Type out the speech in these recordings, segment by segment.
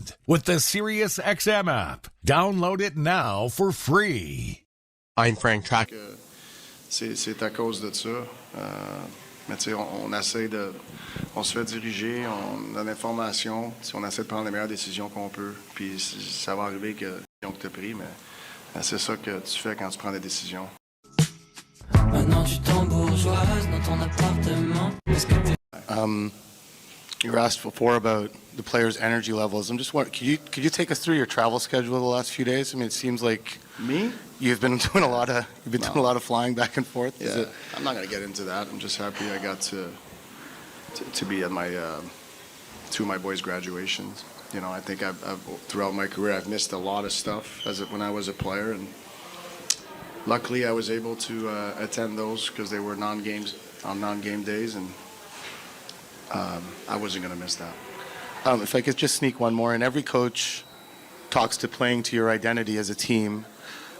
world with the SiriusXM app. Download it now for free. I'm Frank Track. C'est à cause de ça. Mais tu sais, on essaie de... On se fait diriger, on a l'information, on essaie de prendre les meilleures décisions qu'on peut. Puis ça va arriver que tu as pris, mais c'est ça que tu fais quand tu prends des décisions. Maintenant tu t'embourgeoises dans ton appartement. You were asked before about the players' energy levels. I'm just wondering, could you take us through your travel schedule the last few days? I mean, it seems like Me? you've been doing a lot of flying back and forth. Yeah, I'm not going to get into that. I'm just happy I got to be at my two of my boys' graduations. You know, I think I've throughout my career I've missed a lot of stuff when I was a player, and luckily I was able to attend those because they were non-game days, and I wasn't going to miss that. If I could just sneak one more, and every coach talks to playing to your identity as a team,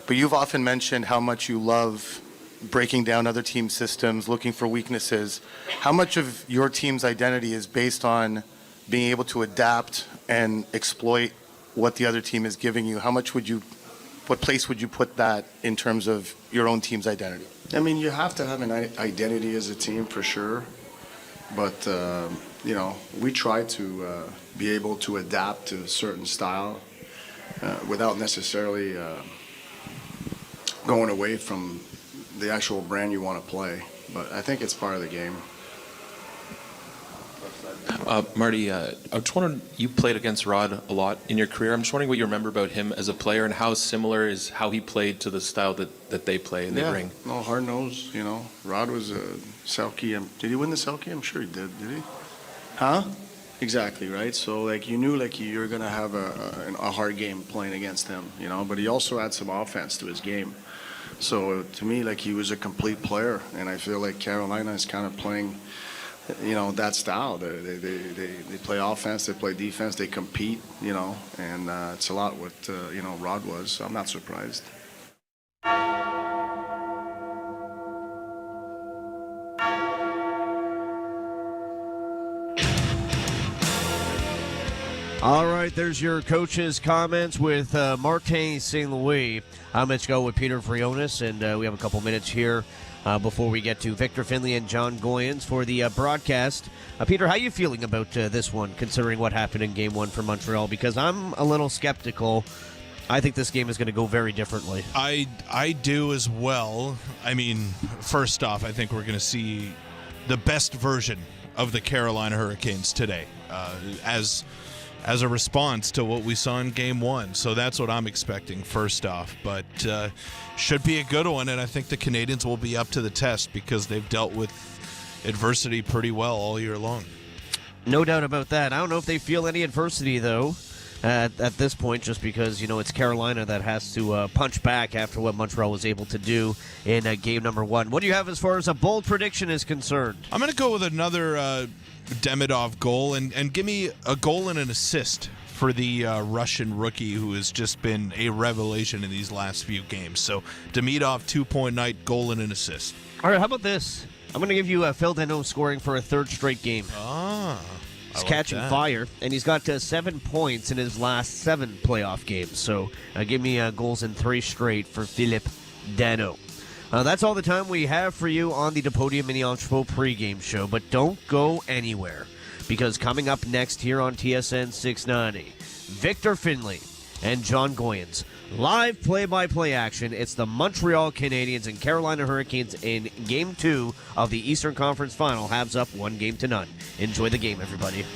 but you've often mentioned how much you love breaking down other team systems, looking for weaknesses. How much of your team's identity is based on being able to adapt and exploit what the other team is giving you? What place would you put that in terms of your own team's identity? I mean, you have to have an identity as a team for sure, but you know, we try to be able to adapt to a certain style without necessarily going away from the actual brand you want to play. But I think it's part of the game. Marty, I was wondering, you played against Rod a lot in your career. I'm just wondering what you remember about him as a player and how similar is how he played to the style that they play and they bring. No, hard-nosed, you know. Rod was a Selke. Did he win the Selke? I'm sure he did he? Huh? Exactly, right? So, like, you knew, like, you were going to have a hard game playing against him, you know, but he also had some offense to his game. So, to me, like, he was a complete player, and I feel like Carolina is kind of playing, you know, that style. They play offense, they play defense, they compete, you know, and it's a lot what, you know, Rod was. So I'm not surprised. All right, there's your coach's comments with Martin St. Louis. I'm Mitch Go with Peter Frionis, and we have a couple minutes here before we get to Victor Finley and John Goyens for the broadcast. Peter, how are you feeling about this one, considering what happened in Game 1 for Montreal? Because I'm a little skeptical. I think this game is going to go very differently. I do as well. I mean, first off, I think we're going to see the best version of the Carolina Hurricanes today as a response to what we saw in Game 1. So that's what I'm expecting first off. But should be a good one, and I think the Canadiens will be up to the test because they've dealt with adversity pretty well all year long. No doubt about that. I don't know if they feel any adversity, though, at this point, just because, you know, it's Carolina that has to punch back after what Montreal was able to do in game number 1. What do you have as far as a bold prediction is concerned? I'm going to go with another Demidov goal, and give me a goal and an assist for the Russian rookie who has just been a revelation in these last few games. So Demidov, 2-point night, goal and an assist. All right, how about this? I'm going to give you Phil Danault scoring for a third straight game. He's catching fire, and he's got 7 points in his last 7 playoff games. So give me goals in 3 straight for Philippe Danault. That's all the time we have for you on the Podium Mini Entrepôt pregame show, but don't go anywhere, because coming up next here on TSN 690, Victor Finley and John Goyens. Live play-by-play action. It's the Montreal Canadiens and Carolina Hurricanes in Game 2 of the Eastern Conference Final. Habs up 1-0. Enjoy the game, everybody.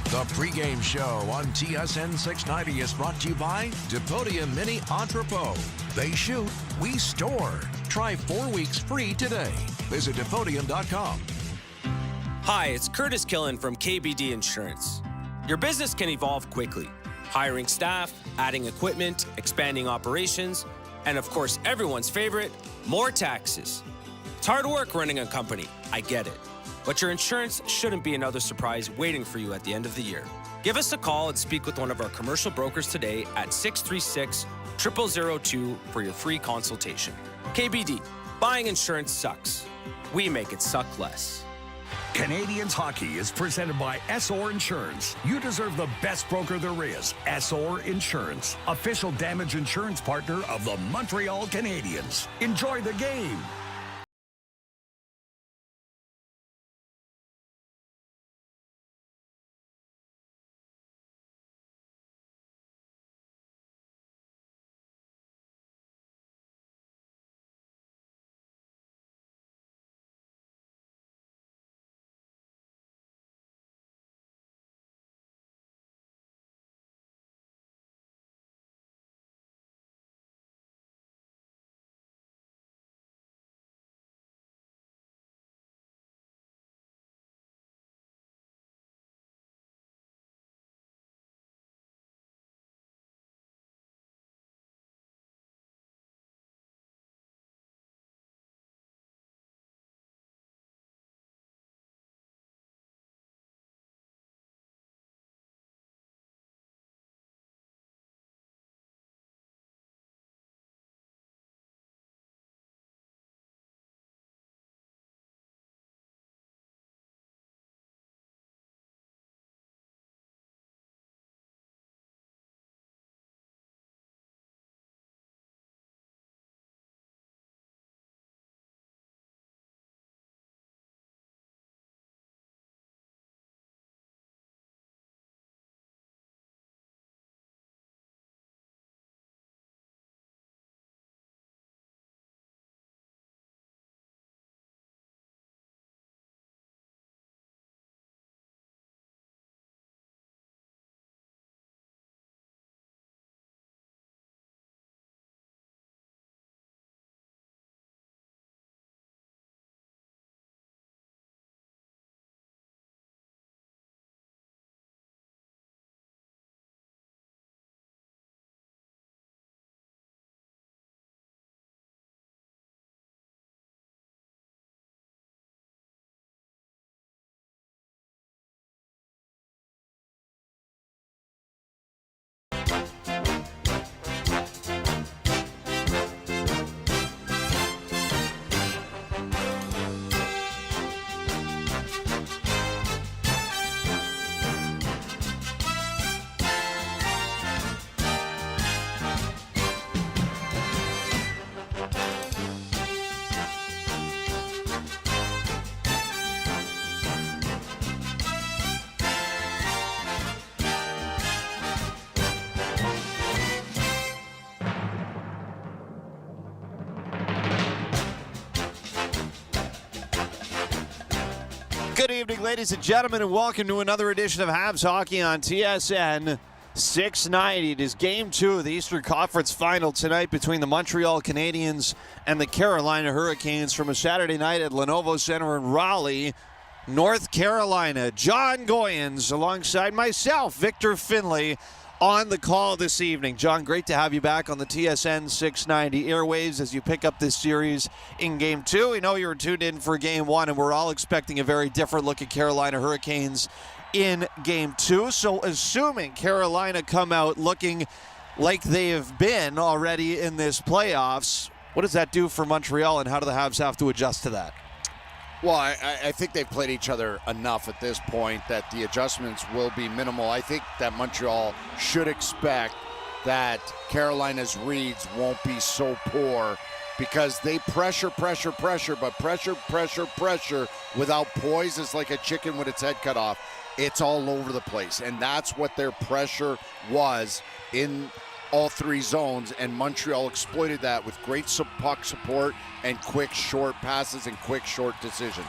The pregame show on TSN 690 is brought to you by Podium Mini Entrepôt. They shoot, we store. Try 4 weeks free today. Visit Podium.com. Hi, it's Curtis Killen from KBD Insurance. Your business can evolve quickly. Hiring staff, adding equipment, expanding operations, and of course, everyone's favorite, more taxes. It's hard work running a company, I get it. But your insurance shouldn't be another surprise waiting for you at the end of the year. Give us a call and speak with one of our commercial brokers today at 636-0002 for your free consultation. KBD, buying insurance sucks. we make it suck less. Canadiens hockey is presented by SOR Insurance. You deserve the best broker there is. SOR Insurance, official damage insurance partner of the Montreal Canadiens. Enjoy the game. Good evening, ladies and gentlemen, and welcome to another edition of Habs Hockey on TSN 690. It is Game 2 of the Eastern Conference Final tonight between the Montreal Canadiens and the Carolina Hurricanes from a Saturday night at Lenovo Center in Raleigh, North Carolina. John Goyens alongside myself, Victor Finlay, on the call this evening. John, great to have you back on the TSN 690 airwaves as you pick up this series in Game 2. We know you were tuned in for Game 1, and we're all expecting a very different look at Carolina Hurricanes in Game 2. So assuming Carolina come out looking like they have been already in this playoffs, what does that do for Montreal, and how do the Habs have to adjust to that? Well, I think they've played each other enough at this point that the adjustments will be minimal. I think that Montreal should expect that Carolina's reads won't be so poor because they pressure, but pressure without poise is like a chicken with its head cut off. It's all over the place, and that's what their pressure was in all three zones, and Montreal exploited that with great puck support and quick short passes and quick short decisions.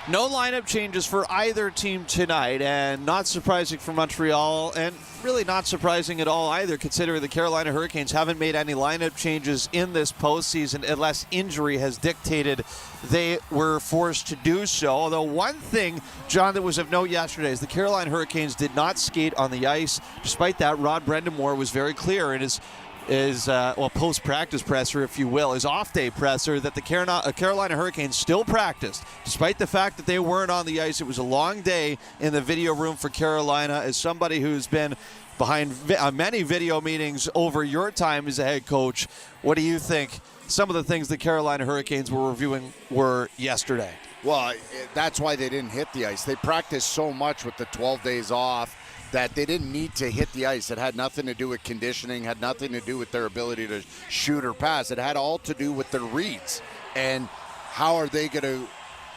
No lineup changes for either team tonight, and not surprising for Montreal, and really not surprising at all either, considering the Carolina Hurricanes haven't made any lineup changes in this postseason unless injury has dictated they were forced to do so. Although one thing, John, that was of note yesterday is the Carolina Hurricanes did not skate on the ice. Despite that, Rod Brendamore was very clear in his post-practice presser, if you will, his off-day presser, that the Carolina Hurricanes still practiced. Despite the fact that they weren't on the ice, it was a long day in the video room for Carolina. As somebody who's been behind many video meetings over your time as a head coach. What do you think some of the things the Carolina Hurricanes were reviewing were yesterday? Well, that's why they didn't hit the ice. They practiced so much with the 12 days off that they didn't need to hit the ice. It had nothing to do with conditioning, had nothing to do with their ability to shoot or pass. It had all to do with their reads. And how are they going to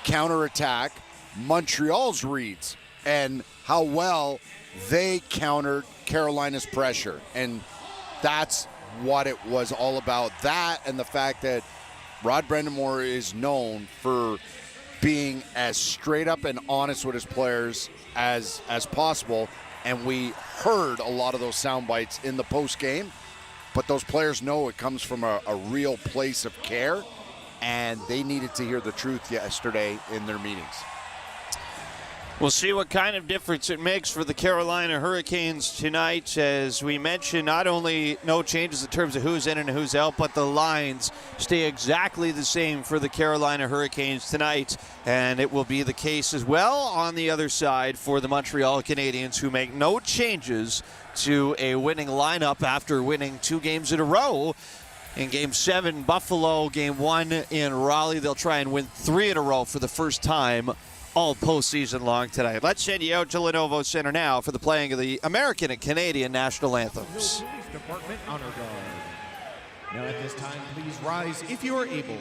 counterattack Montreal's reads and how well they countered Carolina's pressure. And that's what it was all about. That and the fact that Rod Brind'Amour is known for being as straight up and honest with his players as possible. And we heard a lot of those sound bites in the post game, but those players know it comes from a real place of care, and they needed to hear the truth yesterday in their meetings. We'll see what kind of difference it makes for the Carolina Hurricanes tonight. As we mentioned, not only no changes in terms of who's in and who's out, but the lines stay exactly the same for the Carolina Hurricanes tonight. And it will be the case as well on the other side for the Montreal Canadiens, who make no changes to a winning lineup after winning 2 games in a row. In Game 7, Buffalo. Game 1 in Raleigh. They'll try and win 3 in a row for the first time all postseason long tonight. Let's send you out to Lenovo Center now for the playing of the American and Canadian national anthems. Police Department Honor Guard. Now at this time, please rise if you are able.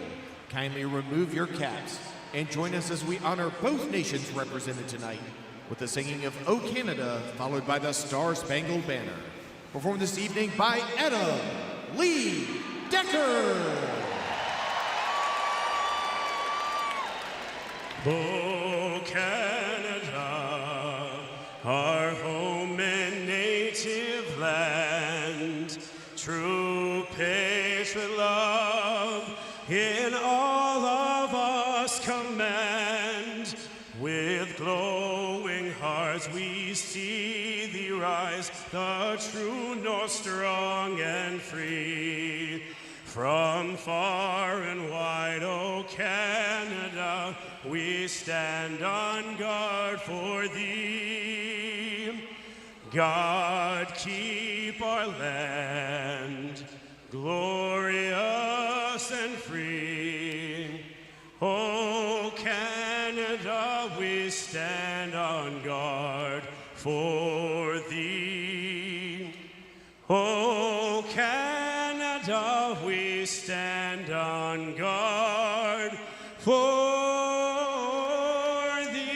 Kindly remove your caps and join us as we honor both nations represented tonight with the singing of O Canada, followed by the Star Spangled Banner. Performed this evening by Adam Lee Decker. Oh, Canada, our home and native land, true patriot love in all of us command. With glowing hearts we see thee rise, the true north strong and free. From far and wide, O Canada, we stand on guard for thee. God keep our land glorious and free. O Canada, we stand on guard for thee. O Canada, we stand on guard for thee.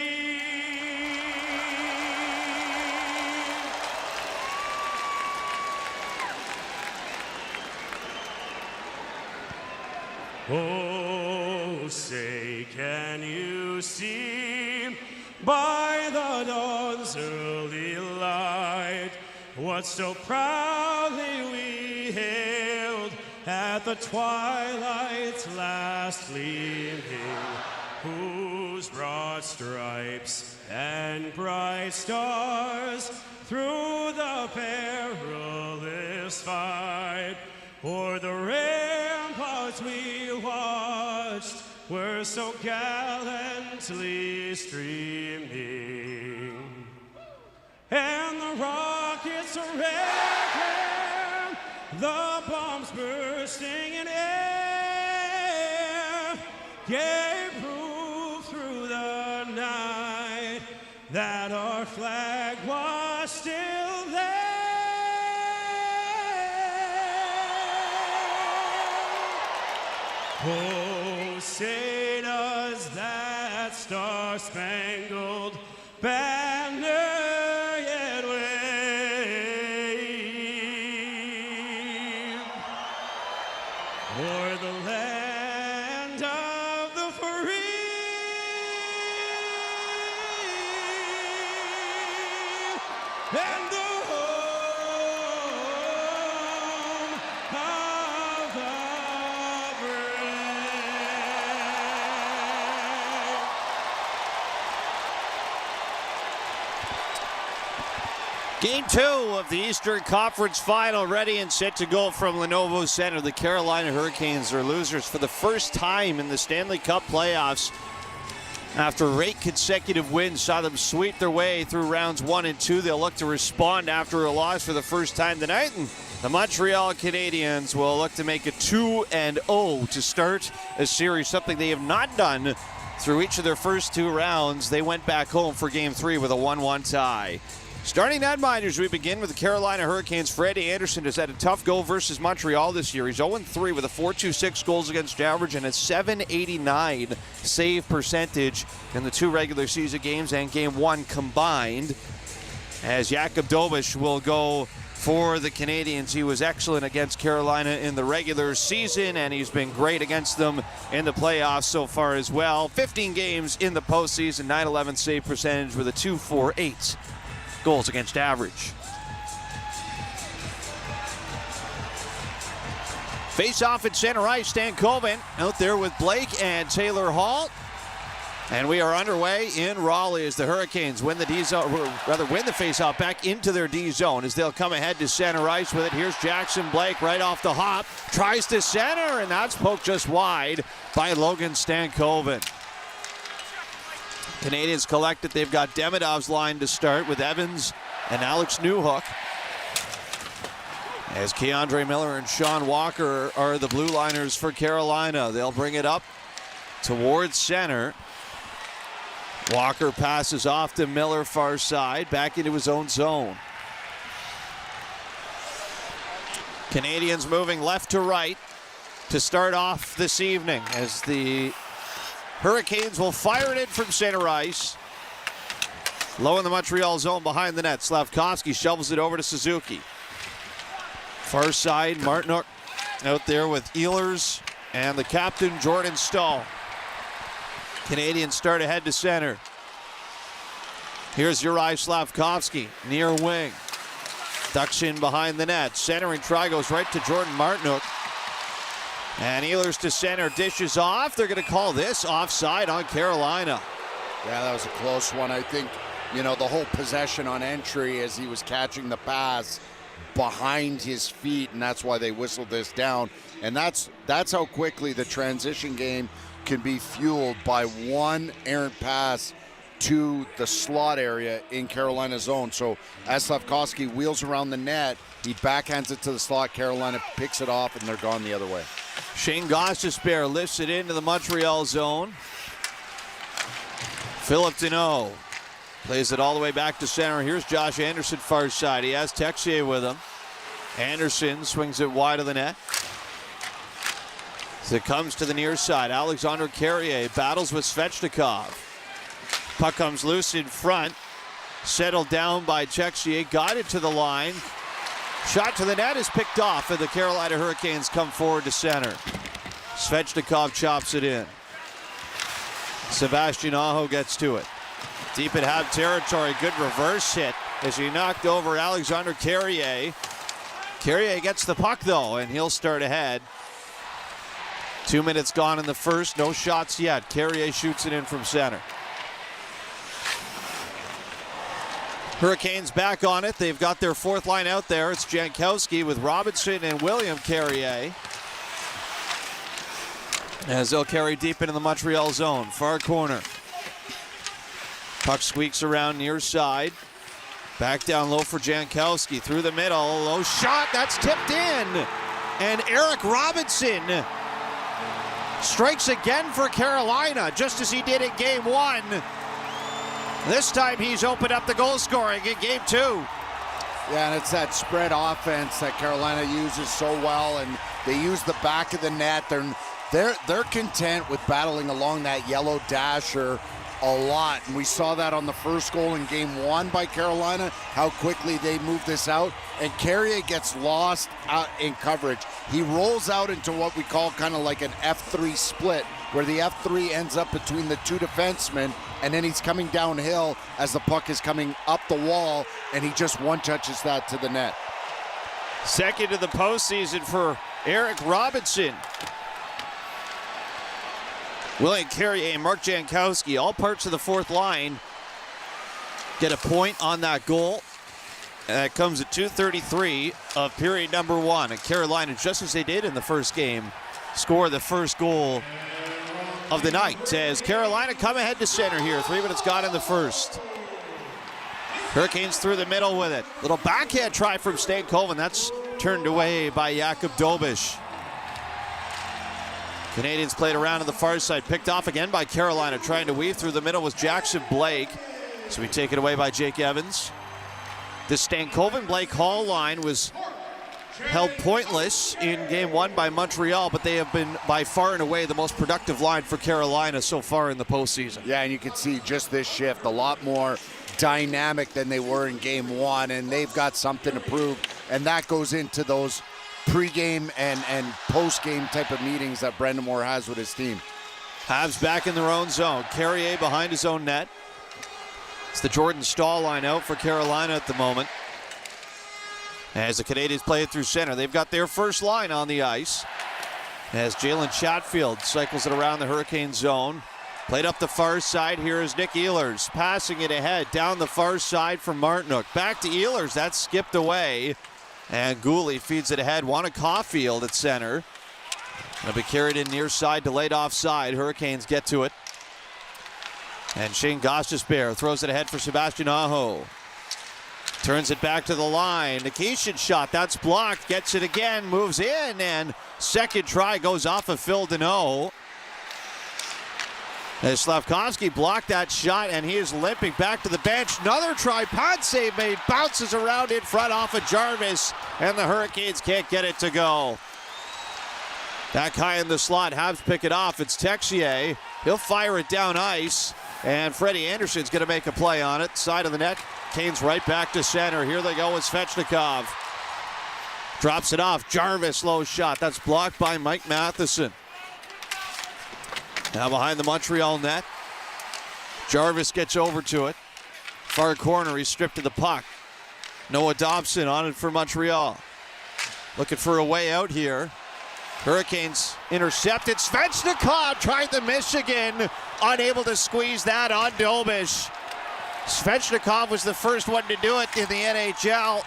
Oh, say, can you see by the dawn's early light what so proudly we hailed at the twilight's last gleaming, whose broad stripes and bright stars through the perilous fight o'er the ramparts we watched were so gallantly streaming, and the rockets wrecking, the bombs bursting in air, gave proof through the night that our flag was still there. Oh, say does that star-spangled banner yet wave o'er the land of the free and the home of the brave. Game 2 of the Eastern Conference Final, ready and set to go from Lenovo Center. The Carolina Hurricanes are losers for the first time in the Stanley Cup playoffs After 8 consecutive wins saw them sweep their way through rounds 1 and 2. They'll look to respond after a loss for the first time tonight. And the Montreal Canadiens will look to make it 2-0 to start a series, something they have not done through each of their first 2 rounds. They went back home for Game 3 with a 1-1 tie. Starting netminders, we begin with the Carolina Hurricanes. Freddie Anderson has had a tough go versus Montreal this year. He's 0-3 with a .426 goals against average and a .789 save percentage in the 2 regular season games and Game 1 combined. As Jakub Dobeš will go for the Canadiens. He was excellent against Carolina in the regular season, and he's been great against them in the playoffs so far as well. 15 games in the postseason, .911 save percentage with a .248. goals against average. Face off at center ice, Stankoven out there with Blake and Taylor Hall. And we are underway in Raleigh as the Hurricanes win the win the face-off back into their D zone as they'll come ahead to center ice with it. Here's Jackson Blake right off the hop, tries to center, and that's poked just wide by Logan Stankoven. Canadians collect it. They've got Demidov's line to start with Evans and Alex Newhook. As Keandre Miller and Sean Walker are the blue liners for Carolina. They'll bring it up towards center. Walker passes off to Miller far side, back into his own zone. Canadians moving left to right to start off this evening as the Hurricanes will fire it in from center ice. Low in the Montreal zone behind the net. Slavkovsky shovels it over to Suzuki. Far side, Martinook out there with Ehlers and the captain, Jordan Stahl. Canadians start ahead to center. Here's Juraj Slavkovsky, near wing. Ducks in behind the net. Centering try goes right to Jordan Martinook. And Ehlers to center, dishes off. They're going to call this offside on Carolina. Yeah, that was a close one. I think, the whole possession on entry as he was catching the pass behind his feet, and that's why they whistled this down. And that's how quickly the transition game can be fueled by one errant pass to the slot area in Carolina's zone. So as Slavkovsky wheels around the net, he backhands it to the slot. Carolina picks it off, and they're gone the other way. Shane Gostisbehere lifts it into the Montreal zone. Philip Deneau plays it all the way back to center. Here's Josh Anderson far side. He has Texier with him. Anderson swings it wide of the net. As it comes to the near side, Alexander Carrier battles with Svechnikov. Puck comes loose in front. Settled down by Texier. Got it to the line. Shot to the net is picked off, and the Carolina Hurricanes come forward to center. Svechnikov chops it in. Sebastian Aho gets to it. Deep in half territory, good reverse hit as he knocked over Alexander Carrier. Carrier gets the puck though, and he'll start ahead. 2 minutes gone in the first, no shots yet. Carrier shoots it in from center. Hurricanes back on it. They've got their fourth line out there. It's Jankowski with Robinson and William Carrier. As they'll carry deep into the Montreal zone. Far corner. Puck squeaks around near side. Back down low for Jankowski. Through the middle. Low shot. That's tipped in. And Eric Robinson strikes again for Carolina, just as he did in Game 1. This time he's opened up the goal scoring in Game 2. Yeah, and it's that spread offense that Carolina uses so well, and they use the back of the net. They're content with battling along that yellow dasher a lot, and we saw that on the first goal in Game 1 by Carolina, how quickly they moved this out, and Carrier gets lost out in coverage. He rolls out into what we call kind of like an F3 split, where the F3 ends up between the two defensemen, and then he's coming downhill as the puck is coming up the wall, and he just one-touches that to the net. Second of the postseason for Eric Robinson. William Carrier and Mark Jankowski, all parts of the fourth line, get a point on that goal. And that comes at 2:33 of period number 1. And Carolina, just as they did in the first game, score the first goal of the night as Carolina come ahead to center here. 3 minutes gone in the first. Hurricanes through the middle with it. Little backhand try from Stankoven. That's turned away by Jakub Dobish. Canadiens played around to the far side. Picked off again by Carolina. Trying to weave through the middle was Jackson Blake. So we take it away by Jake Evans. The Stankoven-Blake Hall line was held pointless in game 1 by Montreal, but they have been by far and away the most productive line for Carolina so far in the postseason. Yeah, and you can see just this shift a lot more dynamic than they were in game 1, and they've got something to prove, and that goes into those pregame and postgame type of meetings that Brendan Moore has with his team. Habs back in their own zone. Carrier behind his own net. It's the Jordan Stahl line out for Carolina at the moment. As the Canadiens play it through center, they've got their first line on the ice. As Jalen Chatfield cycles it around the Hurricane zone. Played up the far side. Here is Nick Ehlers passing it ahead down the far side for Martinook. Back to Ehlers. That's skipped away. And Gooley feeds it ahead. Wanna Caulfield at center. It'll be carried in near side, delayed offside. Hurricanes get to it. And Shane Gostisbehere throws it ahead for Sebastian Aho. Turns it back to the line. Nikishin shot. That's blocked. Gets it again. Moves in. And second try goes off of Phil Deneau. As Slavkovsky blocked that shot, and he is limping back to the bench. Another try, pad save made, bounces around in front off of Jarvis, and the Hurricanes can't get it to go. Back high in the slot, Habs pick it off. It's Texier. He'll fire it down ice, and Freddie Anderson's going to make a play on it. Side of the net, Canes right back to center. Here they go with Svechnikov. Drops it off. Jarvis, low shot. That's blocked by Mike Matheson. Now behind the Montreal net. Jarvis gets over to it. Far corner, he's stripped of the puck. Noah Dobson on it for Montreal. Looking for a way out here. Hurricanes intercepted. Svechnikov tried the Michigan. Unable to squeeze that on Dobish. Svechnikov was the first one to do it in the NHL.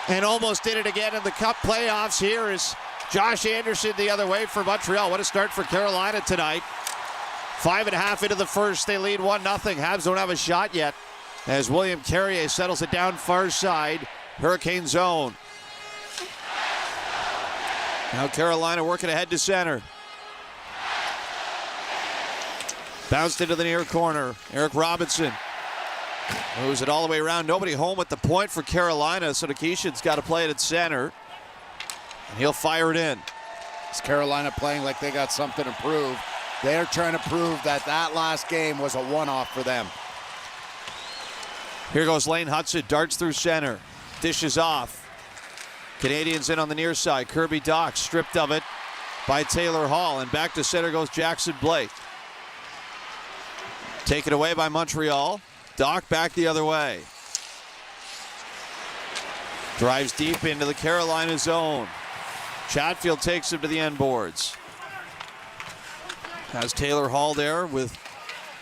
And almost did it again in the Cup playoffs. Here is Josh Anderson the other way for Montreal. What a start for Carolina tonight. 5.5 into the first. They lead 1-0. Habs don't have a shot yet. As William Carrier settles it down far side. Hurricane zone. Now Carolina working ahead to center. Bounced into the near corner. Eric Robinson moves it all the way around. Nobody home at the point for Carolina, so Nikishin's got to play it at center. And he'll fire it in. Is Carolina playing like they got something to prove? They're trying to prove that that last game was a one-off for them. Here goes Lane Hudson, darts through center. Dishes off. Canadiens in on the near side. Kirby Dach stripped of it by Taylor Hall. And back to center goes Jackson Blake. Taken away by Montreal. Dach back the other way. Drives deep into the Carolina zone. Chatfield takes him to the end boards. Has Taylor Hall there with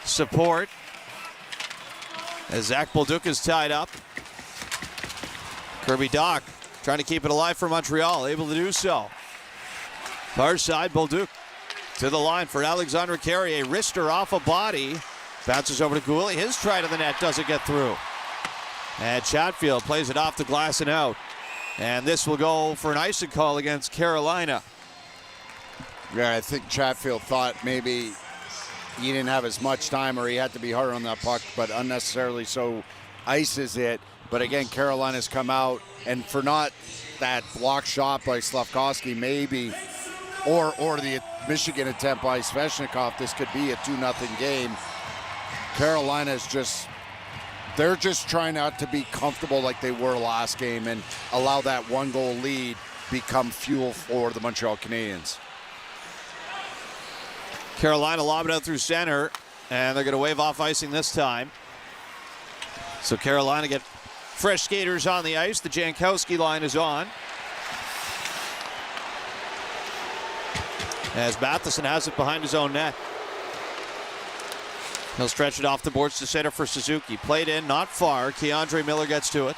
support. As Zach Bolduc is tied up. Kirby Dach trying to keep it alive for Montreal. Able to do so. Far side, Bolduc to the line for Alexandre Carrier. Wrister off a body. Bounces over to Gooley. His try to the net doesn't get through. And Chatfield plays it off the glass and out. And this will go for an icing call against Carolina. Yeah, I think Chatfield thought maybe he didn't have as much time or he had to be harder on that puck, but unnecessarily so ices it. But again, Carolina's come out, and for not that block shot by Slavkovsky maybe, or the Michigan attempt by Svechnikov, this could be a 2-0 game. Carolina's they're just trying not to be comfortable like they were last game and allow that one-goal lead become fuel for the Montreal Canadiens. Carolina lob it out through center, and they're going to wave off icing this time. So Carolina get fresh skaters on the ice. The Jankowski line is on. As Matheson has it behind his own net. He'll stretch it off the boards to center for Suzuki. Played in, not far. Keandre Miller gets to it.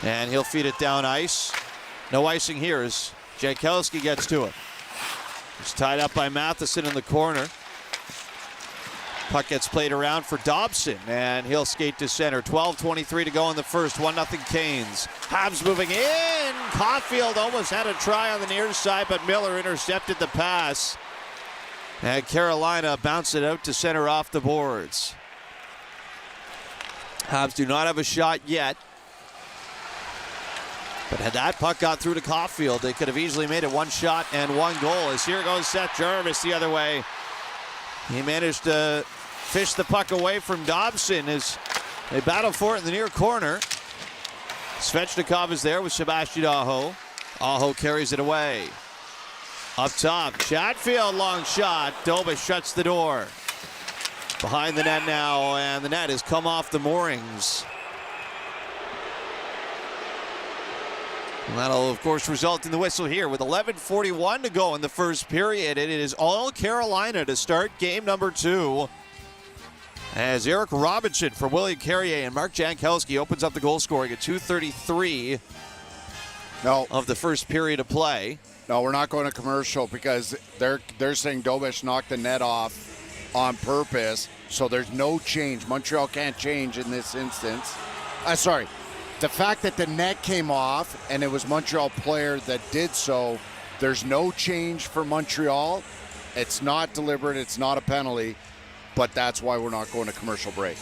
And he'll feed it down ice. No icing here as Jankowski gets to it. It's tied up by Matheson in the corner. Puck gets played around for Dobson, and he'll skate to center. 12:23 to go in the first. 1-0 Canes. Habs moving in. Caulfield almost had a try on the near side, but Miller intercepted the pass. And Carolina bounced it out to center off the boards. Habs do not have a shot yet. But had that puck got through to Caulfield, they could have easily made it 1 shot and 1 goal. As here goes Seth Jarvis the other way. He managed to fish the puck away from Dobson as they battle for it in the near corner. Svechnikov is there with Sebastian Aho. Aho carries it away. Up top, Chatfield, long shot. Dobish shuts the door. Behind the net now, and the net has come off the moorings. And that'll, of course, result in the whistle here with 11:41 to go in the first period. And it is all Carolina to start game number 2. As Eric Robinson from William Carrier and Mark Jankowski opens up the goal scoring at 2:33 of the first period of play. No, we're not going to commercial because they're saying Dobish knocked the net off on purpose, so there's no change. Montreal can't change in this instance. Sorry. The fact that the net came off and it was Montreal player that did so, there's no change for Montreal. It's not deliberate. It's not a penalty. But that's why we're not going to commercial break.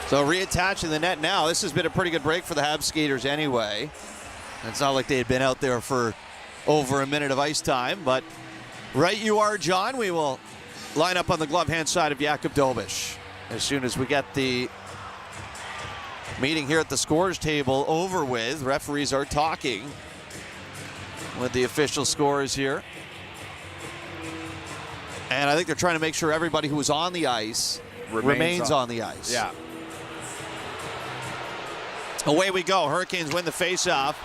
So reattaching the net now. This has been a pretty good break for the Habs skaters anyway. It's not like they had been out there for over a minute of ice time. But right you are, John. We will line up on the glove hand side of Jakub Dobish as soon as we get the meeting here at the scores table over with. Referees are talking with the official scores here. And I think they're trying to make sure everybody who is on the ice remains on the ice. Yeah. Away we go. Hurricanes win the faceoff.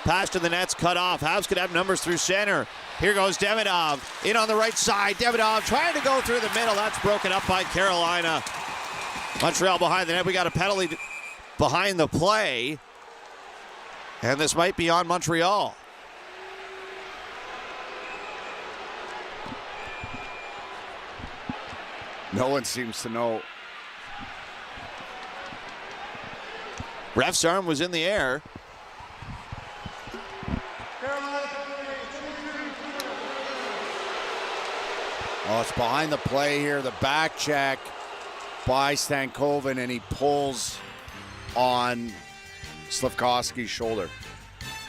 Pass to the net's cut off. Habs could have numbers through center. Here goes Demidov. In on the right side. Demidov trying to go through the middle. That's broken up by Carolina. Montreal behind the net. We got a penalty behind the play. And this might be on Montreal. No one seems to know. Ref's arm was in the air. Oh, it's behind the play here. The back check by Stankoven, and he pulls on Slafkovsky's shoulder.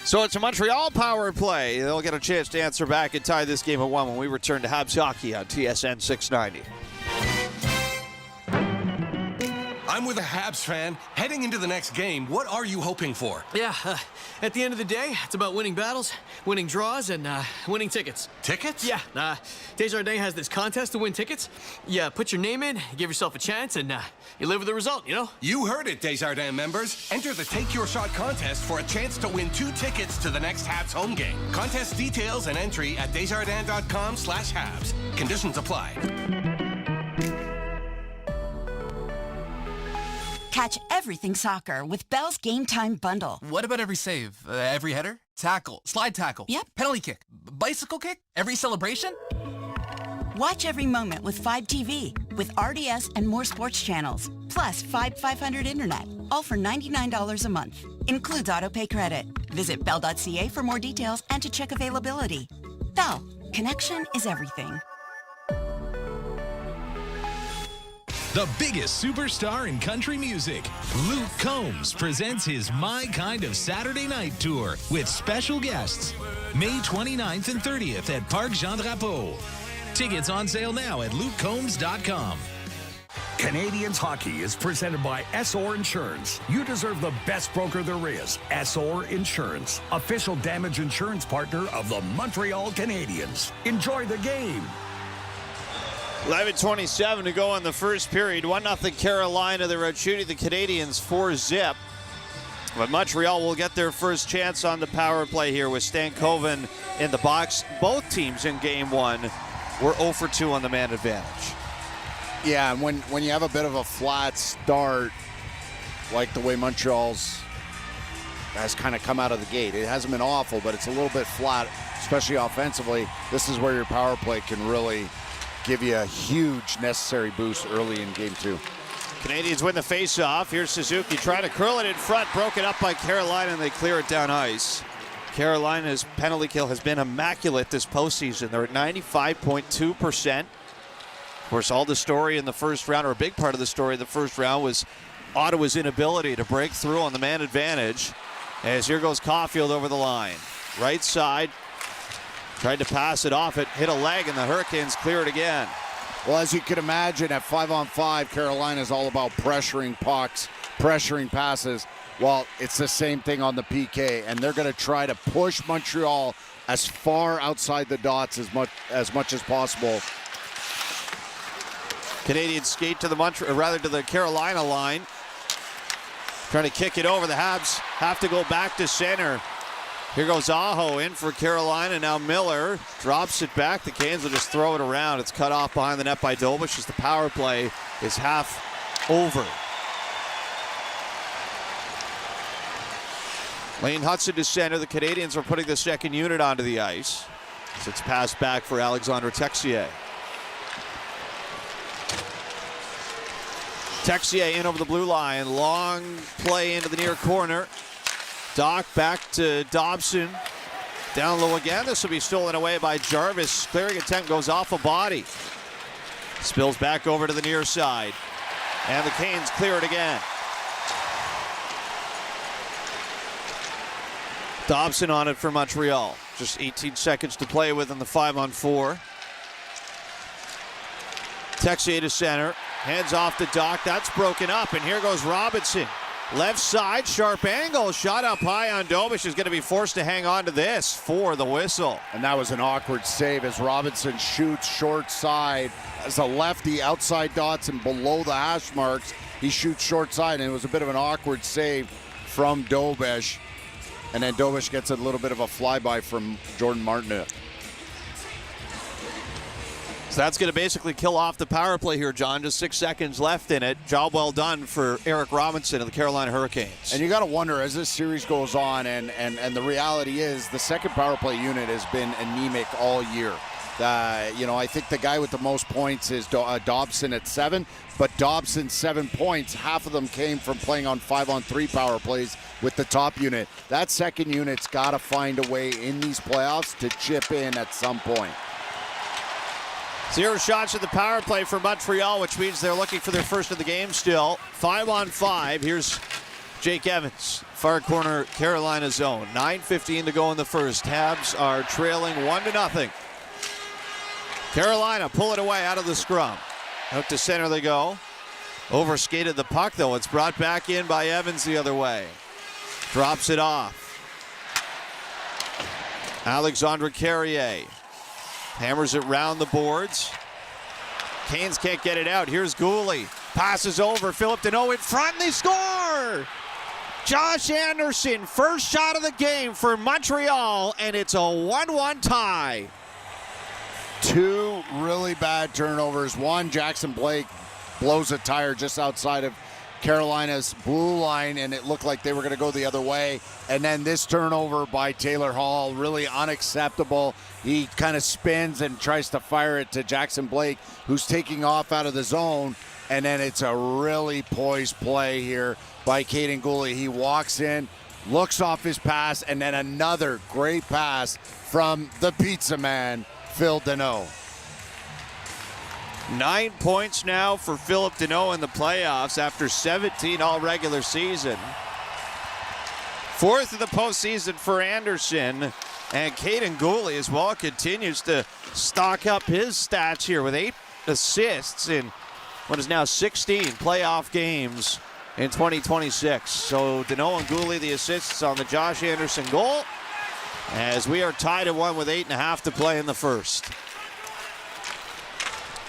So it's a Montreal power play. They'll get a chance to answer back and tie this game at 1 when we return to Habs Hockey on TSN 690. I'm with a Habs fan. Heading into the next game, what are you hoping for? Yeah, at the end of the day, it's about winning battles, winning draws, and winning tickets. Tickets? Yeah, Desjardins has this contest to win tickets. You put your name in, give yourself a chance, and you live with the result, you know? You heard it, Desjardins members. Enter the Take Your Shot contest for a chance to win 2 tickets to the next Habs home game. Contest details and entry at desjardins.com/Habs. Conditions apply. Catch everything soccer with Bell's Game Time Bundle. What about every save? Every header? Tackle? Slide tackle? Yep. Penalty kick? Bicycle kick? Every celebration? Watch every moment with 5 TV with RDS and more sports channels. Plus 500 internet. All for $99 a month. Includes autopay credit. Visit bell.ca for more details and to check availability. Bell. Connection is everything. The biggest superstar in country music, Luke Combs, presents his My Kind of Saturday Night Tour with special guests, May 29th and 30th at Parc Jean Drapeau. Tickets on sale now at lukecombs.com. Canadiens hockey is presented by SR Insurance. You deserve the best broker there is. SR Insurance, official damage insurance partner of the Montreal Canadiens. Enjoy the game. 11:27 to go in the first period. 1-0 Carolina. They're out shooting the Canadiens 4-zip. But Montreal will get their first chance on the power play here with Stankoven in the box. Both teams in game 1 were 0 for 2 on the man advantage. Yeah, and when you have a bit of a flat start, like the way Montreal's has kind of come out of the gate. It hasn't been awful, but it's a little bit flat, especially offensively. This is where your power play can really give you a huge necessary boost early in game 2. Canadiens win the face-off. Here's Suzuki trying to curl it in front, broken up by Carolina, and they clear it down ice. Carolina's penalty kill has been immaculate this postseason. They're at 95.2%. Of course, all the story in the first round, or a big part of the story in the first round, was Ottawa's inability to break through on the man advantage. As here goes Caulfield over the line. Right side, tried to pass it off. It hit a leg, and the Hurricanes clear it again. Well, as you can imagine, at 5-on-5, Carolina's all about pressuring pucks, pressuring passes. Well, it's the same thing on the PK, and they're going to try to push Montreal as far outside the dots as much as possible. Canadiens skate to the Carolina line. Trying to kick it over. The Habs have to go back to center. Here goes Aho in for Carolina. Now Miller drops it back. The Canes will just throw it around. It's cut off behind the net by Dobish as the power play is half over. Lane Hudson to center. The Canadiens are putting the second unit onto the ice. So it's passed back for Alexandre Texier. Texier in over the blue line. Long play into the near corner. Doc back to Dobson. Down low again. This will be stolen away by Jarvis. Clearing attempt goes off a body. Spills back over to the near side. And the Canes clear it again. Dobson on it for Montreal. Just 18 seconds to play with in the 5-on-4. Texier to center. Hands off the Doc. That's broken up. And here goes Robinson. Left side, sharp angle. Shot up high on Dobish is going to be forced to hang on to this for the whistle. And that was an awkward save as Robinson shoots short side. As a lefty, outside dots and below the hash marks, he shoots short side. And it was a bit of an awkward save from Dobish. And then Dobish gets a little bit of a flyby from Jordan Martinook. So that's going to basically kill off the power play here, John. Just 6 seconds left in it. Job well done for Eric Robinson of the Carolina Hurricanes. And you got to wonder as this series goes on, and the reality is the second power play unit has been anemic all year. I think the guy with the most points is Dobson at 7, but Dobson's 7 points, half of them came from playing on 5-on-3 power plays with the top unit. That second unit's got to find a way in these playoffs to chip in at some point. 0 shots at the power play for Montreal, which means they're looking for their first of the game still. 5-on-5. Here's Jake Evans, far corner Carolina zone. 9:15 to go in the first. Habs are trailing 1-0. Carolina pull it away out of the scrum. Out to center they go. Overskated the puck, though. It's brought back in by Evans the other way. Drops it off. Alexandre Carrier. Hammers it round the boards. Canes can't get it out. Here's Gooley. Passes over. Philip Deneau in front, and they score! Josh Anderson, first shot of the game for Montreal, and it's a 1-1 tie. 2 really bad turnovers. One, Jackson Blake blows a tire just outside of Carolina's blue line, and it looked like they were going to go the other way. And then this turnover by Taylor Hall, really unacceptable. He kind of spins and tries to fire it to Jackson Blake, who's taking off out of the zone. And then it's a really poised play here by Caden Gooley. He walks in, looks off his pass, and then another great pass from the pizza man, Phil Deneau. 9 points now for Philip Deneau in the playoffs after 17 all regular season. 4th of the postseason for Anderson. And Caden Gooley as well continues to stock up his stats here with 8 assists in what is now 16 playoff games in 2026. So Deneau and Gooley the assists on the Josh Anderson goal as we are tied at 1 with 8.5 to play in the first.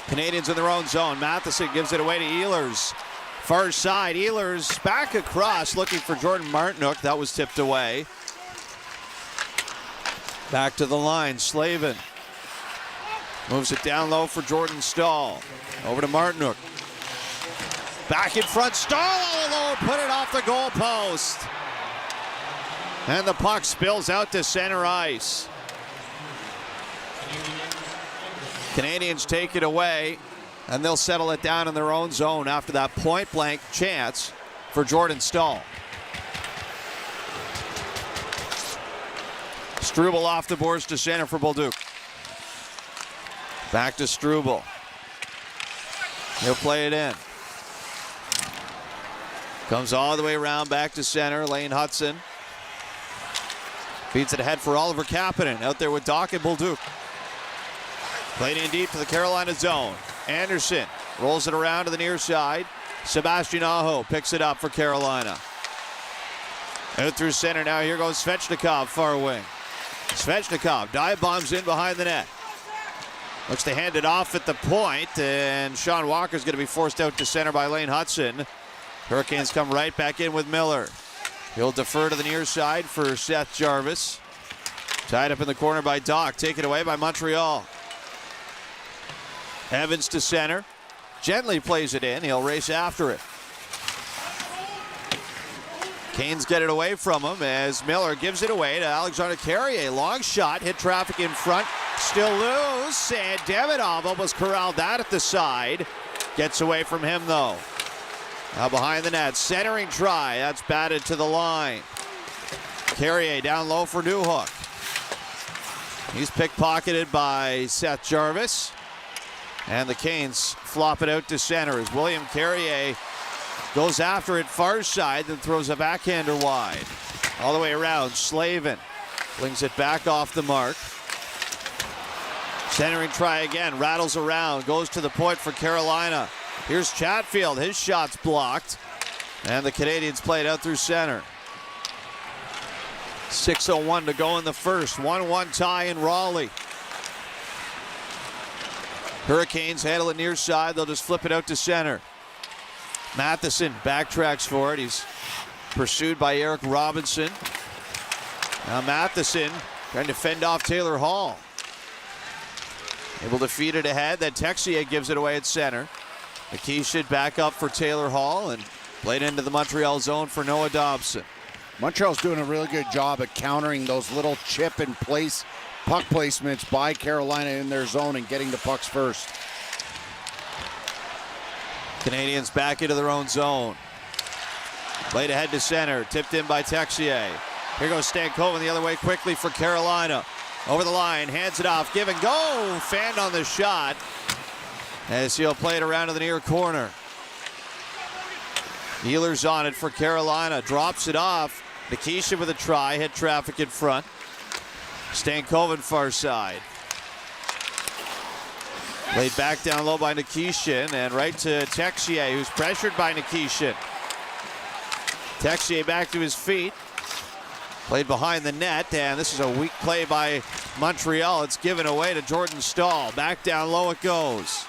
Canadiens in their own zone. Matheson gives it away to Ehlers. Far side, Ehlers back across looking for Jordan Martinook. That was tipped away. Back to the line, Slavin. Moves it down low for Jordan Stahl. Over to Martinook. Back in front, Stahl all alone, put it off the goal post. And the puck spills out to center ice. Canadiens take it away, and they'll settle it down in their own zone after that point-blank chance for Jordan Staal. Struble off the boards to center for Bolduc. Back to Struble. He'll play it in. Comes all the way around back to center. Lane Hudson feeds it ahead for Oliver Kapanen. Out there with Doc and Bolduc. Played in deep to the Carolina zone. Anderson rolls it around to the near side. Sebastian Aho picks it up for Carolina. Out through center now. Here goes Svechnikov, far wing. Svechnikov dive bombs in behind the net. Looks to hand it off at the point, and Sean Walker's going to be forced out to center by Lane Hudson. Hurricanes come right back in with Miller. He'll defer to the near side for Seth Jarvis. Tied up in the corner by Doc. Taken away by Montreal. Evans to center. Gently plays it in. He'll race after it. Canes get it away from him as Miller gives it away to Alexander Carrier. Long shot, hit traffic in front. Still loose, and Demidov almost corralled that at the side. Gets away from him, though. Now behind the net, centering try. That's batted to the line. Carrier down low for Newhook. He's pickpocketed by Seth Jarvis. And the Canes flop it out to center as William Carrier goes after it far side, then throws a backhander wide. All the way around, Slavin flings it back off the mark. Centering try again, rattles around, goes to the point for Carolina. Here's Chatfield, his shot's blocked. And the Canadiens play it out through center. 6:01 to go in the first, 1-1 tie in Raleigh. Hurricanes handle it near side, they'll just flip it out to center. Matheson backtracks for it. He's pursued by Eric Robinson. Now Matheson trying to fend off Taylor Hall. Able to feed it ahead. Then Texier gives it away at center. McKeeshin back up for Taylor Hall and played into the Montreal zone for Noah Dobson. Montreal's doing a really good job at countering those little chip and place puck placements by Carolina in their zone and getting the pucks first. Canadiens back into their own zone. Played ahead to center, tipped in by Texier. Here goes Stankoven the other way quickly for Carolina. Over the line, hands it off, give and go. Fanned on the shot as he'll play it around to the near corner. Ehlers on it for Carolina, drops it off. Nikishin with a try, hit traffic in front. Stankoven far side. Laid back down low by Nikishin and right to Texier, who's pressured by Nikishin. Texier back to his feet. Played behind the net, and this is a weak play by Montreal. It's given away to Jordan Staal. Back down low it goes.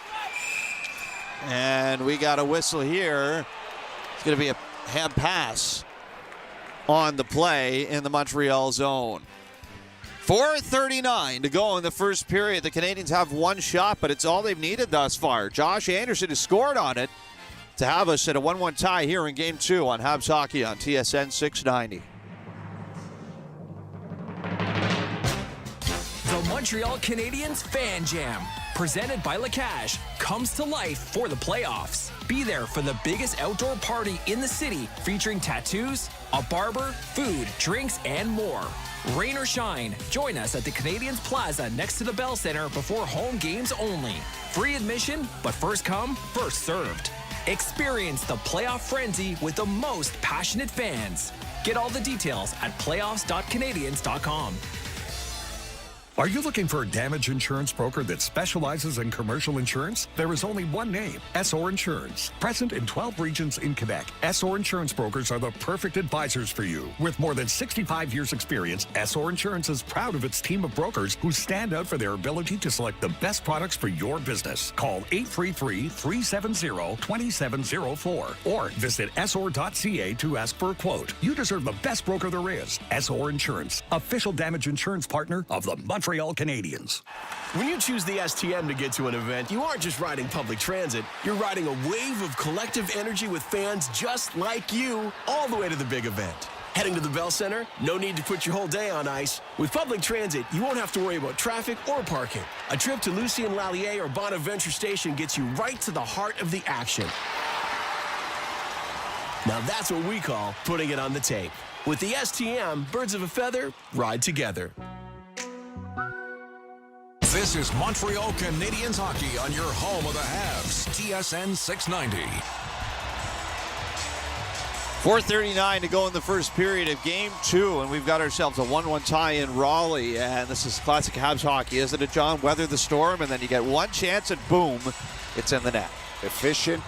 And we got a whistle here. It's going to be a hand pass on the play in the Montreal zone. 4:39 to go in the first period. The Canadiens have one shot, but it's all they've needed thus far. Josh Anderson has scored on it to have us at a 1-1 tie here in Game 2 on Habs Hockey on TSN 690. The Montreal Canadiens Fan Jam, presented by Lacache, comes to life for the playoffs. Be there for the biggest outdoor party in the city, featuring tattoos, a barber, food, drinks, and more. Rain or shine, join us at the Canadiens Plaza next to the Bell Center before home games only. Free admission, but first come, first served. Experience the playoff frenzy with the most passionate fans. Get all the details at playoffs.canadiens.com. Are you looking for a damage insurance broker that specializes in commercial insurance? There is only one name, SR Insurance. Present in 12 regions in Quebec, SR Insurance brokers are the perfect advisors for you. With more than 65 years experience, SR Insurance is proud of its team of brokers who stand out for their ability to select the best products for your business. Call 833-370-2704 or visit sr.ca to ask for a quote. You deserve the best broker there is. SR Insurance, official damage insurance partner of the Montreal Canadiens. When you choose the STM to get to an event, you aren't just riding public transit, you're riding a wave of collective energy with fans just like you all the way to the big event. Heading to the Bell Center? No need to put your whole day on ice. With public transit, you won't have to worry about traffic or parking. A trip to Lucien Lallier or Bonaventure Station gets you right to the heart of the action. Now that's what we call putting it on the tape. With the STM, birds of a feather ride together. This is Montreal Canadiens hockey on your home of the Habs, TSN 690. 4:39 to go in the first period of Game 2, and we've got ourselves a 1-1 tie in Raleigh, and this is classic Habs hockey, isn't it, John? Weather the storm, and then you get one chance, and boom, it's in the net. Efficient.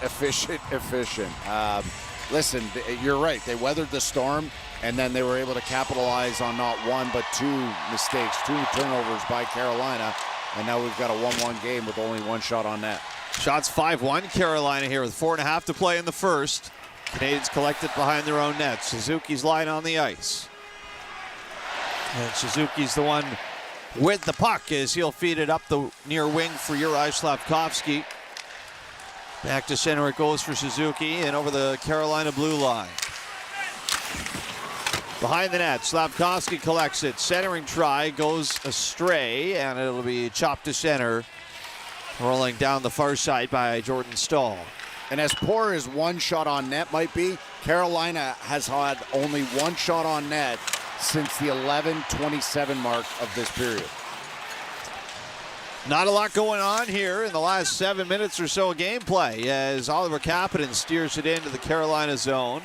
Listen, you're right. They weathered the storm, and then they were able to capitalize on not one but two mistakes, 2 turnovers by Carolina, and now we've got a 1-1 game with only one shot on net. Shots 5-1, Carolina here with 4.5 to play in the first. Canadiens collected behind their own net. Suzuki's line on the ice. And Suzuki's the one with the puck as he'll feed it up the near wing for Juraj Slafkovsky. Back to center it goes for Suzuki and over the Carolina blue line. Behind the net, Slafkovsky collects it. Centering try goes astray and it'll be chopped to center. Rolling down the far side by Jordan Stahl. And as poor as one shot on net might be, Carolina has had only one shot on net since the 11:27 mark of this period. Not a lot going on here in the last 7 minutes or so of gameplay as Oliver Kapanen steers it into the Carolina zone.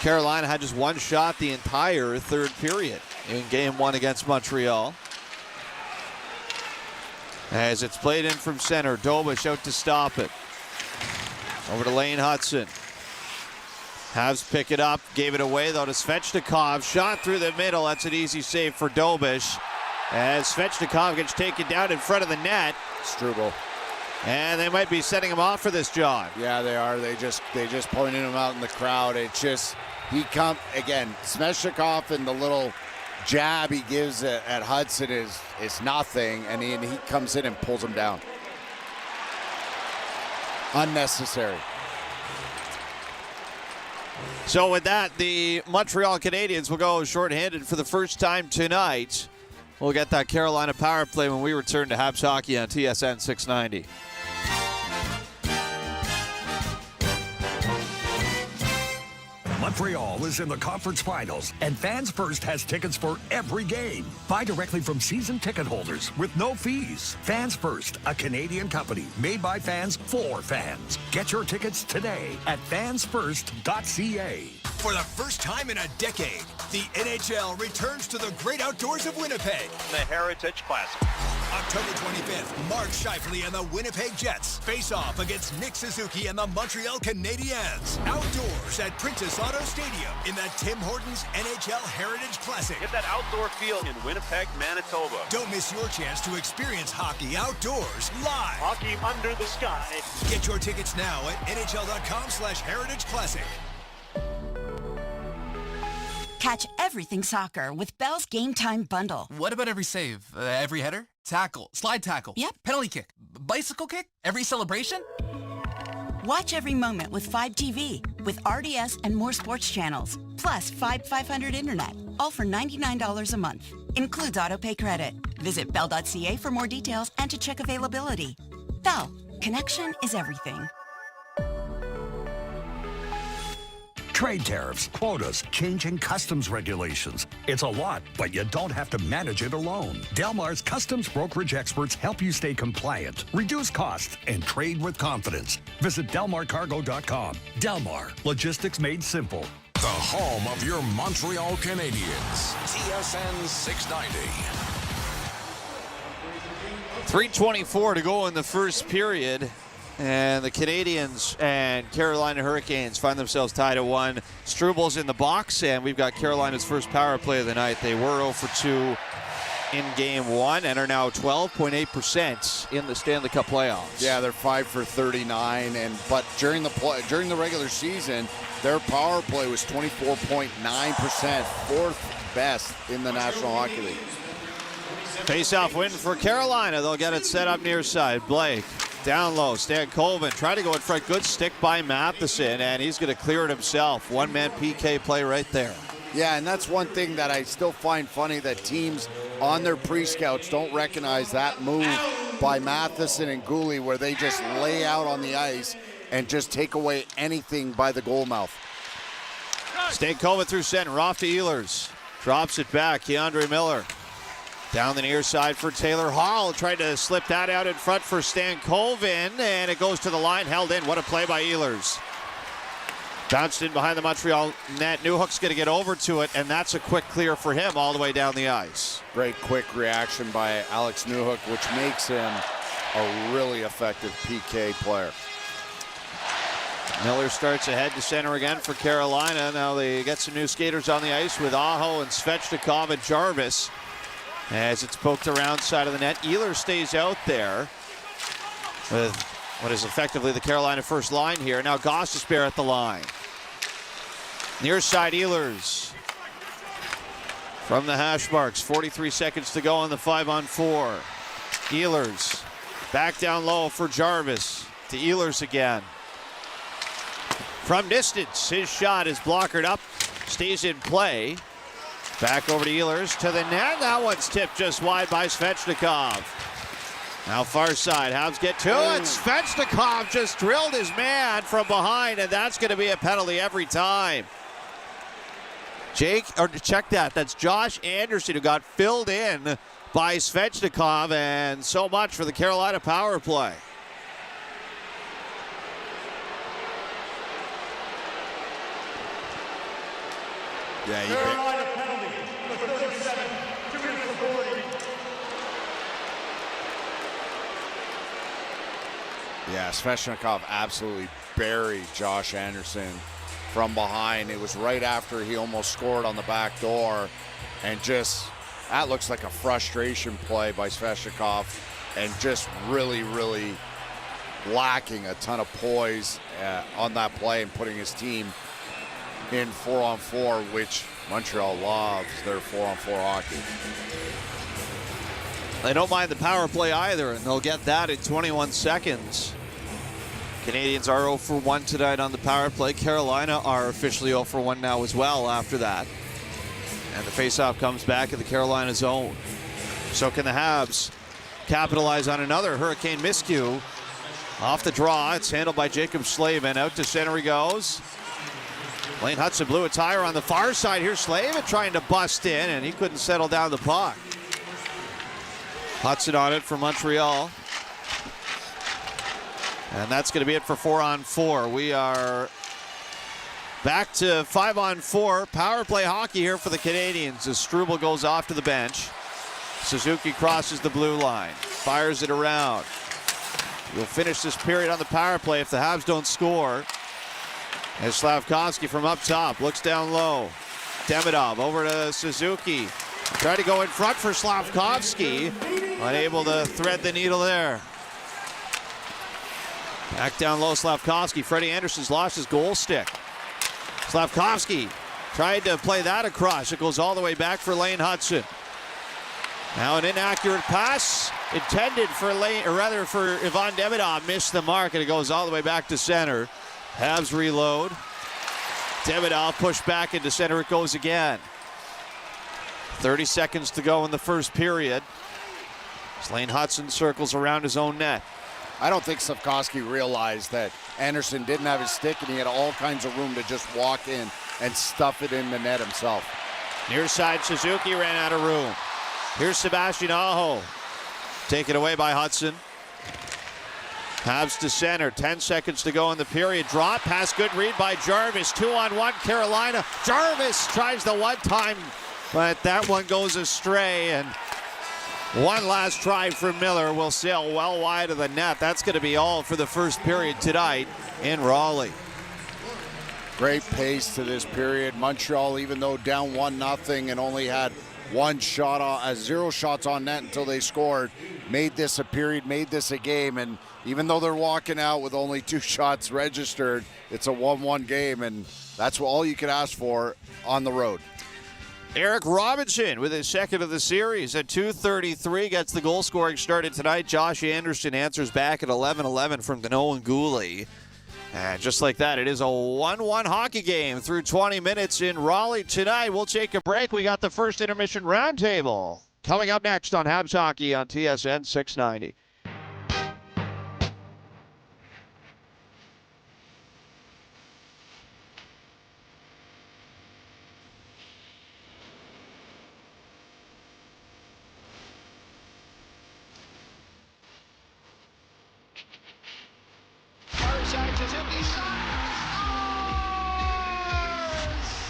Carolina had just one shot the entire third period in Game 1 against Montreal. As it's played in from center, Dobish out to stop it. Over to Lane Hudson. Habs pick it up, gave it away though to Svechnikov. Shot through the middle, that's an easy save for Dobish. As Svechnikov gets taken down in front of the net. Struble. And they might be setting him off for this, John. Yeah, they are. They just pointed him out in the crowd. It just, again, Svechnikov and the little jab he gives at Hudson is nothing, and he comes in and pulls him down. Unnecessary. So with that, the Montreal Canadiens will go shorthanded for the first time tonight. We'll get that Carolina power play when we return to Habs hockey on TSN 690. Montreal is in the conference finals, and Fans First has tickets for every game. Buy directly from season ticket holders with no fees. Fans First, a Canadian company made by fans for fans. Get your tickets today at fansfirst.ca. For the first time in a decade, the NHL returns to the great outdoors of Winnipeg. The Heritage Classic. October 25th, Mark Scheifele and the Winnipeg Jets face off against Nick Suzuki and the Montreal Canadiens. Outdoors at Princess Auto Stadium in the Tim Hortons NHL Heritage Classic. Get that outdoor feel in Winnipeg, Manitoba. Don't miss your chance to experience hockey outdoors live. Hockey under the sky. Get your tickets now at nhl.com/Heritage Classic. Catch everything soccer with Bell's Game Time Bundle. What about every save? Every header? Tackle? Slide tackle? Yep. Penalty kick? Bicycle kick? Every celebration? Watch every moment with 5TV with RDS and more sports channels. Plus 500 internet. All for $99 a month. Includes autopay credit. Visit bell.ca for more details and to check availability. Bell. Connection is everything. Trade tariffs, quotas, changing customs regulations. It's a lot, but you don't have to manage it alone. Delmar's customs brokerage experts help you stay compliant, reduce costs, and trade with confidence. Visit delmarcargo.com. Delmar, logistics made simple. The home of your Montreal Canadiens, TSN 690. 3:24 to go in the first period. And the Canadiens and Carolina Hurricanes find themselves tied at 1. Struble's in the box, and we've got Carolina's first power play of the night. They were 0 for 2 in Game 1 and are now 12.8% in the Stanley Cup playoffs. Yeah, they're 5 for 39, but during the regular season, their power play was 24.9%, fourth best in the National Hockey League. Face-off win for Carolina. They'll get it set up near side. Blake. Down low, Stan Colvin trying to go in front. Good stick by Matheson, and he's going to clear it himself. One-man PK play right there. Yeah, and that's one thing that I still find funny, that teams on their pre-scouts don't recognize that move by Matheson and Gooley, where they just lay out on the ice and just take away anything by the goal mouth. Stankoven through center, off to Ehlers. Drops it back, Keandre Miller. Down the near side for Taylor Hall. Tried to slip that out in front for Stankoven, and it goes to the line, held in. What a play by Ehlers. Bounced in behind the Montreal net. Newhook's going to get over to it, and that's a quick clear for him all the way down the ice. Great quick reaction by Alex Newhook, which makes him a really effective PK player. Miller starts ahead to center again for Carolina. Now they get some new skaters on the ice with Aho and Svechnikov and Jarvis. As it's poked around side of the net, Ehlers stays out there with what is effectively the Carolina first line here. Now Gostisbehere at the line. Near side, Ehlers from the hash marks. 43 seconds to go on the 5-on-4. Ehlers back down low for Jarvis. To Ehlers again. From distance, his shot is blockered up, stays in play. Back over to Ehlers, to the net. That one's tipped just wide by Svechnikov. Now far side, Habs get to it. Svechnikov just drilled his man from behind, and that's going to be a penalty every time. Check that. That's Josh Anderson, who got filled in by Svechnikov, and so much for the Carolina power play. Yeah, you bet. Yeah, Svechnikov absolutely buried Josh Anderson from behind. It was right after he almost scored on the back door, and just, that looks like a frustration play by Svechnikov, and just really, really lacking a ton of poise on that play and putting his team in 4-on-4, which Montreal loves their 4-on-4 hockey. They don't mind the power play either, and they'll get that in 21 seconds. Canadiens are 0 for 1 tonight on the power play. Carolina are officially 0 for 1 now as well after that. And the faceoff comes back in the Carolina zone. So can the Habs capitalize on another Hurricane miscue. Off the draw, it's handled by Jacob Slavin. Out to center he goes. Lane Hudson blew a tire on the far side. Here's Slavin trying to bust in, and he couldn't settle down the puck. Hudson on it for Montreal. And that's going to be it for 4-on-4. We are back to 5-on-4 power play hockey here for the Canadiens as Struble goes off to the bench. Suzuki crosses the blue line, fires it around. We'll finish this period on the power play if the Habs don't score. As Slavkovsky from up top looks down low. Demidov over to Suzuki. Tried to go in front for Slavkovsky. Unable to thread the needle there. Back down low, Slavkovsky. Freddie Anderson's lost his goal stick. Slavkovsky tried to play that across. It goes all the way back for Lane Hudson. Now an inaccurate pass intended for for Ivan Demidov. Missed the mark, and it goes all the way back to center. Habs reload. Demidov pushed back into center. It goes again. 30 seconds to go in the first period. Lane Hudson circles around his own net. I don't think Slavkovsky realized that Anderson didn't have his stick, and he had all kinds of room to just walk in and stuff it in the net himself. Near side, Suzuki ran out of room. Here's Sebastian Aho. Taken away by Hudson. Habs to center. 10 seconds to go in the period. Drop pass, good read by Jarvis. 2-on-1 Carolina. Jarvis tries the one-time, but that one goes astray, and one last try for Miller will sail well wide of the net. That's going to be all for the first period tonight in Raleigh. Great pace to this period. Montreal, even though down 1-0 and only had one shot on, 0 shots on net until they scored, made this a period, made this a game. And even though they're walking out with only 2 shots registered, it's a 1-1 game, and that's all you can ask for on the road. Eric Robinson with his second of the series at 2:33 gets the goal scoring started tonight. Josh Anderson answers back at 11-11 from Dano and Gooley. And just like that, it is a 1-1 hockey game through 20 minutes in Raleigh tonight. We'll take a break. We got the first intermission roundtable coming up next on Habs Hockey on TSN 690.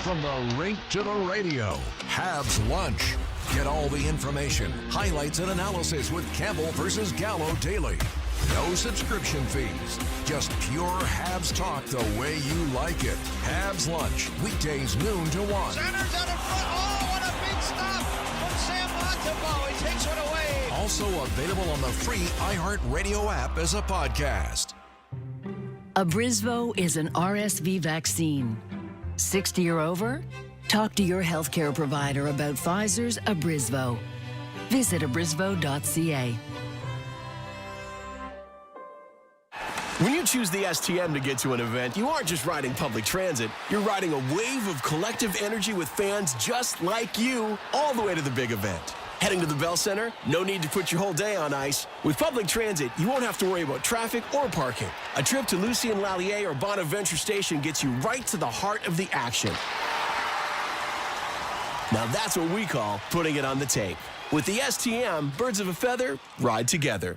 From the rink to the radio, Habs Lunch. Get all the information, highlights, and analysis with Campbell versus Gallo daily. No subscription fees. Just pure Habs talk the way you like it. Habs Lunch, weekdays noon to 1. Centers out in front. Oh, what a big stop from Sam Montembeault. He takes one away. Also available on the free iHeartRadio app as a podcast. Abrisvo is an RSV vaccine. 60 or over? Talk to your healthcare provider about Pfizer's Abrisvo. Visit abrisvo.ca. When you choose the STM to get to an event, you aren't just riding public transit. You're riding a wave of collective energy with fans just like you all the way to the big event. Heading to the Bell Center? No need to put your whole day on ice. With public transit, you won't have to worry about traffic or parking. A trip to Lucien Lallier or Bonaventure Station gets you right to the heart of the action. Now that's what we call putting it on the tape. With the STM, birds of a feather ride together.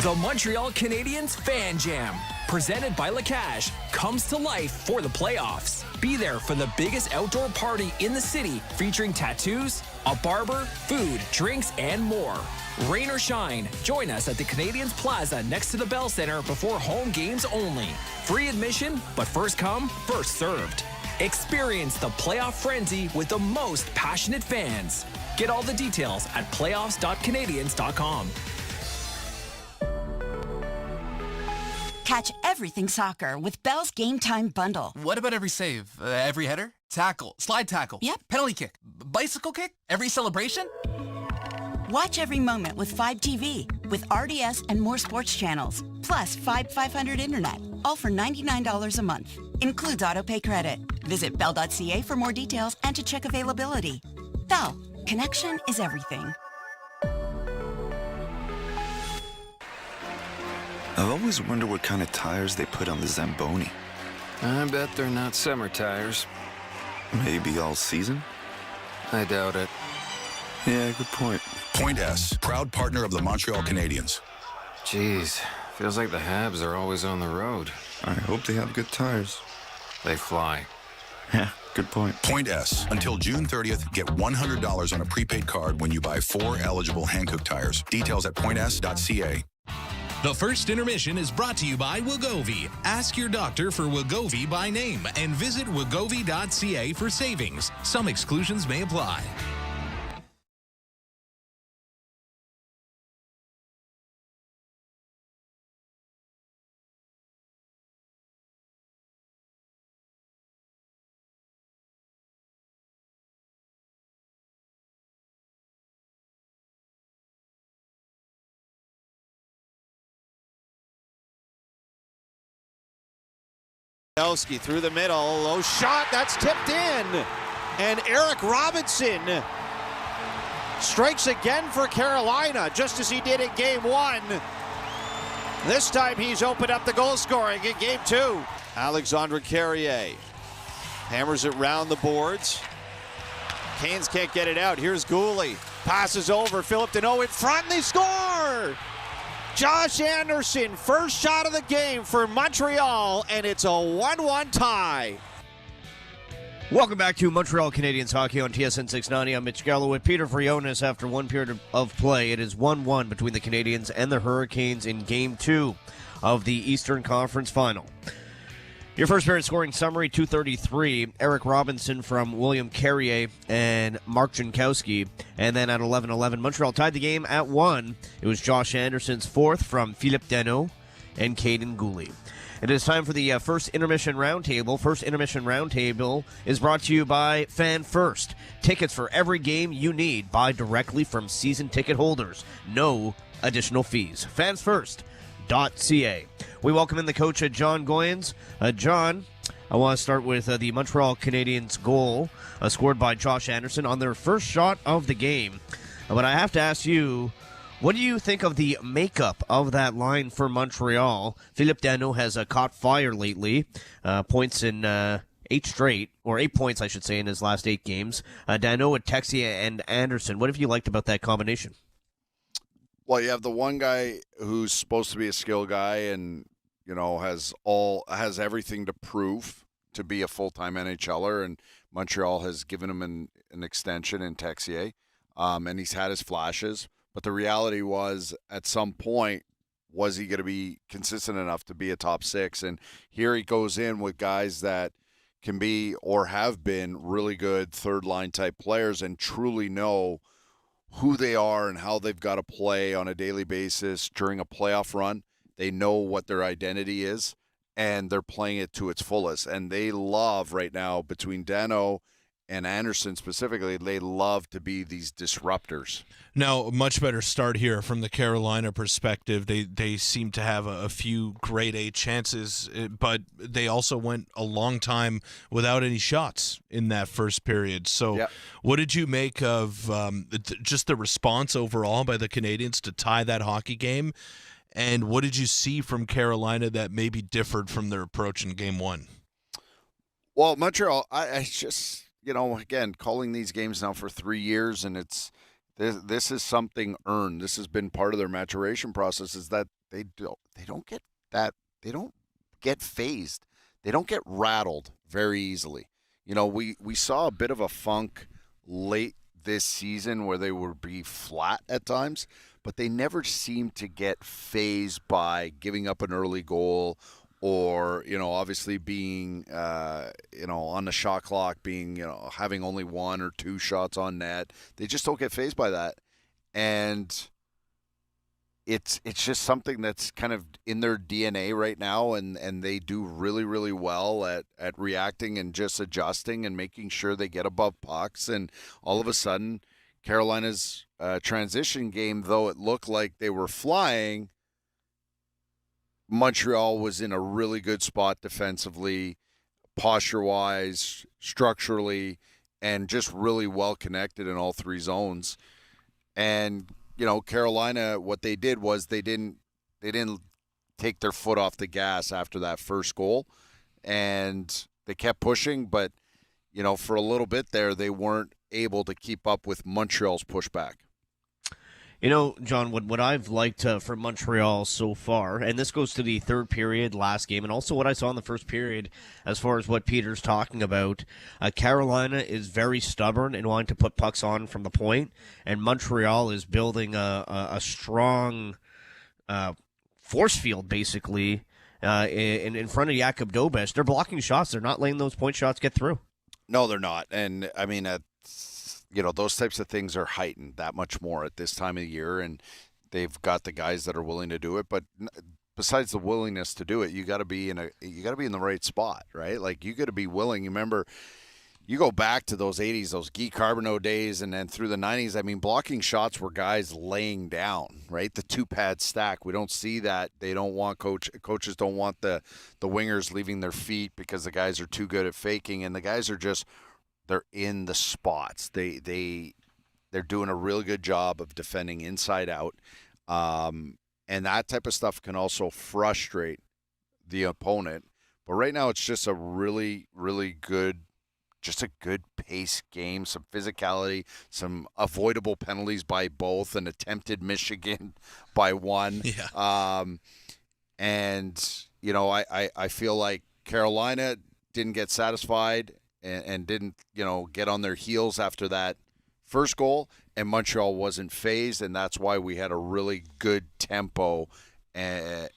The Montreal Canadiens Fan Jam, presented by Lacache, comes to life for the playoffs. Be there for the biggest outdoor party in the city, featuring tattoos, a barber, food, drinks, and more. Rain or shine, join us at the Canadiens Plaza next to the Bell Center before home games only. Free admission, but first come, first served. Experience the playoff frenzy with the most passionate fans. Get all the details at playoffs.canadiens.com. Catch everything soccer with Bell's Game Time Bundle. What about every save? Every header? Tackle? Slide tackle? Yep. Penalty kick? Bicycle kick? Every celebration? Watch every moment with 5TV with RDS and more sports channels. Plus 500 internet, all for $99 a month. Includes autopay credit. Visit bell.ca for more details and to check availability. Bell, connection is everything. I've always wondered what kind of tires they put on the Zamboni. I bet they're not summer tires. Maybe all season? I doubt it. Yeah, good point. Point S, proud partner of the Montreal Canadiens. Jeez, feels like the Habs are always on the road. I hope they have good tires. They fly. Yeah, good point. Point S, until June 30th, get $100 on a prepaid card when you buy 4 eligible Hankook tires. Details at points.ca. The first intermission is brought to you by Wegovy. Ask your doctor for Wegovy by name and visit wegovy.ca for savings. Some exclusions may apply. Through the middle, low shot, that's tipped in. And Eric Robinson strikes again for Carolina, just as he did in Game 1. This time he's opened up the goal scoring in Game 2. Alexandre Carrier hammers it round the boards. Canes can't get it out. Here's Gooley. Passes over, Philip Deneau in front, and they score! Josh Anderson, first shot of the game for Montreal, and it's a 1-1 tie. Welcome back to Montreal Canadiens hockey on TSN 690. I'm Mitch Gallo with Peter Frionis. After one period of play, it is 1-1 between the Canadiens and the Hurricanes in Game 2 of the Eastern Conference Final. Your first period scoring summary, 2:33, Eric Robinson from William Carrier and Mark Jankowski. And then at 11:11, Montreal tied the game at 1. It was Josh Anderson's fourth from Philippe Deneau and Caden Gooley. It is time for the first intermission roundtable. First intermission roundtable is brought to you by Fan First. Tickets for every game you need. Buy directly from season ticket holders. No additional fees. Fans First. Scoreboard.ca. We welcome in the coach, John Goyens. John, I want to start with the Montreal Canadiens goal scored by Josh Anderson on their first shot of the game. But I have to ask you, what do you think of the makeup of that line for Montreal? Philippe Danault has caught fire lately, points in 8 points, I should say, in his last 8 games. Danault, Texier, and Anderson. What have you liked about that combination? Well, you have the one guy who's supposed to be a skill guy and, has everything to prove to be a full-time NHLer, and Montreal has given him an extension in Texier, and he's had his flashes. But the reality was, at some point, was he going to be consistent enough to be a top 6? And here he goes in with guys that can be or have been really good third-line type players and truly know who they are and how they've got to play on a daily basis during a playoff run. They know what their identity is, and they're playing it to its fullest. And they love right now, between Danault and Anderson specifically, they love to be these disruptors. Now, a much better start here from the Carolina perspective. They seem to have a few grade A chances, but they also went a long time without any shots in that first period. So What did you make of just the response overall by the Canadiens to tie that hockey game? And what did you see from Carolina that maybe differed from their approach in Game 1? Well, Montreal, I just... again, calling these games now for 3 years, and this is something earned. This has been part of their maturation process, is that they don't get phased. They don't get rattled very easily. We saw a bit of a funk late this season where they would be flat at times, but they never seemed to get phased by giving up an early goal or, obviously being, on the shot clock, being, having only 1 or 2 shots on net. They just don't get fazed by that. And it's just something that's kind of in their DNA right now, and they do really, really well at reacting and just adjusting and making sure they get above pucks. And all of a sudden, Carolina's transition game, though it looked like they were flying, Montreal was in a really good spot defensively, posture-wise, structurally, and just really well connected in all 3 zones. And, Carolina, what they did was they didn't take their foot off the gas after that first goal, and they kept pushing, but, for a little bit there, they weren't able to keep up with Montreal's pushback. John, what I've liked from Montreal so far, and this goes to the third period last game, and also what I saw in the first period as far as what Peter's talking about, Carolina is very stubborn in wanting to put pucks on from the point, and Montreal is building a strong force field, basically, in front of Jakub Dobeš. They're blocking shots. They're not letting those point shots get through. No, they're not. And, I mean, those types of things are heightened that much more at this time of the year, and they've got the guys that are willing to do it. But besides the willingness to do it, you got to be in the right spot, right? Like, you got to be willing. You remember, you go back to those 80s, those Guy Carbonneau days, and then through the 90s. I mean, blocking shots were guys laying down, right? The 2-pad stack. We don't see that. They don't want coaches don't want the wingers leaving their feet because the guys are too good at faking, and the guys are just. They're in the spots. They're doing a really good job of defending inside out, and that type of stuff can also frustrate the opponent. But right now, it's just a really, really good, just a good pace game. Some physicality, some avoidable penalties by both, an attempted Michigan by one. Yeah. I feel like Carolina didn't get satisfied. And didn't, get on their heels after that first goal, and Montreal wasn't phased, and that's why we had a really good tempo and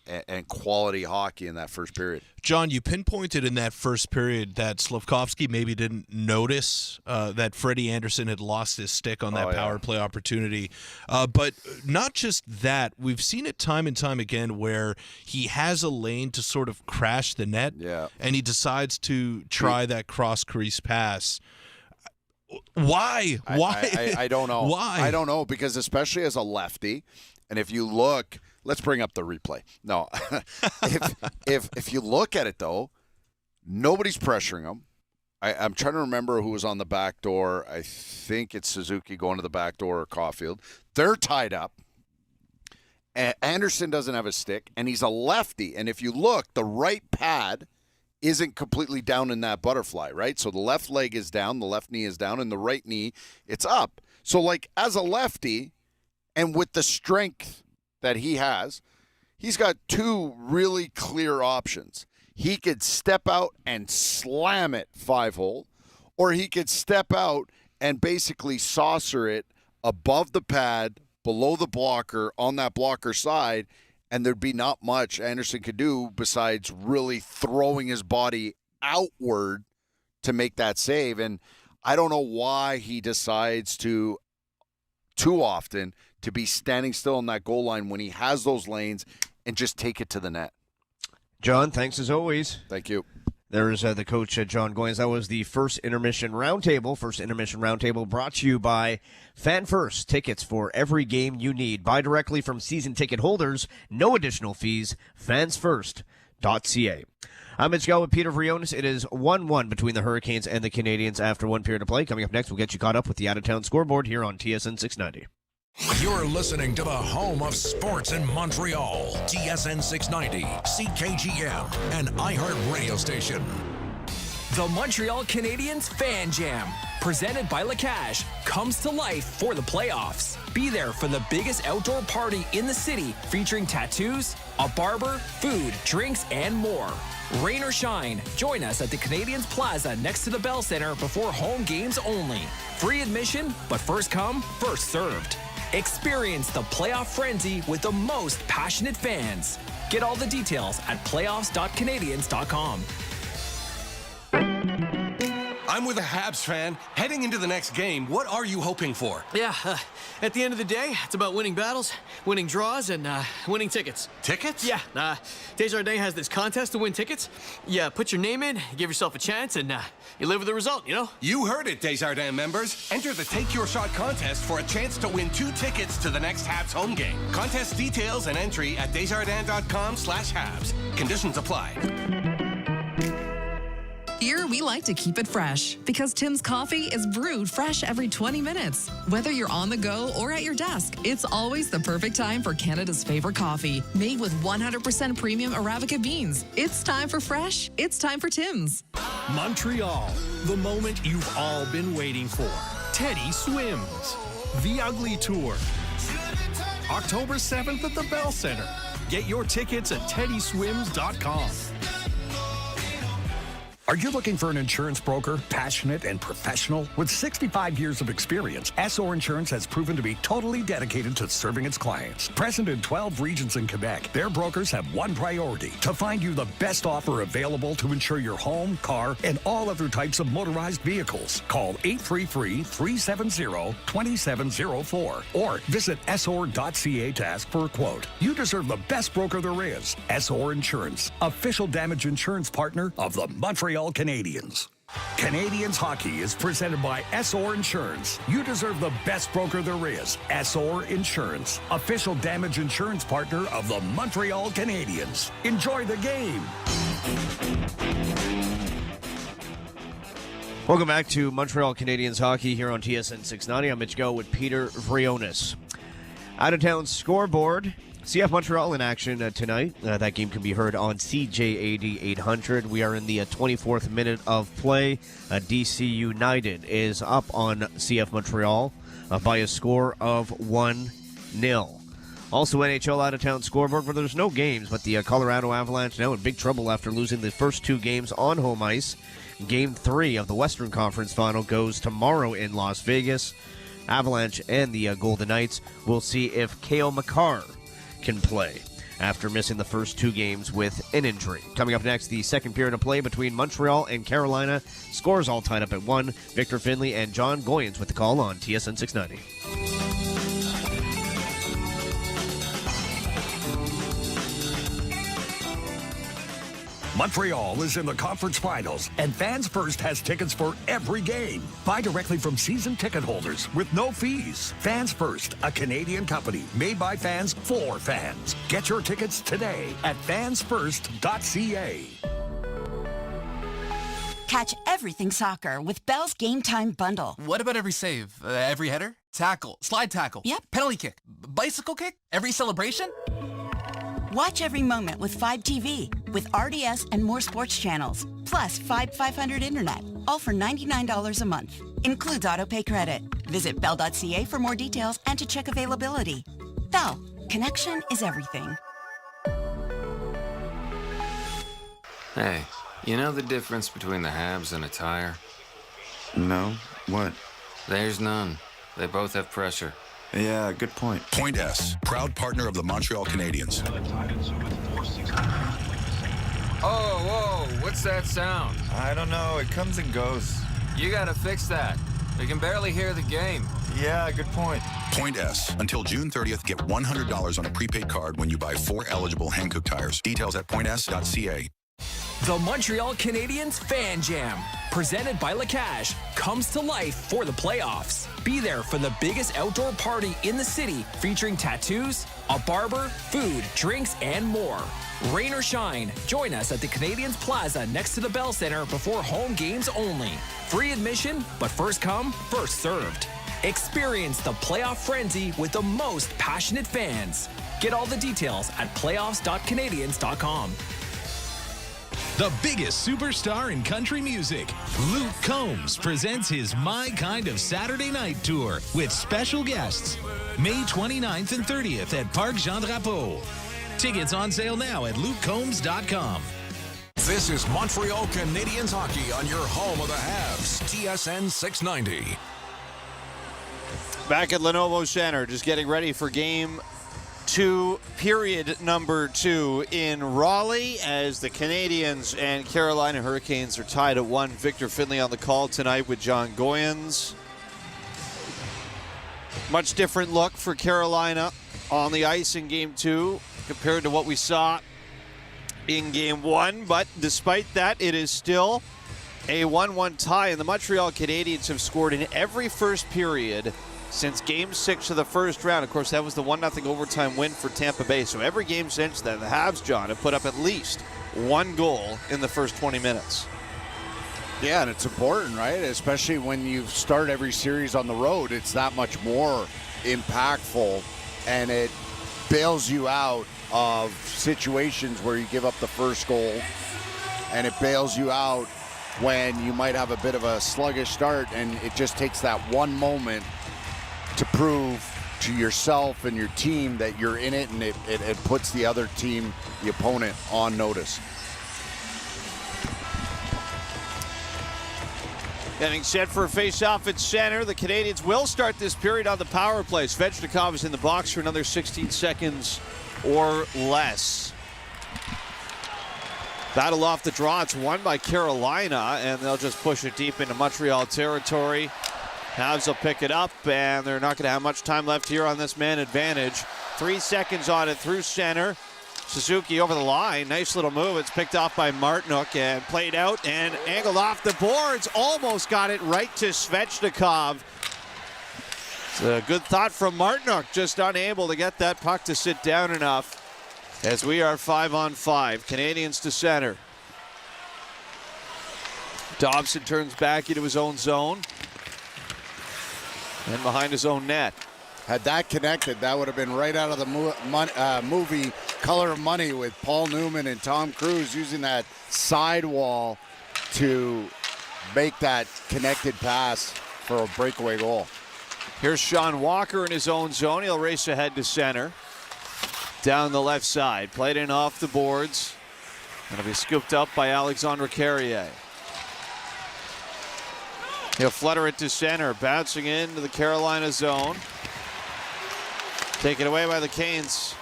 quality hockey in that first period. John, you pinpointed in that first period that Slafkovsky maybe didn't notice that Freddie Anderson had lost his stick on that power play opportunity. But not just that, we've seen it time and time again where he has a lane to sort of crash the net, and he decides to try that cross-crease pass. Why? I don't know. Why? I don't know, because especially as a lefty, and if you look, let's bring up the replay. No, if you look at it though, nobody's pressuring him. I'm trying to remember who was on the back door. I think it's Suzuki going to the back door or Caulfield. They're tied up. Anderson doesn't have a stick, and he's a lefty. And if you look, the right pad isn't completely down in that butterfly, right? So the left leg is down, the left knee is down, and the right knee, it's up. So, like, as a lefty, and with the strength that he has, he's got two really clear options. He could step out and slam it 5-hole, or he could step out and basically saucer it above the pad, below the blocker, on that blocker side, and there'd be not much Anderson could do besides really throwing his body outward to make that save. And I don't know why he decides to, too often, to be standing still on that goal line when he has those lanes and just take it to the net. John, thanks as always. Thank you. There's the coach, John Goyens. That was the first intermission roundtable. First intermission roundtable brought to you by Fan First. Tickets for every game you need. Buy directly from season ticket holders. No additional fees. Fansfirst.ca. I'm Mitch Gell with Peter Vrionis. It is 1-1 between the Hurricanes and the Canadiens after one period of play. Coming up next, we'll get you caught up with the out-of-town scoreboard here on TSN 690. You're listening to the home of sports in Montreal. TSN 690, CKGM, and iHeart Radio Station. The Montreal Canadiens Fan Jam, presented by Lacache, comes to life for the playoffs. Be there for the biggest outdoor party in the city, featuring tattoos, a barber, food, drinks, and more. Rain or shine, join us at the Canadiens Plaza next to the Bell Center before home games only. Free admission, but first come, first served. Experience the playoff frenzy with the most passionate fans. Get all the details at playoffs.canadiens.com. I'm with a Habs fan. Heading into the next game, what are you hoping for? Yeah, at the end of the day, it's about winning battles, winning draws, and winning tickets. Tickets? Yeah, Desjardins has this contest to win tickets. You put your name in, give yourself a chance, and you live with the result, you know? You heard it, Desjardins members. Enter the Take Your Shot contest for a chance to win 2 tickets to the next Habs home game. Contest details and entry at desjardins.com/Habs. Conditions apply. Here, we like to keep it fresh because Tim's coffee is brewed fresh every 20 minutes. Whether you're on the go or at your desk, it's always the perfect time for Canada's favorite coffee, made with 100% premium Arabica beans. It's time for fresh. It's time for Tim's. Montreal, the moment you've all been waiting for. Teddy Swims, The Ugly Tour, October 7th at the Bell Center. Get your tickets at teddyswims.com. Are you looking for an insurance broker, passionate and professional? With 65 years of experience, SO Insurance has proven to be totally dedicated to serving its clients. Present in 12 regions in Quebec, their brokers have one priority: to find you the best offer available to insure your home, car, and all other types of motorized vehicles. Call 833-370-2704 or visit SOR.ca to ask for a quote. You deserve the best broker there is. SOR Insurance, official damage insurance partner of the Montreal Canadiens. Canadiens hockey is presented by SOR Insurance. You deserve the best broker there is. SOR Insurance, official damage insurance partner of the Montreal Canadiens. Enjoy the game. Welcome back to Montreal Canadiens hockey here on TSN 690. I'm Mitch Go with Peter Vrionis. Out-of-town scoreboard. CF Montreal in action tonight. That game can be heard on CJAD 800. We are in the 24th minute of play. DC United is up on CF Montreal by a score of 1-0. Also NHL out-of-town scoreboard where there's no games, but the Colorado Avalanche now in big trouble after losing the first 2 games on home ice. Game 3 of the Western Conference Final goes tomorrow in Las Vegas. Avalanche and the Golden Knights will see if Cale Makar can play after missing the first 2 games with an injury. Coming up next, the second period of play between Montreal and Carolina. Scores all tied up at 1. Victor Finley and John Goyens with the call on TSN 690. Montreal is in the conference finals, and Fans First has tickets for every game. Buy directly from season ticket holders with no fees. Fans First, a Canadian company made by fans for fans. Get your tickets today at fansfirst.ca. Catch everything soccer with Bell's Game Time Bundle. What about every save? Every header? Tackle? Slide tackle? Yep. Penalty kick? Bicycle kick? Every celebration? Watch every moment with 5TV with RDS and more sports channels. Plus 500 internet. All for $99 a month. Includes autopay credit. Visit bell.ca for more details and to check availability. Bell. Connection is everything. Hey, you know the difference between the Habs and a tire? No? What? There's none. They both have pressure. Yeah, good point. Point S, proud partner of the Montreal Canadiens. Oh, whoa, what's that sound? I don't know. It comes and goes. You gotta fix that. We can barely hear the game. Yeah, good point. Point S. Until June 30th, get $100 on a prepaid card when you buy 4 eligible Hankook tires. Details at points.ca. The Montreal Canadiens Fan Jam, presented by Lacache, comes to life for the playoffs. Be there for the biggest outdoor party in the city, featuring tattoos, a barber, food, drinks, and more. Rain or shine, join us at the Canadiens Plaza next to the Bell Center before home games only. Free admission, but first come, first served. Experience the playoff frenzy with the most passionate fans. Get all the details at playoffs.canadiens.com. The biggest superstar in country music, Luke Combs, presents his My Kind of Saturday Night Tour with special guests, May 29th and 30th at Parc Jean Drapeau. Tickets on sale now at lukecombs.com. This is Montreal Canadiens hockey on your home of the Habs, TSN 690. Back at Lenovo Center, just getting ready for Game 2, period number 2 in Raleigh, as the Canadiens and Carolina Hurricanes are tied at 1. Victor Finley on the call tonight with John Goyens. Much different look for Carolina on the ice in Game 2 compared to what we saw in Game 1, but despite that, it is still a 1-1 tie, and the Montreal Canadiens have scored in every first period since Game 6 of the first round. Of course, that was the 1-0 overtime win for Tampa Bay. So every game since then, the Habs, John, have put up at least one goal in the first 20 minutes. Yeah, and it's important, right? Especially when you start every series on the road, it's that much more impactful, and it bails you out of situations where you give up the first goal, and it bails you out when you might have a bit of a sluggish start, and it just takes that one moment to prove to yourself and your team that you're in it, and it puts the other team, the opponent, on notice. Getting set for a face-off at center. The Canadiens will start this period on the power play. Svechnikov is in the box for another 16 seconds or less. Battle off the draw. It's won by Carolina, and they'll just push it deep into Montreal territory. Habs will pick it up, and they're not going to have much time left here on this man advantage. 3 seconds on it through center. Suzuki over the line. Nice little move. It's picked off by Martinook and played out and angled off the boards. Almost got it right to Svechnikov. It's a good thought from Martinook, just unable to get that puck to sit down enough, as we are 5-on-5. Canadiens to center. Dobson turns back into his own zone and behind his own net. Had that connected, that would have been right out of the movie Color of Money, with Paul Newman and Tom Cruise using that sidewall to make that connected pass for a breakaway goal. Here's Sean Walker in his own zone. He'll race ahead to center. Down the left side. Played in off the boards. It'll be scooped up by Alexandre Carrier. He'll flutter it to center. Bouncing into the Carolina zone. Taken away by the Canes.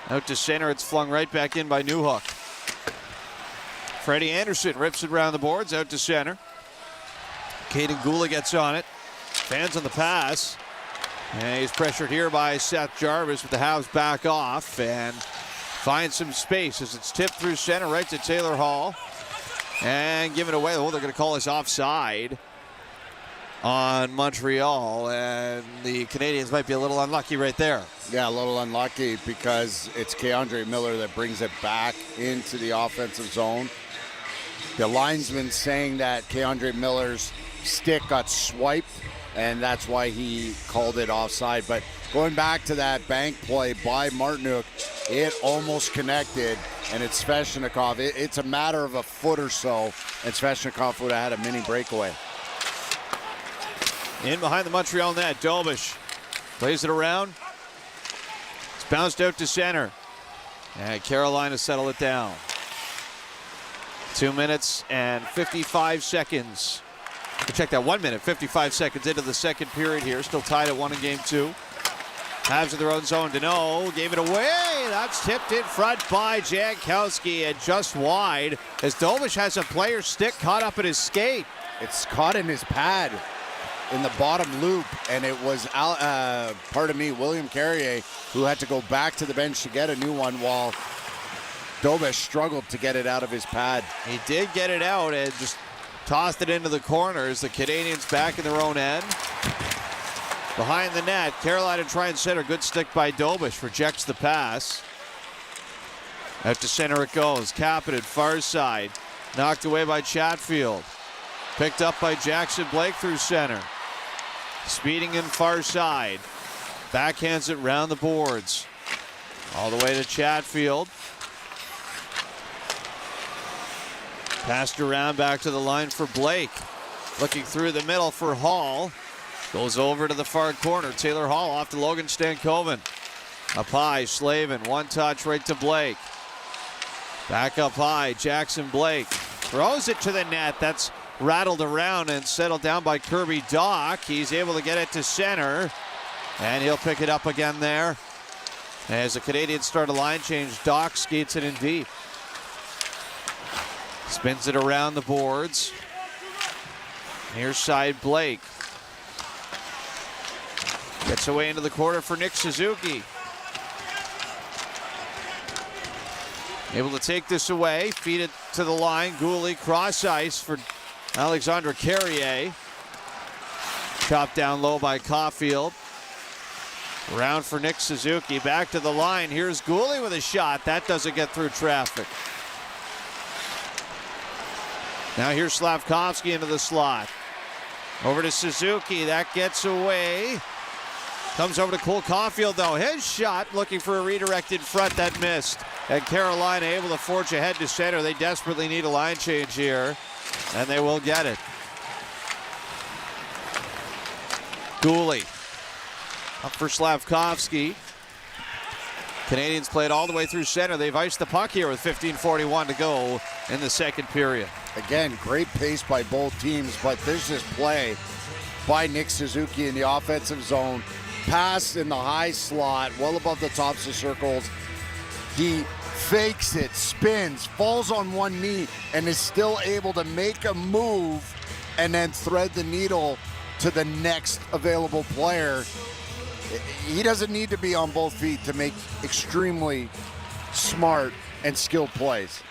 Out to center. It's flung right back in by Newhook. Freddie Anderson rips it around the boards. Out to center. Caden Gula gets on it. Fans on the pass. And he's pressured here by Seth Jarvis, with the Habs back off. And Finds some space as it's tipped through center right to Taylor Hall. And give it away. Oh, they're going to call us offside on Montreal. And the Canadiens might be a little unlucky right there. Yeah, a little unlucky because it's Keandre Miller that brings it back into the offensive zone. The linesman saying that Keandre Miller's stick got swiped, and that's why he called it offside. But going back to that bank play by Martinook, it almost connected, and it's Svechnikov. It's a matter of a foot or so, and Svechnikov would have had a mini breakaway. In behind the Montreal net, Dobish plays it around. It's bounced out to center. And Carolina settle it down. 2 minutes and 55 seconds. Check that, 1 minute, 55 seconds into the second period here. Still tied at 1 in game 2. Habs in their own zone. Deneau gave it away. That's tipped in front by Jankowski and just wide as Dobish has a player's stick caught up in his skate. It's caught in his pad in the bottom loop, and it was, William Carrier, who had to go back to the bench to get a new one while Dobish struggled to get it out of his pad. He did get it out and just tossed it into the corners. The Canadiens back in their own end. Behind the net, Carolina try and center. Good stick by Dobish. Rejects the pass. Out to center it goes. Kapanen, far side. Knocked away by Chatfield. Picked up by Jackson Blake through center. Speeding in far side. Backhands it round the boards. All the way to Chatfield. Passed around back to the line for Blake. Looking through the middle for Hall. Goes over to the far corner. Taylor Hall off to Logan Stankoven. Up high, Slavin. One touch right to Blake. Back up high, Jackson Blake. Throws it to the net. That's rattled around and settled down by Kirby Dach. He's able to get it to center. And he'll pick it up again there. As the Canadiens start a line change, Dach skates it in deep. Spins it around the boards. Near side Blake. Gets away into the corner for Nick Suzuki. Able to take this away. Feed it to the line. Gooley cross ice for Alexandre Carrier. Chopped down low by Caulfield. Round for Nick Suzuki. Back to the line. Here's Gooley with a shot. That doesn't get through traffic. Now here's Slavkovsky into the slot. Over to Suzuki. That gets away. Comes over to Cole Caulfield, though. His shot looking for a redirected front that missed. And Carolina able to forge ahead to center. They desperately need a line change here. And they will get it. Gooley. Up for Slavkovsky. Canadiens played all the way through center. They've iced the puck here with 15:41 to go in the second period. Again, great pace by both teams, but there's this play by Nick Suzuki in the offensive zone. Pass in the high slot, well above the tops of circles. He fakes it, spins, falls on one knee, and is still able to make a move and then thread the needle to the next available player. He doesn't need to be on both feet to make extremely smart and skilled plays.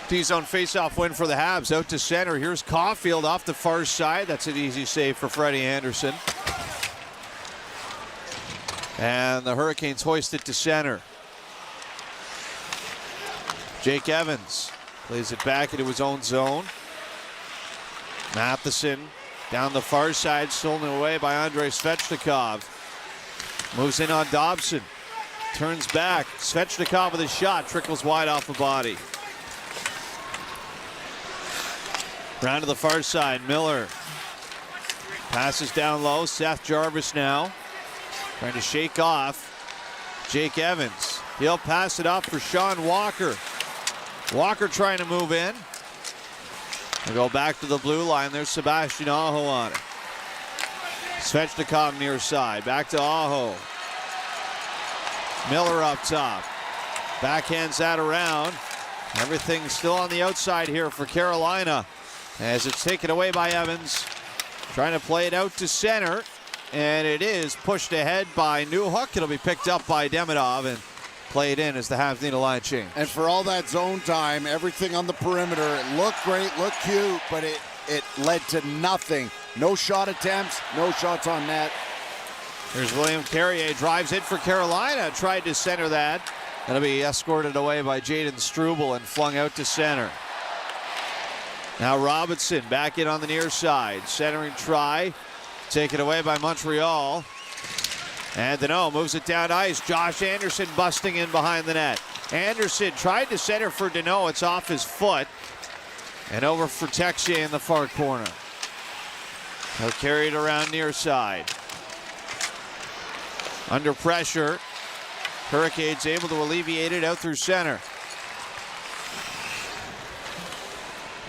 D-zone face-off win for the Habs. Out to center. Here's Caulfield off the far side. That's an easy save for Freddie Anderson. And the Hurricanes hoist it to center. Jake Evans plays it back into his own zone. Matheson down the far side, stolen away by Andrei Svechnikov. Moves in on Dobson. Turns back. Svechnikov with a shot. Trickles wide off the body. Round to the far side, Miller. Passes down low, Seth Jarvis now. Trying to shake off Jake Evans. He'll pass it up for Sean Walker. Walker trying to move in. We'll go back to the blue line. There's Sebastian Aho on it. Svechnikov near side. Back to Aho. Miller up top. Backhands that around. Everything's still on the outside here for Carolina. As it's taken away by Evans. Trying to play it out to center. And it is pushed ahead by Newhook. It'll be picked up by Demidov. And play it in as the Habs need a line change. And for all that zone time, everything on the perimeter, it looked great, looked cute, but it led to nothing. No shot attempts, no shots on net. Here's William Carrier, drives in for Carolina, tried to center that. That'll be escorted away by Jaden Struble and flung out to center. Now Robinson back in on the near side. Centering try, taken away by Montreal. And Deneau moves it down ice. Josh Anderson busting in behind the net. Anderson tried to center for Deneau. It's off his foot. And over for Texier in the far corner. He'll carry it around near side. Under pressure. Hurricanes able to alleviate it out through center.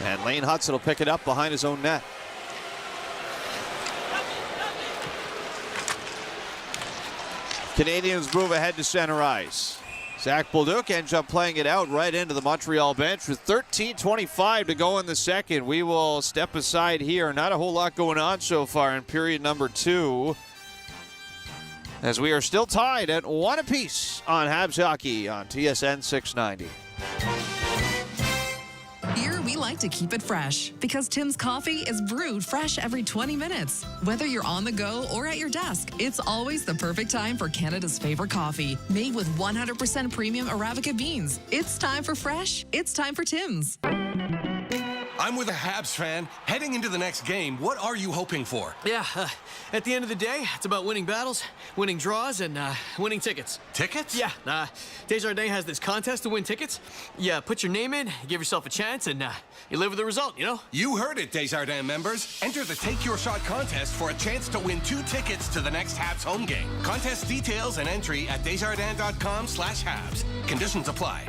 And Lane Hudson will pick it up behind his own net. Canadiens move ahead to center ice. Zach Bolduc ends up playing it out right into the Montreal bench with 13:25 to go in the second. We will step aside here. Not a whole lot going on so far in period number 2, as we are still tied at 1 apiece on Habs hockey on TSN 690. Here, we like to keep it fresh because Tim's coffee is brewed fresh every 20 minutes. Whether you're on the go or at your desk, it's always the perfect time for Canada's favorite coffee, made with 100% premium Arabica beans. It's time for fresh. It's time for Tim's. I'm with a Habs fan. Heading into the next game, what are you hoping for? Yeah, at the end of the day, it's about winning battles, winning draws, and winning tickets. Tickets? Yeah, Desjardins has this contest to win tickets. You put your name in, give yourself a chance, and you live with the result, you know? You heard it, Desjardins members. Enter the Take Your Shot contest for a chance to win 2 tickets to the next Habs home game. Contest details and entry at desjardins.com/Habs. Conditions apply.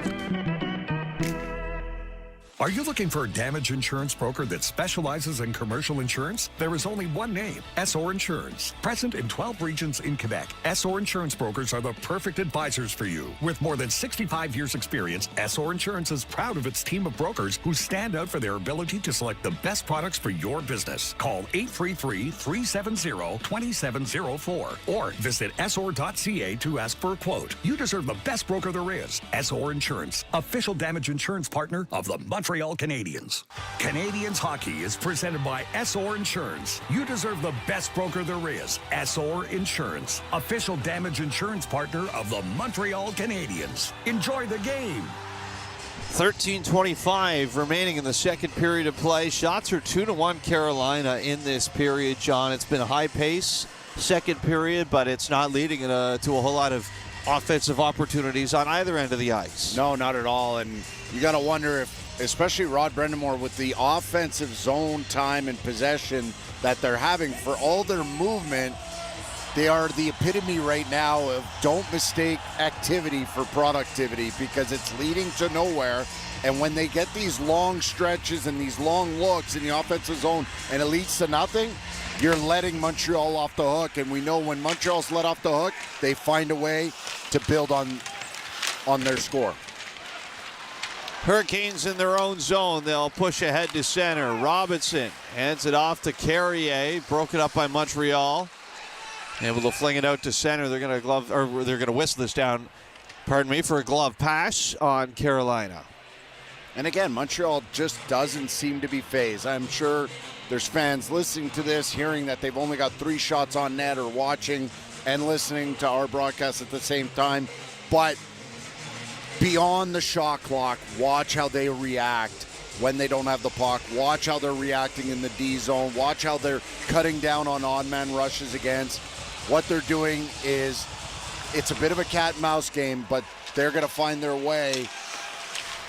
Are you looking for a damage insurance broker that specializes in commercial insurance? There is only one name, Essor Insurance. Present in 12 regions in Quebec, Essor Insurance brokers are the perfect advisors for you. With more than 65 years experience, Essor Insurance is proud of its team of brokers who stand out for their ability to select the best products for your business. Call 833-370-2704 or visit essor.ca to ask for a quote. You deserve the best broker there is. Essor Insurance, official damage insurance partner of the Montreal Canadiens. Canadiens hockey is presented by Essor Insurance. You deserve the best broker there is. Essor Insurance, official damage insurance partner of the Montreal Canadiens. Enjoy the game. 13:25 remaining in the second period of play. Shots are 2-1 Carolina in this period, John. It's been a high pace second period, but it's not leading to a whole lot of offensive opportunities on either end of the ice. No, not at all. And you got to wonder if, especially Rod Brind'Amour, with the offensive zone time and possession that they're having for all their movement, they are the epitome right now of don't mistake activity for productivity, because it's leading to nowhere. And when they get these long stretches and these long looks in the offensive zone and it leads to nothing, you're letting Montreal off the hook. And we know when Montreal's let off the hook, they find a way to build on their score. Hurricanes in their own zone. They'll push ahead to center. Robinson hands it off to Carrier. Broken up by Montreal. Able to fling it out to center. They're going to whistle this down, for a glove pass on Carolina. And again, Montreal just doesn't seem to be phased. I'm sure there's fans listening to this, hearing that they've only got 3 shots on net, or watching and listening to our broadcast at the same time. But beyond the shot clock, watch how they react when they don't have the puck. Watch how they're reacting in the D zone. Watch how they're cutting down on odd man rushes against. What they're doing is, it's a bit of a cat and mouse game, but they're going to find their way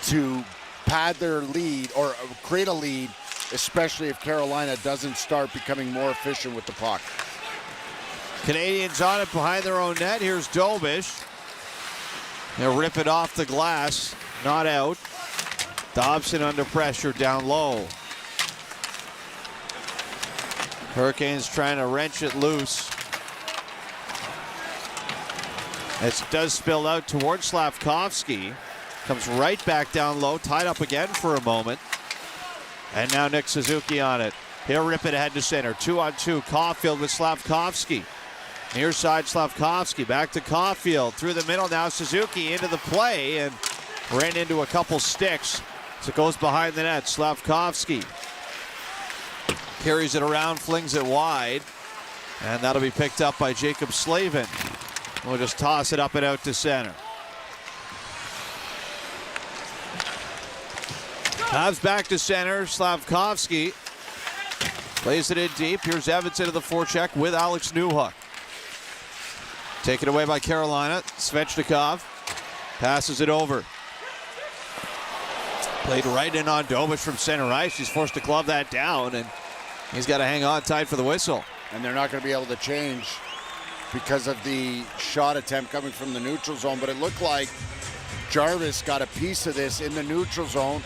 to pad their lead or create a lead, especially if Carolina doesn't start becoming more efficient with the puck. Canadiens on it behind their own net. Here's Dobish. They'll rip it off the glass. Not out. Dobson under pressure down low. Hurricanes trying to wrench it loose. As it does spill out towards Slavkovsky. Comes right back down low. Tied up again for a moment. And now Nick Suzuki on it. He'll rip it ahead to center. 2-on-2. Caulfield with Slavkovsky. Near side, Slavkovsky back to Caulfield. Through the middle now, Suzuki into the play and ran into a couple sticks. So it goes behind the net. Slavkovsky carries it around, flings it wide. And that'll be picked up by Jacob Slavin. We'll just toss it up and out to center. Habs back to center. Slavkovsky plays it in deep. Here's Evans into the forecheck with Alex Newhook. Taken away by Carolina. Svechnikov passes it over. Played right in on Dobich from center ice. He's forced to glove that down, and he's got to hang on tight for the whistle. And they're not going to be able to change because of the shot attempt coming from the neutral zone. But it looked like Jarvis got a piece of this in the neutral zone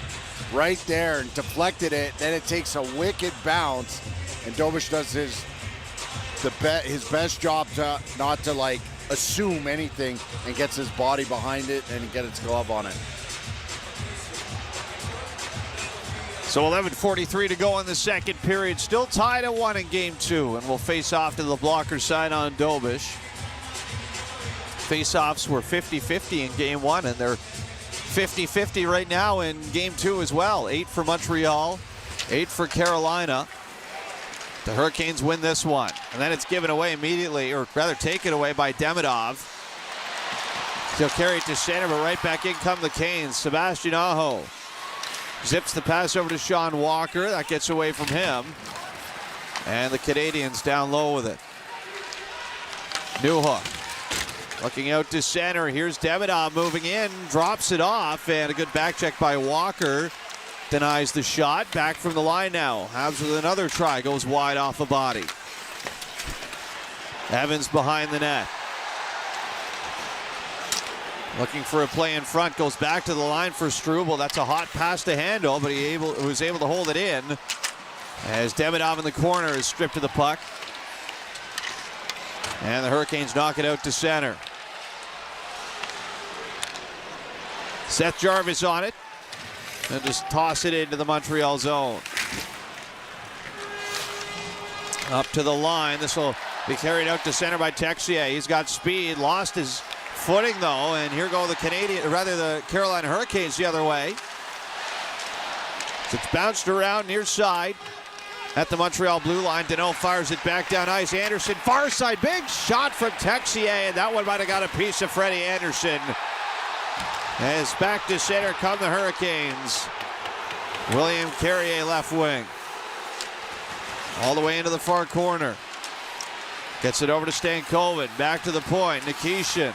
right there and deflected it. Then it takes a wicked bounce, and Dobich does his best job to not to like assume anything and gets his body behind it and gets his glove on it. So 11:43 to go in the second period. Still tied at 1 in game 2, and we'll face off to the blocker side on Dobich. Face-offs were 50-50 in game 1, and they're 50-50 right now in game 2 as well. 8 for Montreal, 8 for Carolina. The Hurricanes win this one, and then it's given away immediately, or rather taken away by Demidov. He'll carry it to center, but right back in come the Canes. Sebastian Aho zips the pass over to Sean Walker. That gets away from him. And the Canadiens down low with it. Newhook looking out to center. Here's Demidov moving in. Drops it off. And a good back check by Walker. Denies the shot. Back from the line now. Habs with another try. Goes wide off a body. Evans behind the net. Looking for a play in front, goes back to the line for Struble. That's a hot pass to handle, but he was able to hold it in. As Demidov in the corner is stripped of the puck. And the Hurricanes knock it out to center. Seth Jarvis on it. And just toss it into the Montreal zone. Up to the line. This will be carried out to center by Texier. He's got speed, lost his footing though, and here go the the Carolina Hurricanes the other way. It's bounced around near side at the Montreal blue line. Deneau fires it back down ice. Anderson far side, big shot from Texier, and that one might have got a piece of Freddie Anderson. As back to center come the Hurricanes. William Carrier left wing. All the way into the far corner. Gets it over to Stankoven. Back to the point. Nikishin.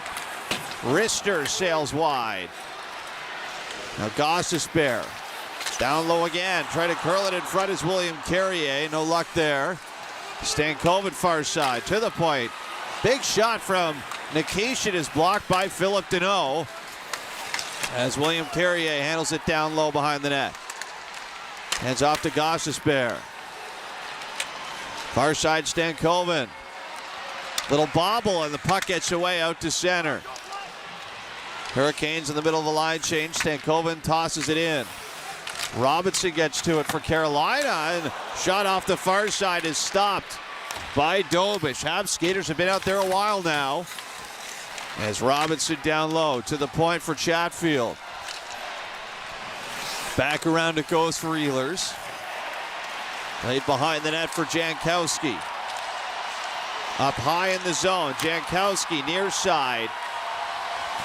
Rister sails wide. Now Gossesbear. Down low again. Try to curl it in front is William Carrier. No luck there. Stankoven far side to the point. Big shot from Nikishin is blocked by Philip Deneau. As William Carrier handles it down low behind the net. Hands off to Gossesbear. Far side Stankoven. Little bobble and the puck gets away out to center. Hurricanes in the middle of the line change. Stankoven tosses it in. Robinson gets to it for Carolina, and shot off the far side is stopped by Dobich. Habs skaters have been out there a while now. As Robinson down low to the point for Chatfield. Back around it goes for Ehlers. Played behind the net for Jankowski. Up high in the zone. Jankowski near side.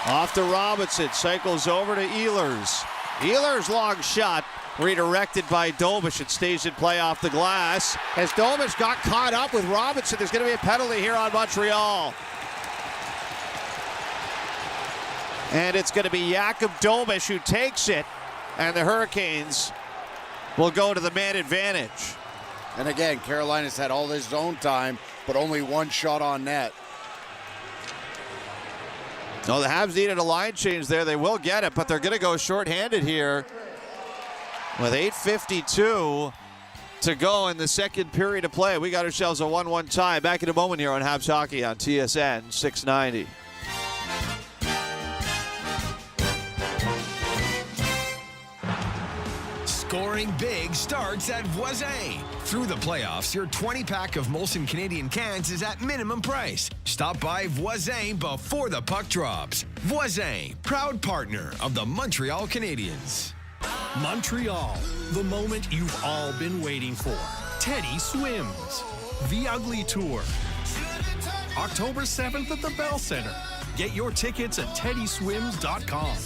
Off to Robinson. Cycles over to Ehlers. Ehlers' long shot redirected by Dobich. It stays in play off the glass. As Dobich got caught up with Robinson, there's going to be a penalty here on Montreal. And it's going to be Jakub Dobich who takes it. And the Hurricanes will go to the man advantage. And again, Carolina's had all this zone time, but only one shot on net. No, the Habs needed a line change there. They will get it, but they're going to go shorthanded here with 8:52 to go in the second period of play. We got ourselves a 1-1 tie. Back in a moment here on Habs Hockey on TSN 690. Scoring big starts at Voisin. Through the playoffs, your 20-pack of Molson Canadian cans is at minimum price. Stop by Voisin before the puck drops. Voisin, proud partner of the Montreal Canadiens. Montreal, the moment you've all been waiting for. Teddy swims. The Ugly Tour. October 7th at the Bell Center. Get your tickets at teddyswims.com.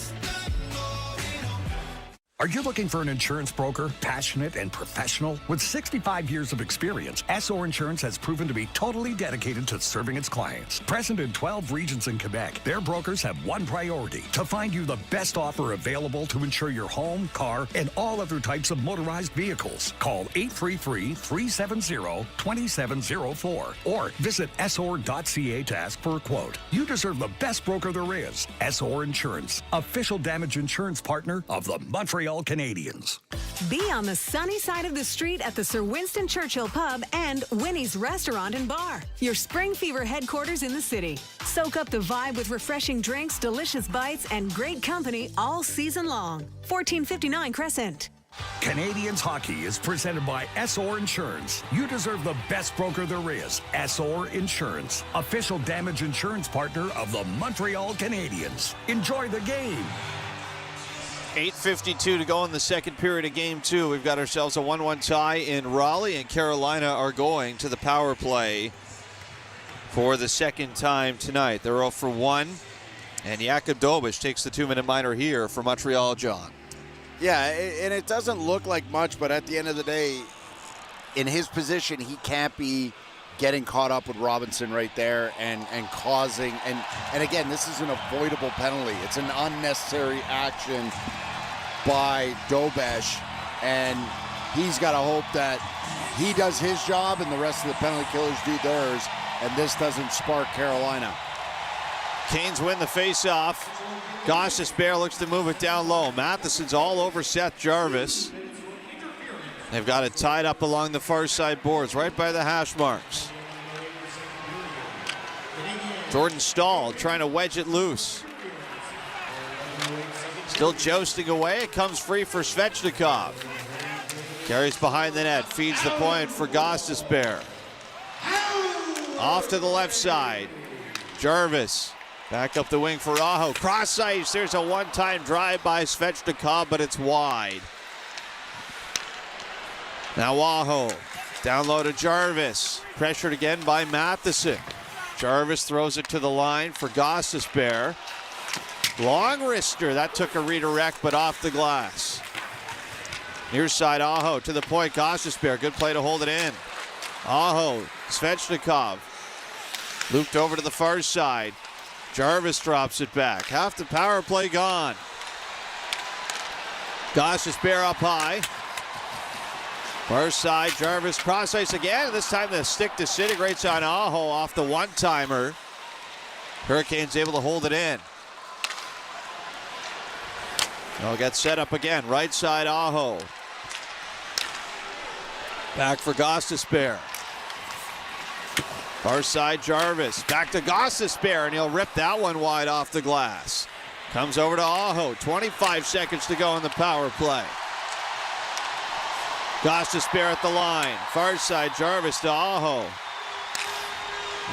Are you looking for an insurance broker, passionate and professional? With 65 years of experience, SO Insurance has proven to be totally dedicated to serving its clients. Present in 12 regions in Quebec, their brokers have one priority: to find you the best offer available to insure your home, car, and all other types of motorized vehicles. Call 833-370-2704 or visit sor.ca to ask for a quote. You deserve the best broker there is. SO Insurance, official damage insurance partner of the Montreal Canadiens. Be on the sunny side of the street at the Sir Winston Churchill Pub and Winnie's Restaurant and Bar, your Spring Fever headquarters in the city. Soak up the vibe with refreshing drinks, delicious bites, and great company all season long. 1459 Crescent. Canadiens hockey is presented by SOR Insurance. You deserve the best broker there is. SOR Insurance, official damage insurance partner of the Montreal Canadiens. Enjoy the game. 8:52 to go in the second period of Game 2. We've got ourselves a 1-1 tie in Raleigh, and Carolina are going to the power play for the second time tonight. They're 0 for 1, and Jakub Dobiš takes the 2-minute minor here for Montreal, John. Yeah, and it doesn't look like much, but at the end of the day, in his position, he can't be getting caught up with Robinson right there and causing, and again, this is an avoidable penalty. It's an unnecessary action by Dobiš, and he's got to hope that he does his job and the rest of the penalty killers do theirs, and this doesn't spark Carolina. Canes win the face-off. Gostisbehere looks to move it down low. Matheson's all over Seth Jarvis. They've got it tied up along the far side boards, right by the hash marks. Jordan Stahl trying to wedge it loose. Still jousting away. It comes free for Svechnikov. Carries behind the net, feeds the point for Gostisbehere. Off to the left side. Jarvis back up the wing for Aho. Cross ice. There's a one-time drive by Svechnikov, but it's wide. Now Aho down low to Jarvis. Pressured again by Matheson. Jarvis throws it to the line for Gostisbehere. Long wrister. That took a redirect, but off the glass. Near side Aho to the point. Gostisbehere. Good play to hold it in. Aho. Svechnikov. Looped over to the far side. Jarvis drops it back. Half the power play gone. Gostisbehere up high. Far side, Jarvis cross ice again. This time the stick disintegrates on Aho off the one-timer. Hurricanes able to hold it in. They'll get set up again. Right side, Aho. Back for Gostisbehere. Far side, Jarvis. Back to Gostisbehere, and he'll rip that one wide off the glass. Comes over to Aho. 25 seconds to go in the power play. Gostisbehere at the line. Far side, Jarvis to Aho.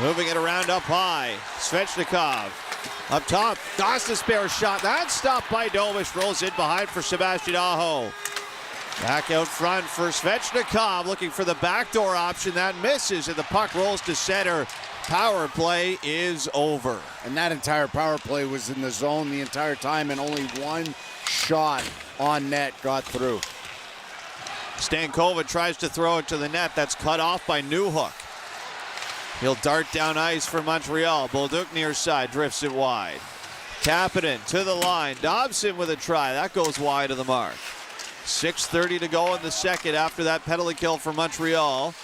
Moving it around up high. Svechnikov up top. Gostisbehere shot. That's stopped by Dobiš. Rolls in behind for Sebastian Aho. Back out front for Svechnikov. Looking for the backdoor option. That misses, and the puck rolls to center. Power play is over. And that entire power play was in the zone the entire time, and only one shot on net got through. Stankoven tries to throw it to the net. That's cut off by Newhook. He'll dart down ice for Montreal. Bolduc near side drifts it wide. Kapanen to the line. Dobson with a try. That goes wide of the mark. 6:30 to go in the second after that penalty kill for Montreal.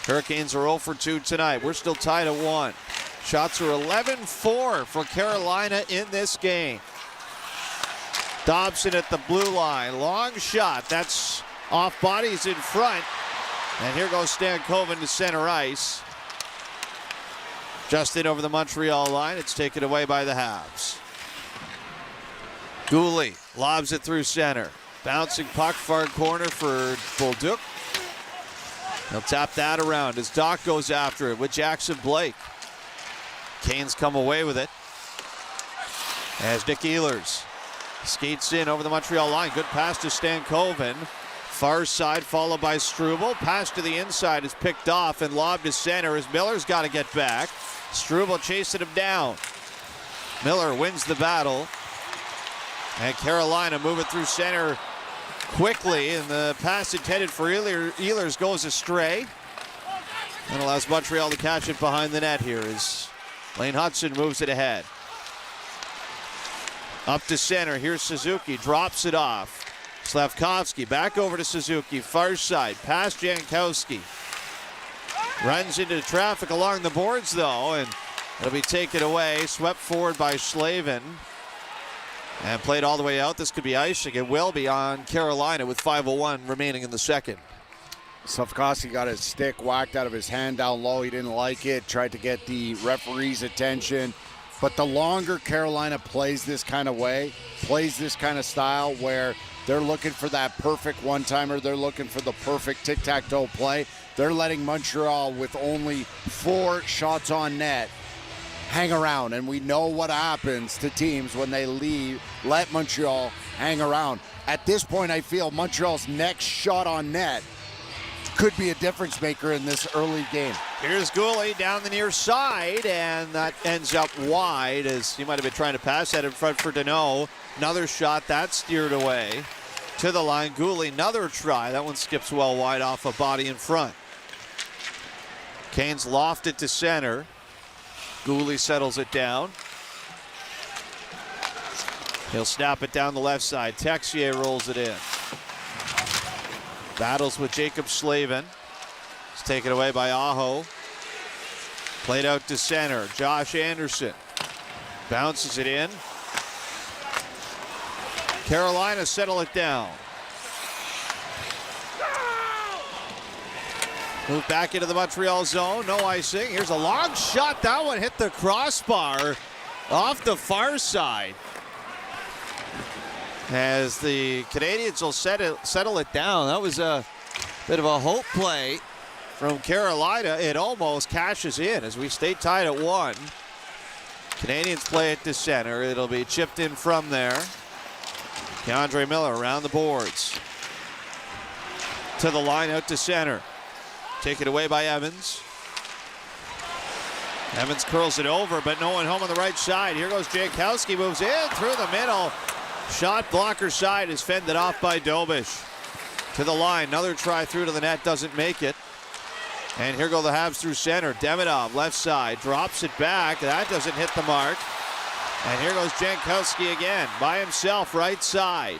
Hurricanes are 0 for 2 tonight. We're still tied at 1. Shots are 11-4 for Carolina in this game. Dobson at the blue line. Long shot. That's off bodies in front. And here goes Stankoven to center ice. Just in over the Montreal line. It's taken away by the Habs. Gooley lobs it through center. Bouncing puck, far corner for Bolduc. He'll tap that around as Doc goes after it with Jackson Blake. Canes come away with it. As Nick Ehlers skates in over the Montreal line. Good pass to Stankoven. Far side followed by Struble. Pass to the inside is picked off and lobbed to center as Miller's got to get back. Struble chasing him down. Miller wins the battle. And Carolina moving through center quickly, and the pass intended for Ehlers goes astray. And allows Montreal to catch it behind the net here as Lane Hudson moves it ahead. Up to center, here's Suzuki, drops it off. Slavkovsky back over to Suzuki, far side, past Jankowski. Runs into traffic along the boards though, and it'll be taken away, swept forward by Slavin. And played all the way out. This could be icing. It will be on Carolina with 5:01 remaining in the second. Slavkovsky got his stick whacked out of his hand down low. He didn't like it. Tried to get the referee's attention. But the longer Carolina plays this kind of way, plays this kind of style where they're looking for that perfect one-timer, they're looking for the perfect tic-tac-toe play, they're letting Montreal with only 4 shots on net hang around, and we know what happens to teams when they let Montreal hang around. At this point, I feel Montreal's next shot on net could be a difference maker in this early game. Here's Goulet down the near side, and that ends up wide as he might have been trying to pass that in front for Deneau. Another shot, that steered away to the line. Goulet, another try. That one skips well wide off a body in front. Canes loft it to center. Goulet settles it down. He'll snap it down the left side. Texier rolls it in. Battles with Jacob Slavin. It's taken away by Aho. Played out to center. Josh Anderson bounces it in. Carolina settle it down. Move back into the Montreal zone. No icing. Here's a long shot. That one hit the crossbar off the far side. As the Canadiens will settle it down. That was a bit of a hope play from Carolina. It almost cashes in as we stay tied at 1. Canadiens play it to center. It'll be chipped in from there. Keandre Miller around the boards. To the line, out to center. Taken away by Evans. Evans curls it over, but no one home on the right side. Here goes Jankowski, moves in through the middle. Shot blocker side is fended off by Dobish. To the line, another try through to the net, doesn't make it. And here go the Habs through center. Demidov, left side, drops it back. That doesn't hit the mark. And here goes Jankowski again, by himself, right side.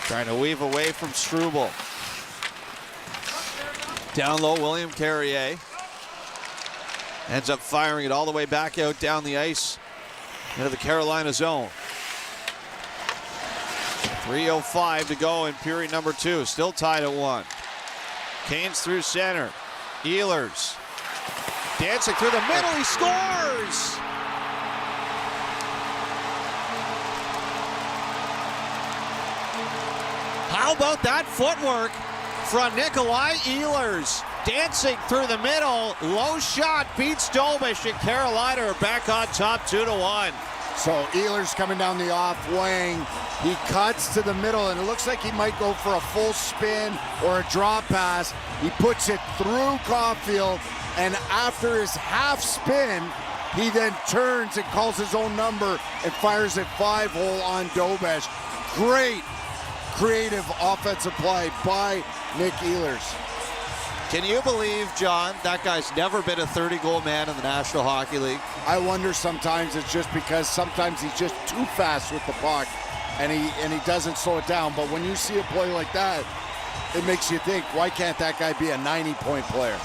Trying to weave away from Struble. Down low, William Carrier. Ends up firing it all the way back out down the ice into the Carolina zone. 3:05 to go in period number 2. Still tied at 1. Canes through center. Ehlers dancing through the middle. He scores! How about that footwork from Nikolai Ehlers? Dancing through the middle. Low shot beats Dobish, and Carolina are back on top 2-1. So Ehlers coming down the off wing. He cuts to the middle, and it looks like he might go for a full spin or a drop pass. He puts it through Caulfield, and after his half spin, he then turns and calls his own number and fires it 5-hole on Dobish. Great creative offensive play by Nick Ehlers. Can you believe, John, that guy's never been a 30-goal man in the National Hockey League? I wonder sometimes it's just because sometimes he's just too fast with the puck and he doesn't slow it down. But when you see a play like that, it makes you think, why can't that guy be a 90-point player?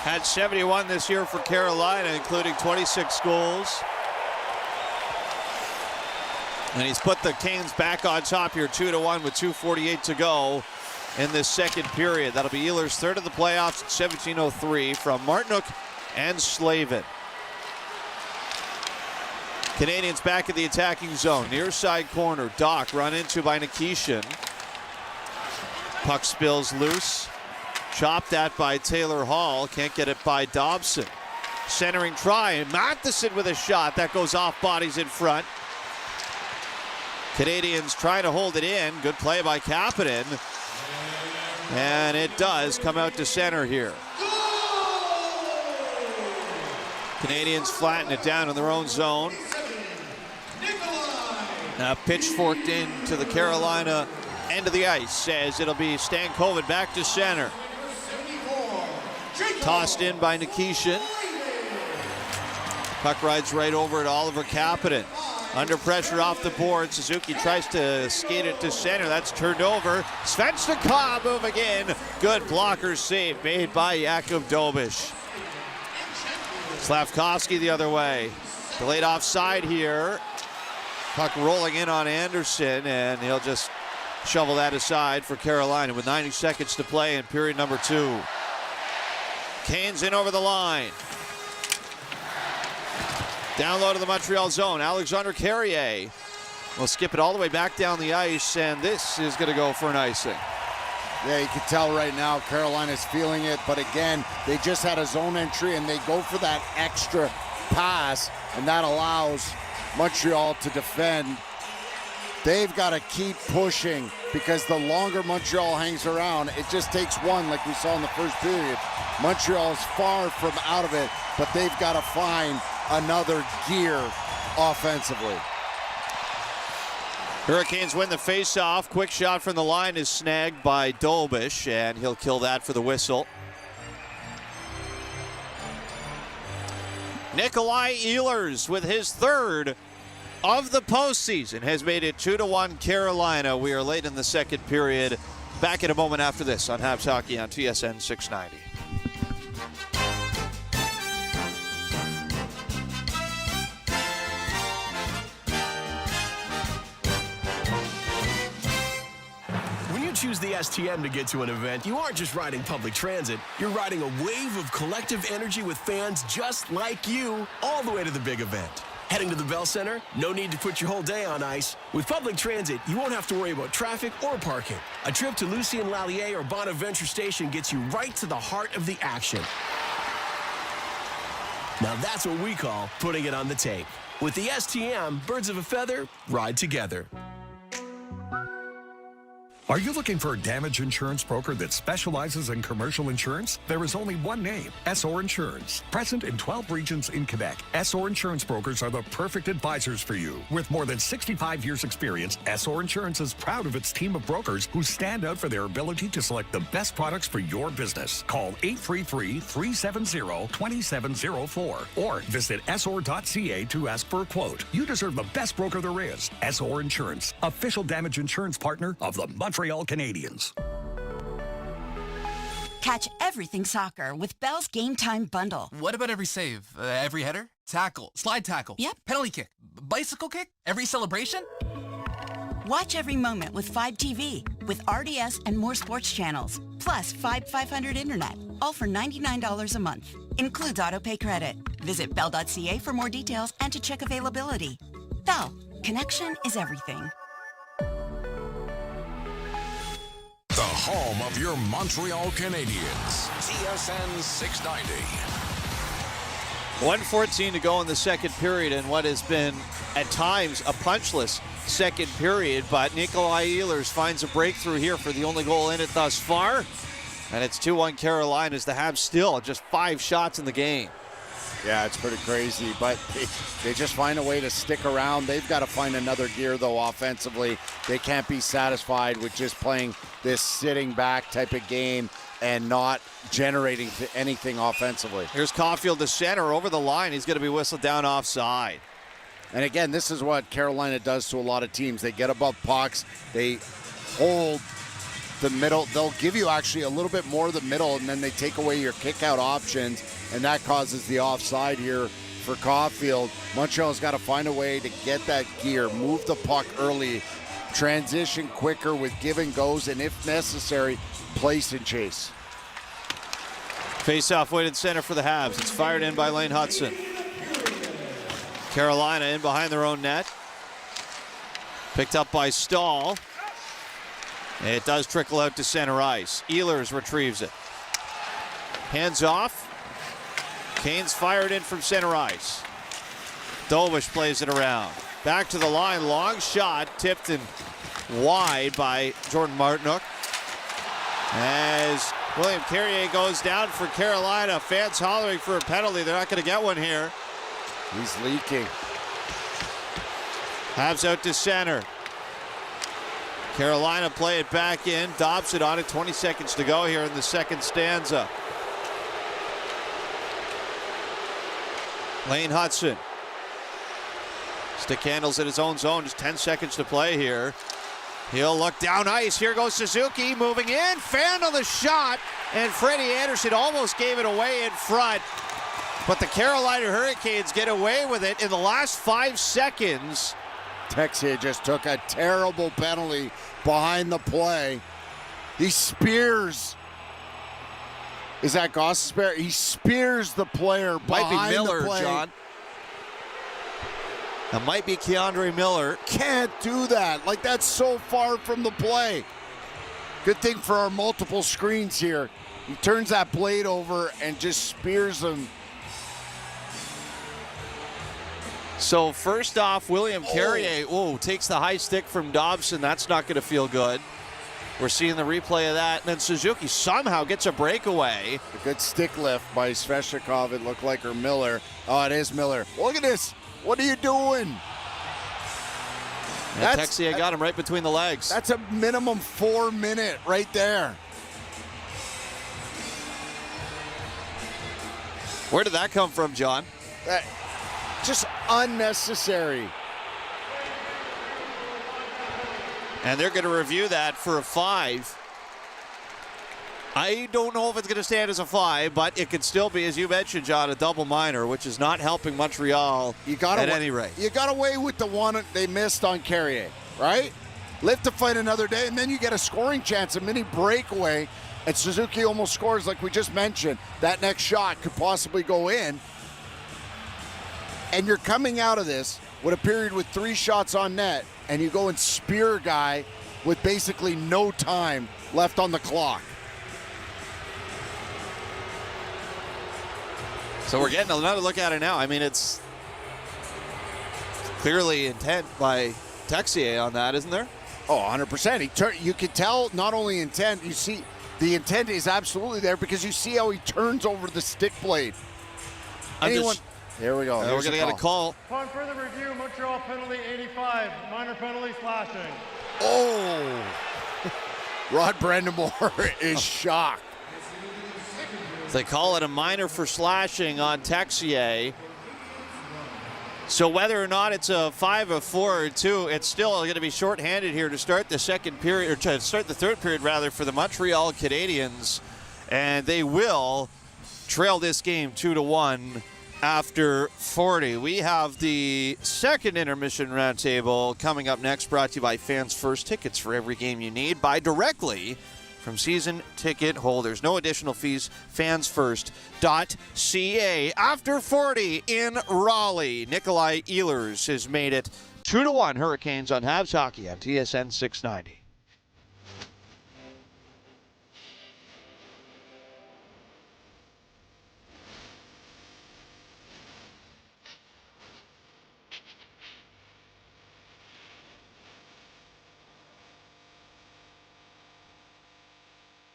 Had 71 this year for Carolina, including 26 goals. And he's put the Canes back on top here, 2-1 with 2:48 to go in this second period. That'll be Ehlers' third of the playoffs at 17:03 from Martinook and Slavin. Canadiens back in the attacking zone. Near side corner. Doc run into by Nikishin. Puck spills loose. Chopped at by Taylor Hall. Can't get it by Dobson. Centering try. Matheson with a shot. That goes off bodies in front. Canadiens trying to hold it in. Good play by Kapanen. And it does come out to center here. Canadiens flatten it down in their own zone. Now pitchforked into the Carolina end of the ice. Says it'll be Stankoven back to center. Tossed in by Nikishin. Puck rides right over to Oliver Kapanen. Under pressure off the board. Suzuki tries to skate it to center. That's turned over. Svechnikov moving in. Good blocker save made by Jakub Dobish. Slavkovsky the other way. Delayed offside here. Puck rolling in on Anderson, and he'll just shovel that aside for Carolina with 90 seconds to play in period number 2. Kane's in over the line. Down low to the Montreal zone. Alexandre Carrier will skip it all the way back down the ice, and this is going to go for an icing. Yeah, you can tell right now Carolina's feeling it, but again, they just had a zone entry and they go for that extra pass, and that allows Montreal to defend. They've got to keep pushing because the longer Montreal hangs around, it just takes one like we saw in the first period. Montreal is far from out of it, but they've got to find another gear offensively. Hurricanes win the face-off. Quick shot from the line is snagged by Dobish, and he'll kill that for the whistle. Nikolai Ehlers with his third of the postseason has made it 2-1 Carolina. We are late in the second period. Back in a moment after this on Habs Hockey on TSN 690. Choose the STM to get to an event, you aren't just riding public transit, you're riding a wave of collective energy with fans just like you all the way to the big event. Heading to the Bell Center? No need to put your whole day on ice. With public transit, you won't have to worry about traffic or parking. A trip to Lucien Lallier or Bonaventure Station gets you right to the heart of the action. Now that's what we call putting it on the tape. With the STM, birds of a feather ride together. Are you looking for a damage insurance broker that specializes in commercial insurance? There is only one name, SR Insurance. Present in 12 regions in Quebec, SR Insurance brokers are the perfect advisors for you. With more than 65 years experience, SR Insurance is proud of its team of brokers who stand out for their ability to select the best products for your business. Call 833-370-2704 or visit sr.ca to ask for a quote. You deserve the best broker there is. SR Insurance, official damage insurance partner of the Montreal Canadiens. Catch everything soccer with Bell's Game Time Bundle. What about every save? Every header? Tackle? Slide tackle? Yep. Penalty kick? Bicycle kick? Every celebration? Watch every moment with 5TV with RDS and more sports channels. Plus 500 internet. All for $99 a month. Includes autopay credit. Visit bell.ca for more details and to check availability. Bell. Connection is everything. The home of your Montreal Canadiens. TSN 690. 1:14 to go in the second period, and what has been at times a punchless second period, but Nikolai Ehlers finds a breakthrough here for the only goal in it thus far, and it's 2-1 Carolina as the Habs still just 5 shots in the game. Yeah, it's pretty crazy, but they just find a way to stick around. They've got to find another gear, though, offensively. They can't be satisfied with just playing this sitting back type of game and not generating anything offensively. Here's Caulfield to center over the line. He's going to be whistled down offside. And again, this is what Carolina does to a lot of teams. They get above pucks. They hold the middle. They'll give you actually a little bit more of the middle, and then they take away your kick-out options, and that causes the offside here for Caulfield. Montreal's got to find a way to get that gear, move the puck early, transition quicker with give and goes, and if necessary, place and chase. Face-off weighted center for the Habs. It's fired in by Lane Hudson. Carolina in behind their own net. Picked up by Stahl. It does trickle out to center ice. Ehlers retrieves it. Hands off. Canes fired in from center ice. Dovish plays it around. Back to the line. Long shot. Tipped and wide by Jordan Martinook. As William Carrier goes down for Carolina. Fans hollering for a penalty. They're not going to get one here. He's leaking. Habs out to center. Carolina play it back in. Dobson on it. 20 seconds to go here in the second stanza. Lane Hudson. Stick handles in his own zone. Just 10 seconds to play here. He'll look down ice. Here goes Suzuki moving in. Fan on the shot. And Freddie Anderson almost gave it away in front. But the Carolina Hurricanes get away with it in the last 5 seconds. Texier just took a terrible penalty behind the play. He spears. Is that Gostisbehere? He spears the player behind might be Miller, the play. John. That might be Keandre Miller. Can't do that. Like, that's so far from the play. Good thing for our multiple screens here. He turns that blade over and just spears him. So first off, William Carrier takes the high stick from Dobson. That's not going to feel good. We're seeing the replay of that. And then Suzuki somehow gets a breakaway. A good stick lift by Svechnikov, it looked like, or Miller. Oh, it is Miller. Look at this. What are you doing? And Texier got him right between the legs. That's a minimum 4 minute right there. Where did that come from, John? Just unnecessary. And they're going to review that for a 5. I don't know if it's going to stand as a 5, but it could still be, as you mentioned, John, a double minor, which is not helping Montreal at any rate. You got away with the one they missed on Carrier, right? Live to fight another day, and then you get a scoring chance, a mini breakaway, and Suzuki almost scores like we just mentioned. That next shot could possibly go in. And you're coming out of this with a period with 3 shots on net, and you go and spear a guy with basically no time left on the clock. So we're getting another look at it now. I mean, it's clearly intent by Texier on that, isn't there? Oh, 100%. You can tell not only intent, you see the intent is absolutely there because you see how he turns over the stick blade. Here we go. We're going to get a call. Upon further review, Montreal penalty 85, minor penalty slashing. Oh, Rod Brendamore is shocked. They call it a minor for slashing on Texier. So whether or not it's a 5, a 4, or 2, it's still going to be shorthanded here to start the second period, or to start the third period rather, for the Montreal Canadiens, and they will trail this game 2-1 after 40. We have the second intermission roundtable coming up next, brought to you by Fans First. Tickets for every game you need. Buy directly from season ticket holders. No additional fees. fansfirst.ca. After 40 in Raleigh, Nikolai Ehlers has made it 2-1 Hurricanes on Habs Hockey on TSN 690.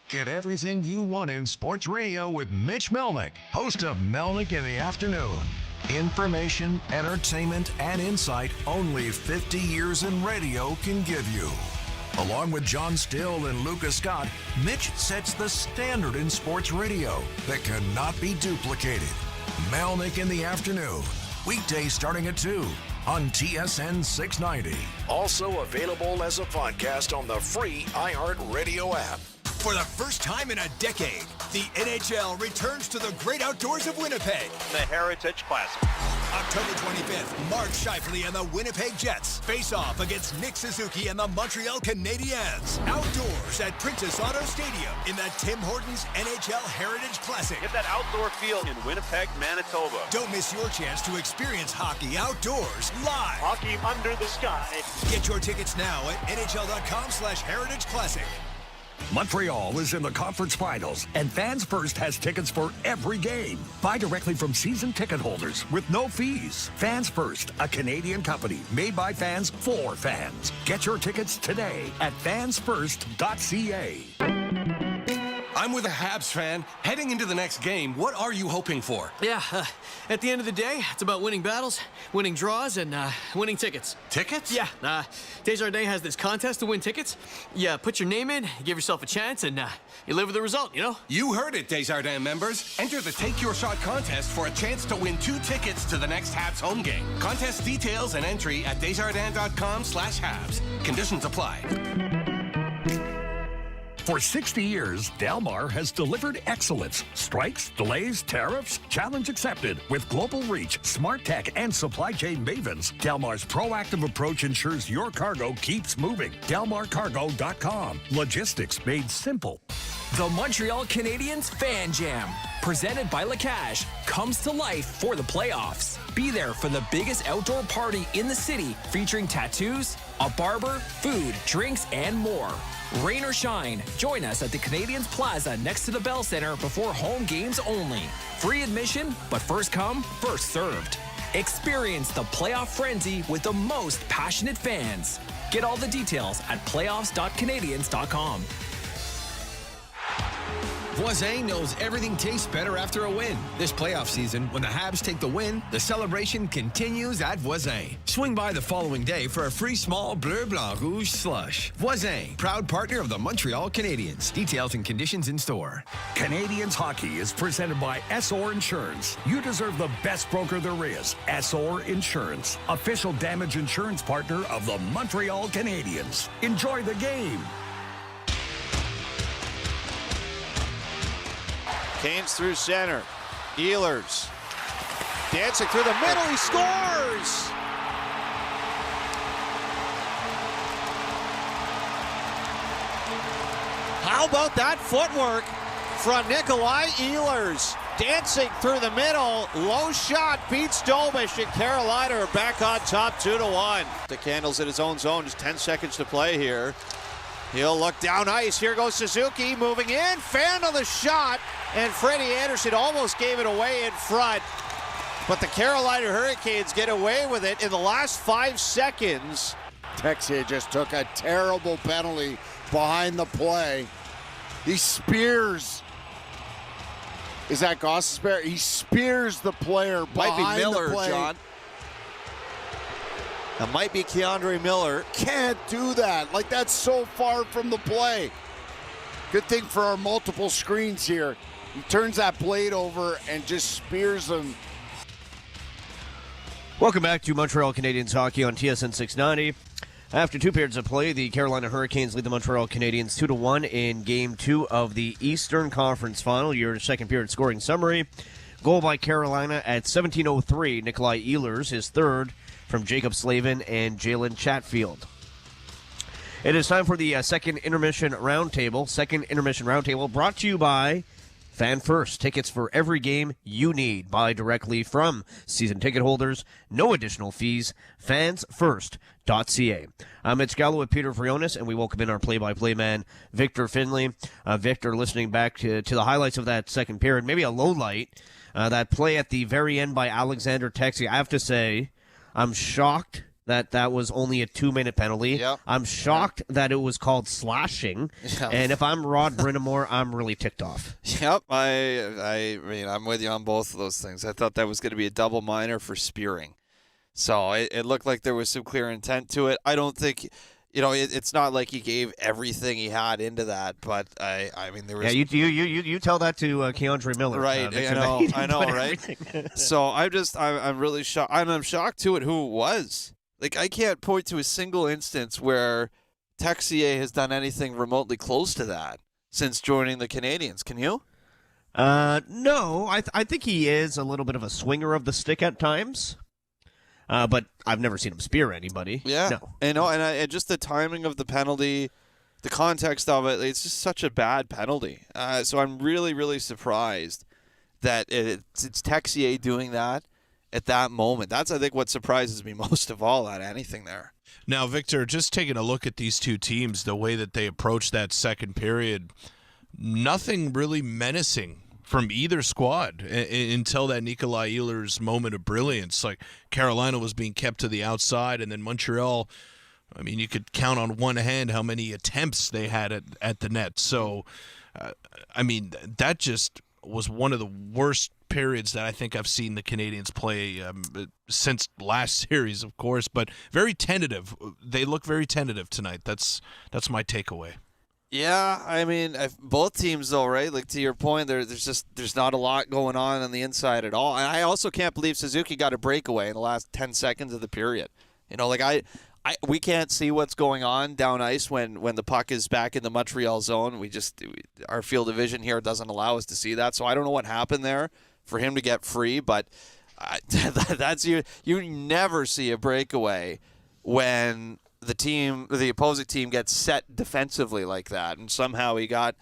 Get everything you want in sports radio with Mitch Melnick, host of Melnick in the Afternoon. Information, entertainment, and insight only 50 years in radio can give you. Along with John Still and Lucas Scott, Mitch sets the standard in sports radio that cannot be duplicated. Melnick in the Afternoon, weekdays starting at 2 on TSN 690. Also available as a podcast on the free iHeartRadio app. For the first time in a decade, the NHL returns to the great outdoors of Winnipeg. The Heritage Classic. October 25th, Mark Scheifele and the Winnipeg Jets face off against Nick Suzuki and the Montreal Canadiens. Outdoors at Princess Auto Stadium in the Tim Hortons NHL Heritage Classic. Get that outdoor feel in Winnipeg, Manitoba. Don't miss your chance to experience hockey outdoors live. Hockey under the sky. Get your tickets now at NHL.com/Heritage Classic. Montreal is in the conference finals, and Fans First has tickets for every game. Buy directly from season ticket holders with no fees. Fans First, a Canadian company made by fans for fans. Get your tickets today at fansfirst.ca. I'm with a Habs fan. Heading into the next game, what are you hoping for? Yeah, at the end of the day, it's about winning battles, winning draws, and winning tickets. Tickets? Yeah, Desjardins has this contest to win tickets. You put your name in, give yourself a chance, and you live with the result, you know? You heard it, Desjardins members. Enter the Take Your Shot contest for a chance to win 2 tickets to the next Habs home game. Contest details and entry at desjardins.com/Habs. Conditions apply. For 60 years, Delmar has delivered excellence. Strikes, delays, tariffs, challenge accepted. With global reach, smart tech, and supply chain mavens, Delmar's proactive approach ensures your cargo keeps moving. DelmarCargo.com. Logistics made simple. The Montreal Canadiens Fan Jam, presented by Lacache, comes to life for the playoffs. Be there for the biggest outdoor party in the city, featuring tattoos, a barber, food, drinks, and more. Rain or shine, join us at the Canadiens Plaza next to the Bell Center before home games only. Free admission, but first come, first served. Experience the playoff frenzy with the most passionate fans. Get all the details at playoffs.canadiens.com. Voisin knows everything tastes better after a win. This playoff season, when the Habs take the win, the celebration continues at Voisin. Swing by the following day for a free small Bleu Blanc Rouge slush. Voisin, proud partner of the Montreal Canadiens. Details and conditions in store. Canadiens hockey is presented by Essor Insurance. You deserve the best broker there is. Essor Insurance, official damage insurance partner of the Montreal Canadiens. Enjoy the game. Canes through center. Ehlers dancing through the middle. He scores! How about that footwork from Nikolai Ehlers? Dancing through the middle. Low shot beats Dobish, and Carolina are back on top 2-1. The Candles in his own zone. Just 10 seconds to play here. He'll look down ice. Here goes Suzuki moving in. Fan on the shot. And Freddie Anderson almost gave it away in front. But the Carolina Hurricanes get away with it in the last 5 seconds. Texier just took a terrible penalty behind the play. He spears. Is that Gostisbehere? He spears the player behind Might be Miller, the play. John. That might be Keandre Miller. Can't do that. Like, that's so far from the play. Good thing for our multiple screens here. He turns that blade over and just spears him. Welcome back to Montreal Canadiens hockey on TSN 690. After 2 periods of play, the Carolina Hurricanes lead the Montreal Canadiens 2-1 in Game 2 of the Eastern Conference Final. Your second period scoring summary. Goal by Carolina at 17:03. Nikolai Ehlers, his third, from Jacob Slavin and Jalen Chatfield. It is time for the second intermission roundtable. Second intermission roundtable brought to you by Fan First. Tickets for every game you need. Buy directly from season ticket holders. No additional fees. Fansfirst.ca. I'm Mitch Gallo with Peter Frionis, and we welcome in our play-by-play man, Victor Finley. Victor, listening back to the highlights of that second period, maybe a low light, that play at the very end by Alexander Texier. I have to say, I'm shocked that was only a 2-minute penalty. Yep. I'm shocked that it was called slashing. Yep. And if I'm Rod Brindamore, I'm really ticked off. Yep, I mean, I'm with you on both of those things. I thought that was going to be a double minor for spearing. So it looked like there was some clear intent to it. I don't think, it's not like he gave everything he had into that, but I mean, there was... Yeah, you tell that to Keandre Miller. Right, I know, right? So I'm really shocked. I'm shocked, too, at who it was. Like, I can't point to a single instance where Texier has done anything remotely close to that since joining the Canadiens. Can you? No, I think he is a little bit of a swinger of the stick at times. But I've never seen him spear anybody. Yeah. No. And just the timing of the penalty, the context of it, it's just such a bad penalty. So I'm really, really surprised that it's Texier doing that at that moment. That's, I think, what surprises me most of all at anything there. Now, Victor, just taking a look at these two teams, the way that they approached that second period, nothing really menacing from either squad until that Nikolai Ehlers moment of brilliance. Like, Carolina was being kept to the outside, and then Montreal, I mean, you could count on one hand how many attempts they had at the net. So, I mean, that just was one of the worst periods that I think I've seen the Canadiens play since last series, of course, but very tentative. They look very tentative tonight. That's my takeaway. Yeah, I mean, both teams, though, right? Like, to your point, there's not a lot going on the inside at all. And I also can't believe Suzuki got a breakaway in the last 10 seconds of the period. You know, like, we can't see what's going on down ice when the puck is back in the Montreal zone. Our field of vision here doesn't allow us to see that. So I don't know what happened there for him to get free, but that's you never see a breakaway when the opposing team gets set defensively like that, and somehow he got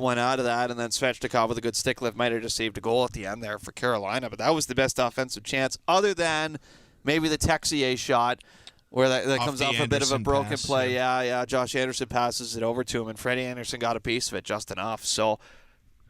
one out of that, and then Svechnikov with a good stick lift might have just saved a goal at the end there for Carolina, but that was the best offensive chance other than maybe the Texier shot where that comes off a bit of a broken play. Yeah, Josh Anderson passes it over to him, and Freddie Anderson got a piece of it just enough. So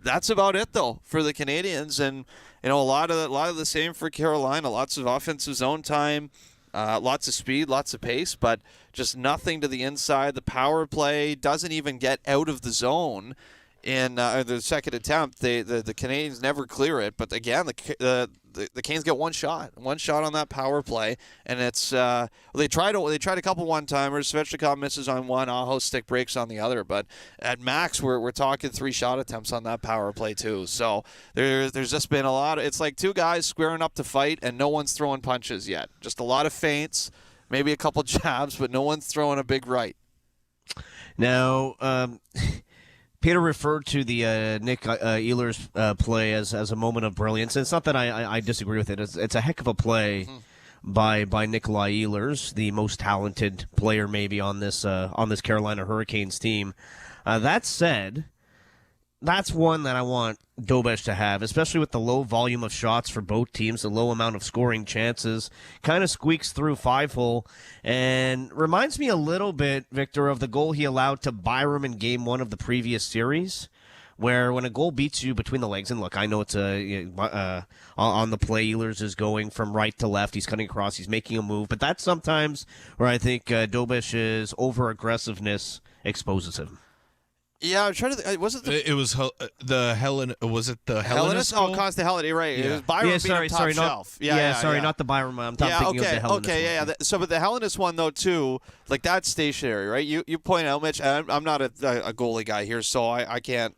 that's about it, though, for the Canadiens, and a lot of the same for Carolina. Lots of offensive zone time, lots of speed, lots of pace, but just nothing to the inside. The power play doesn't even get out of the zone in the second attempt. The Canadiens never clear it, but again, the Canes get one shot on that power play, and it's they tried a couple one-timers. Svechnikov misses on one, Aho's stick breaks on the other, but at max we're talking 3 shot attempts on that power play too. So there's just been a lot. It's like two guys squaring up to fight, and no one's throwing punches yet. Just a lot of feints, maybe a couple jabs, but no one's throwing a big right. Now, Peter referred to the Nick Ehlers play as a moment of brilliance. It's not that I disagree with it. It's a heck of a play by Nikolai Ehlers, the most talented player maybe on this Carolina Hurricanes team. That said, that's one that I want Dobesh to have, especially with the low volume of shots for both teams, the low amount of scoring chances. Kind of squeaks through 5-hole and reminds me a little bit, Victor, of the goal he allowed to Byram in Game 1 of the previous series, where when a goal beats you between the legs, and look, I know it's on the play, Ehlers is going from right to left, he's cutting across, he's making a move, but that's sometimes where I think Dobesh's over-aggressiveness exposes him. Yeah, I'm trying to. Was it the? It was the Helen. Was it the Hellenist? Oh, Consta Helen. You're right. Yeah. It was Byron being top shelf. Not the Byron. I'm thinking of the Hellenist. Okay, yeah. So, but the Hellenist one though too, like that's stationary, right? You point out, Mitch. I'm not a goalie guy here, so I can't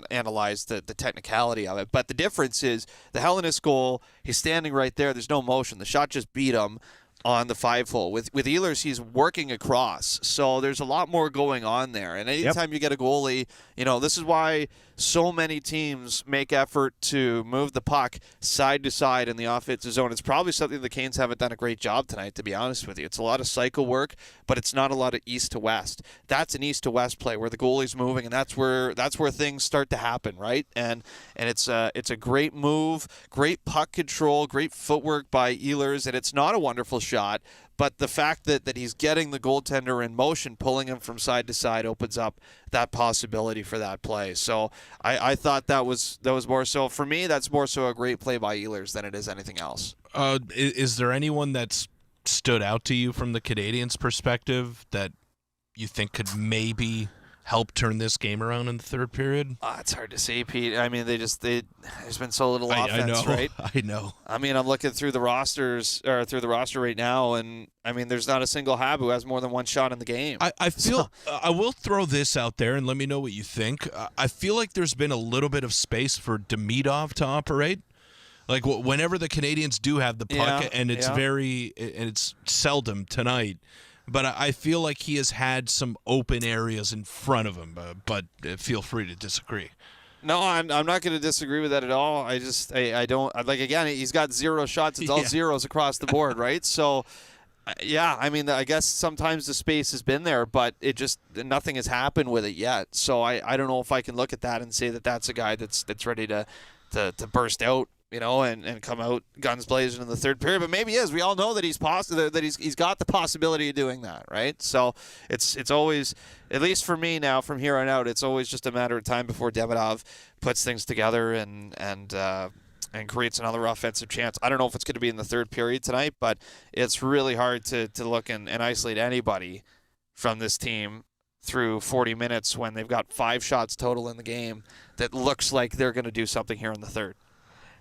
analyze the technicality of it. But the difference is the Hellenist goal. He's standing right there. There's no motion. The shot just beat him on the 5-hole. With Ehlers, he's working across. So there's a lot more going on there. And anytime you get a goalie, this is why so many teams make effort to move the puck side to side in the offensive zone. It's probably something the Canes haven't done a great job tonight, to be honest with you. It's a lot of cycle work, but it's not a lot of east to west. That's an east to west play where the goalie's moving, and that's where things start to happen, right? And it's a great move, great puck control, great footwork by Ehlers, and it's not a wonderful shot. But the fact that he's getting the goaltender in motion, pulling him from side to side, opens up that possibility for that play. So I thought that was more so, for me, that's more so a great play by Ehlers than it is anything else. Is there anyone that's stood out to you from the Canadiens' perspective that you think could maybe help turn this game around in the third period? It's hard to say, Pete. I mean, there's been so little offense, right? I know. I mean, I'm looking through the roster right now, and I mean, there's not a single Hab who has more than one shot in the game. I feel I will throw this out there and let me know what you think. I feel like there's been a little bit of space for Demidov to operate. Like whenever the Canadiens do have the puck, and it's seldom tonight. But I feel like he has had some open areas in front of him, but feel free to disagree. No, I'm not going to disagree with that at all. I don't like. Again, he's got 0 shots. It's all zeros across the board, right? So, yeah, I mean, I guess sometimes the space has been there, but nothing has happened with it yet. So I don't know if I can look at that and say that that's a guy that's ready to burst out, and come out guns blazing in the third period. But maybe he is. We all know that he's got the possibility of doing that, right? So it's always, at least for me now, from here on out, it's always just a matter of time before Demidov puts things together and creates another offensive chance. I don't know if it's going to be in the third period tonight, but it's really hard to look and isolate anybody from this team through 40 minutes when they've got 5 shots total in the game that looks like they're going to do something here in the third.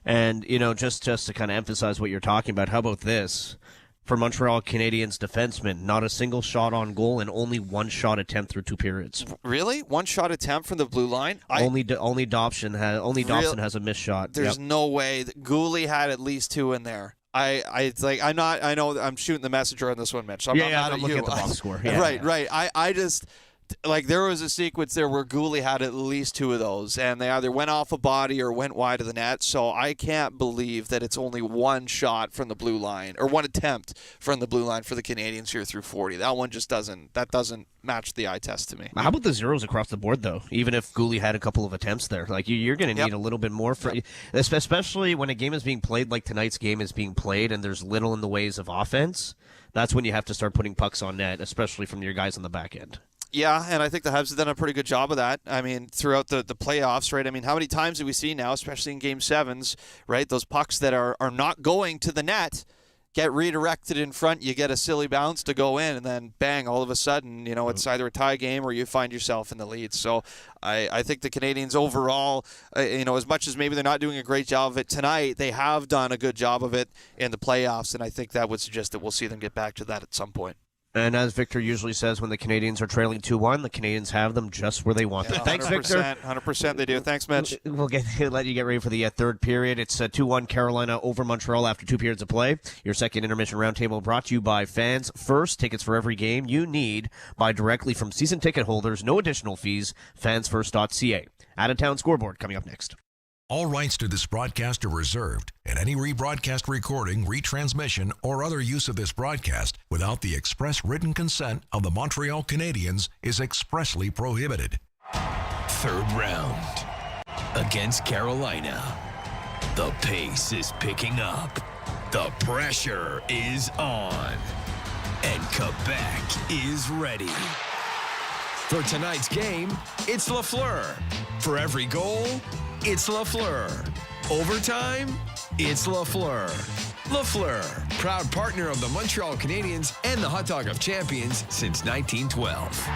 And, just to kind of emphasize what you're talking about, how about this? For Montreal Canadiens defensemen, not a single shot on goal and only 1 shot attempt through 2 periods. Really? 1 shot attempt from the blue line? Only Dobson has a missed shot. There's no way that Gooley had at least 2 in there. I know I'm shooting the messenger on this one, Mitch. So I'm not looking at the box score. Yeah, right. I just, there was a sequence there where Gooley had at least 2 of those, and they either went off a body or went wide of the net. So I can't believe that it's only 1 shot from the blue line, or 1 attempt from the blue line for the Canadiens here through 40. That one just doesn't match the eye test to me. How about the zeros across the board, though? Even if Gooley had a couple of attempts there, you're going to need a little bit more especially when a game is being played like tonight's game is being played, and there's little in the ways of offense. That's when you have to start putting pucks on net, especially from your guys on the back end. Yeah, and I think the Habs have done a pretty good job of that. I mean, throughout the playoffs, right? I mean, how many times do we see now, especially in Game 7s, right? Those pucks that are not going to the net get redirected in front. You get a silly bounce to go in, and then bang, all of a sudden, it's either a tie game or you find yourself in the lead. So I think the Canadiens overall, as much as maybe they're not doing a great job of it tonight, they have done a good job of it in the playoffs, and I think that would suggest that we'll see them get back to that at some point. And as Victor usually says, when the Canadiens are trailing 2-1, the Canadiens have them just where they want them. Thanks, Victor. 100% they do. Thanks, Mitch. We'll let you get ready for the third period. It's 2-1 Carolina over Montreal after 2 periods of play. Your second intermission roundtable brought to you by Fans First. Tickets for every game you need. Buy directly from season ticket holders. No additional fees. Fansfirst.ca. Out-of-town scoreboard coming up next. All rights to this broadcast are reserved, and any rebroadcast recording, retransmission, or other use of this broadcast without the express written consent of the Montreal Canadiens is expressly prohibited. Third round against Carolina. The pace is picking up. The pressure is on. And Quebec is ready. For tonight's game, it's Lafleur. For every goal, it's Lafleur. Overtime, it's Lafleur. Lafleur, proud partner of the Montreal Canadiens and the Hot Dog of Champions since 1912.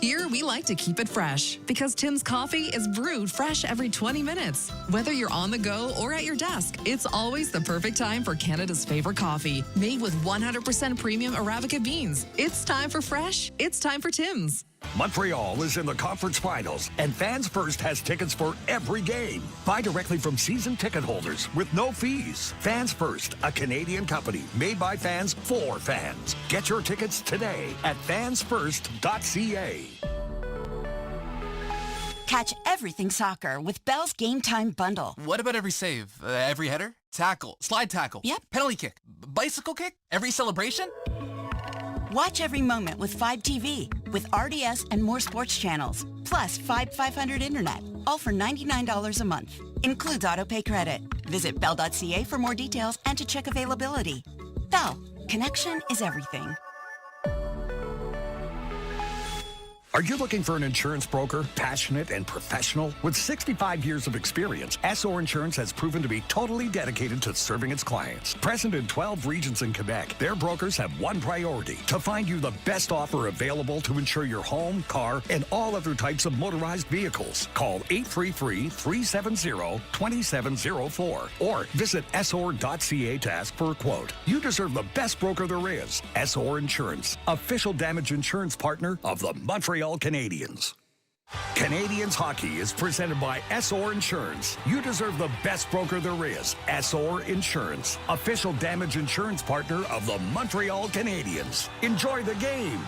Here, we like to keep it fresh because Tim's coffee is brewed fresh every 20 minutes. Whether you're on the go or at your desk, it's always the perfect time for Canada's favorite coffee, made with 100% premium Arabica beans. It's time for fresh. It's time for Tim's. Montreal is in the conference finals, and Fans First has tickets for every game. Buy directly from season ticket holders with no fees. Fans First, a Canadian company made by fans for fans. Get your tickets today at fansfirst.ca. Catch everything soccer with Bell's Game Time Bundle. What about every save? Every header? Tackle? Slide tackle? Yep. Penalty kick? Bicycle kick? Every celebration? Watch every moment with 5TV with RDS and more sports channels. Plus 500 internet, all for $99 a month. Includes autopay credit. Visit bell.ca for more details and to check availability. Bell, connection is everything. Are you looking for an insurance broker, passionate and professional? With 65 years of experience, SO Insurance has proven to be totally dedicated to serving its clients. Present in 12 regions in Quebec, their brokers have one priority: to find you the best offer available to insure your home, car, and all other types of motorized vehicles. Call 833-370-2704 or visit SOR.ca to ask for a quote. You deserve the best broker there is. SOR Insurance, official damage insurance partner of the Montreal Canadiens. Canadiens hockey is presented by SOR Insurance. You deserve the best broker there is. SOR Insurance, official damage insurance partner of the Montreal Canadiens. Enjoy the game.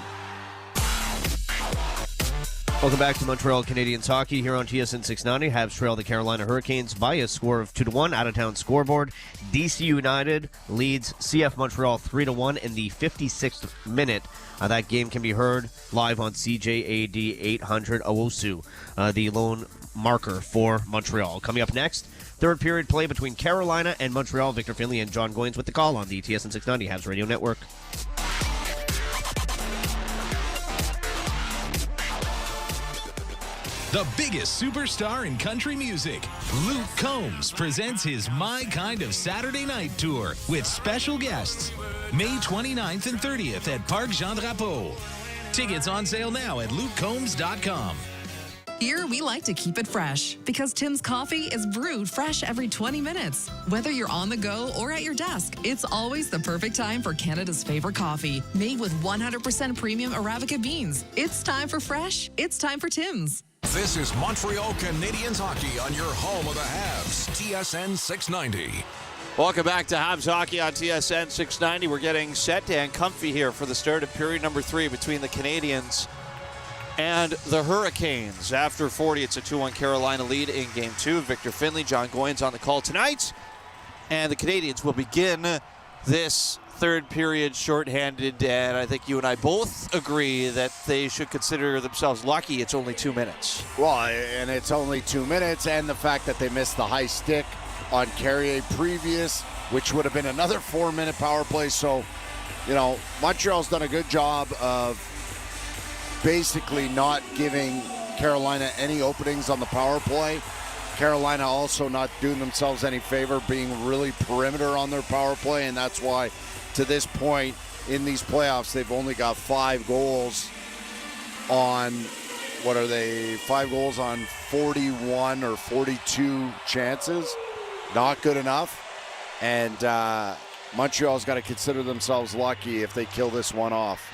Welcome back to Montreal Canadiens hockey here on TSN 690. Habs trail the Carolina Hurricanes by a score of 2-1. Out-of-town scoreboard. DC United leads CF Montreal 3-1 in the 56th minute. That game can be heard live on CJAD 800 Owosu, the lone marker for Montreal. Coming up next, third period play between Carolina and Montreal. Victor Finley and John Goins with the call on the TSN 690 Habs Radio Network. The biggest superstar in country music, Luke Combs, presents his My Kind of Saturday Night Tour with special guests, May 29th and 30th at Parc Jean Drapeau. Tickets on sale now at lukecombs.com. Here, we like to keep it fresh because Tim's coffee is brewed fresh every 20 minutes. Whether you're on the go or at your desk, it's always the perfect time for Canada's favorite coffee, made with 100% premium Arabica beans. It's time for fresh. It's time for Tim's. This is Montreal Canadiens hockey on your home of the Habs, TSN 690. Welcome back to Habs hockey on TSN 690. We're getting set and comfy here for the start of period number 3 between the Canadiens and the Hurricanes. After 40, it's a 2-1 Carolina lead in Game 2. Victor Finley, John Goins on the call tonight. And the Canadiens will begin this third period shorthanded, and I think you and I both agree that they should consider themselves lucky it's only 2 minutes. Well, and it's only 2 minutes, and the fact that they missed the high stick on Carrier previous, which would have been another 4-minute power play. So, you know, Montreal's done a good job of basically not giving Carolina any openings on the power play. Carolina also not doing themselves any favor, being really perimeter on their power play, and that's why to this point in these playoffs, they've only got 5 goals on, 5 goals on 41 or 42 chances. Not good enough. And Montreal's got to consider themselves lucky if they kill this one off.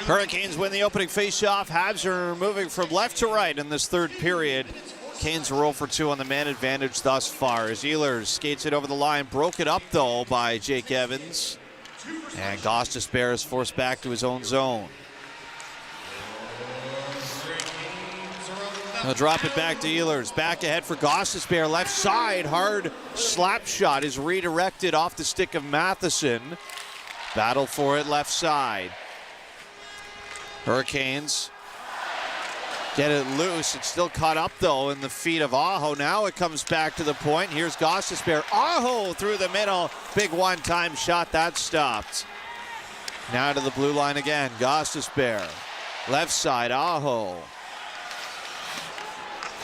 Hurricanes win the opening faceoff. Habs are moving from left to right in this third period. Canes roll for 2 on the man advantage thus far. As Ehlers skates it over the line. Broke it up, though, by Jake Evans. And Gostisbehere is forced back to his own zone. He'll drop it back to Ehlers. Back ahead for Gostisbehere. Left side. Hard slap shot is redirected off the stick of Matheson. Battle for it left side. Hurricanes get it loose. It's still caught up, though, in the feet of Aho. Now it comes back to the point. Here's Gostisbehere. Aho through the middle. Big one-time shot. That stopped. Now to the blue line again. Gostisbehere. Left side, Aho.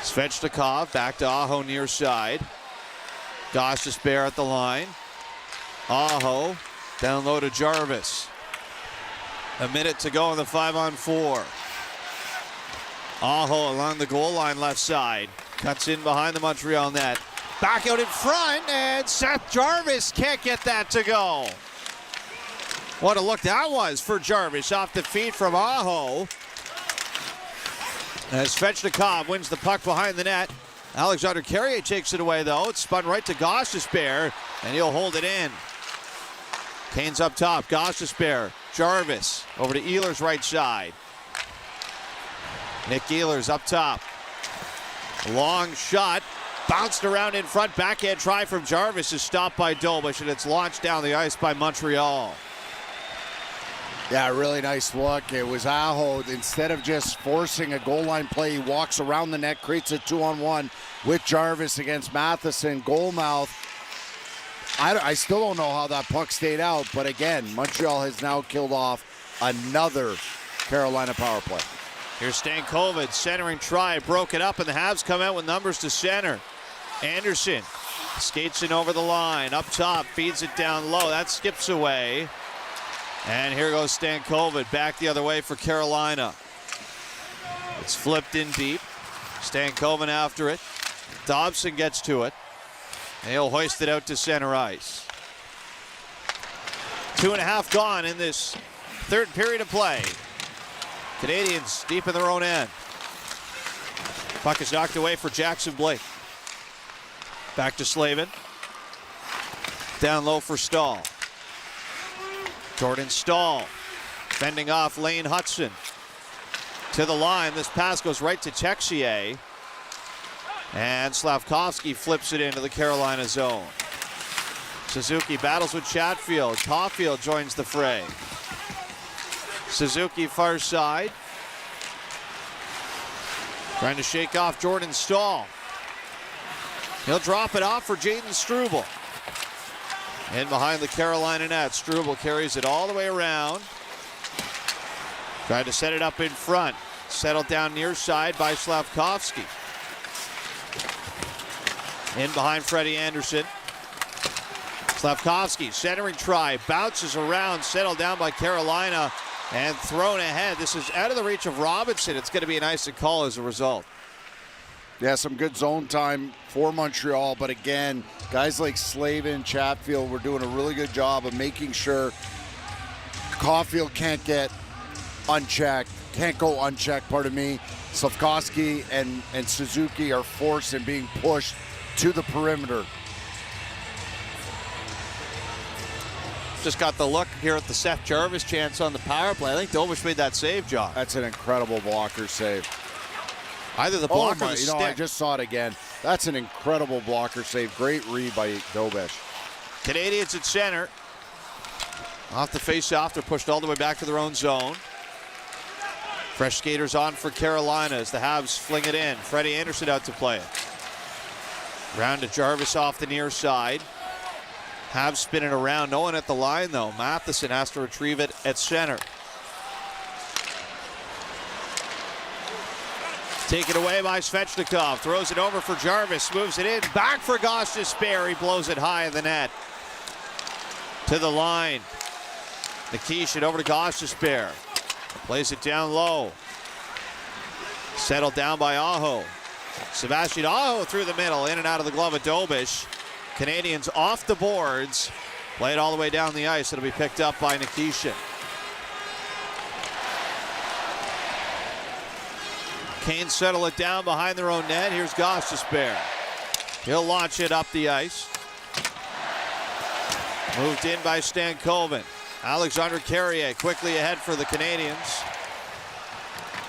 Svechnikov back to Aho near side. Gostisbehere at the line. Aho down low to Jarvis. A minute to go in the 5-on-4. Aho along the goal line left side. Cuts in behind the Montreal net. Back out in front, and Seth Jarvis can't get that to go. What a look that was for Jarvis off the feet from Aho. As Svechnikov wins the puck behind the net. Alexander Carrier takes it away, though. It's spun right to Gostisbehere, and he'll hold it in. Canes up top. Gostisbehere. Jarvis over to Ehlers right side. Nick Ehlers up top. Long shot. Bounced around in front. Backhand try from Jarvis is stopped by Dobish, and it's launched down the ice by Montreal. Yeah, really nice look. It was Aho. Instead of just forcing a goal line play, he walks around the net, creates a 2-on-1 with Jarvis against Matheson. Goal mouth. I still don't know how that puck stayed out, but again, Montreal has now killed off another Carolina power play. Here's Stankovic, centering try, broke it up, and the Habs come out with numbers to center. Anderson skates in over the line, up top, feeds it down low. That skips away. And here goes Stankovic, back the other way for Carolina. It's flipped in deep. Stankovic after it. Dobson gets to it. And he'll hoist it out to center ice. 2.5 gone in this third period of play. Canadiens deep in their own end. Puck is knocked away for Jackson Blake. Back to Slavin. Down low for Stahl. Jordan Stahl fending off Lane Hudson. to the line. This pass goes right to Texier. And Slavkovsky flips it into the Carolina zone. Suzuki battles with Chatfield. Caulfield joins the fray. Suzuki far side. Trying to shake off Jordan Stahl. He'll drop it off for Jaden Struble. In behind the Carolina net. Struble carries it all the way around. Tried to set it up in front. Settled down near side by Slavkovsky. In behind Freddie Anderson. Slavkovsky, centering try, bounces around, settled down by Carolina, and thrown ahead. This is out of the reach of Robinson. It's going to be an icing call as a result. Yeah, some good zone time for Montreal, but again, guys like Slavin, Chatfield were doing a really good job of making sure Caulfield can't go unchecked, pardon me. Slavkovsky and Suzuki are forced and being pushed to the perimeter. Just got the look here at the Seth Jarvis chance on the power play. I think Dobish made that save, John. That's an incredible blocker save. Either the block or the stick. I just saw it again. That's an incredible blocker save. Great read by Dobish. Canadiens at center. Off the face-off, they're pushed all the way back to their own zone. Fresh skaters on for Carolina as the Habs fling it in. Freddie Anderson out to play it. Round to Jarvis off the near side. Habs spinning around. No one at the line, though. Matheson has to retrieve it at center. Taken away by Svechnikov. Throws it over for Jarvis. Moves it in. Back for Gostisbehere. He blows it high in the net. To the line. Nikishin over to Gostisbehere. Plays it down low. Settled down by Aho. Sebastian Aho through the middle. In and out of the glove of Dobish. Canadiens off the boards. Play it all the way down the ice. It'll be picked up by Nikishin. Canes settle it down behind their own net. Here's Gostisbehere. He'll launch it up the ice. Moved in by Stankoven. Alexandre Carrier quickly ahead for the Canadiens.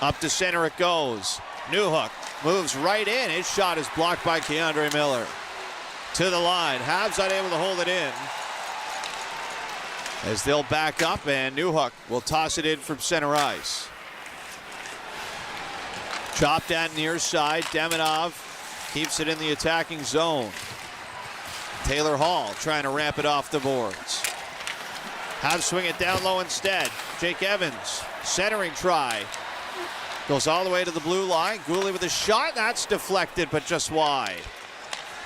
Up to center it goes. Newhook moves right in. His shot is blocked by Keandre Miller. To the line. Habs unable to hold it in. As they'll back up, and Newhook will toss it in from center ice. Chopped at near side. Deminov keeps it in the attacking zone. Taylor Hall trying to ramp it off the boards. Habs swing it down low instead. Jake Evans, centering try. Goes all the way to the blue line. Gooley with a shot. That's deflected, but just wide.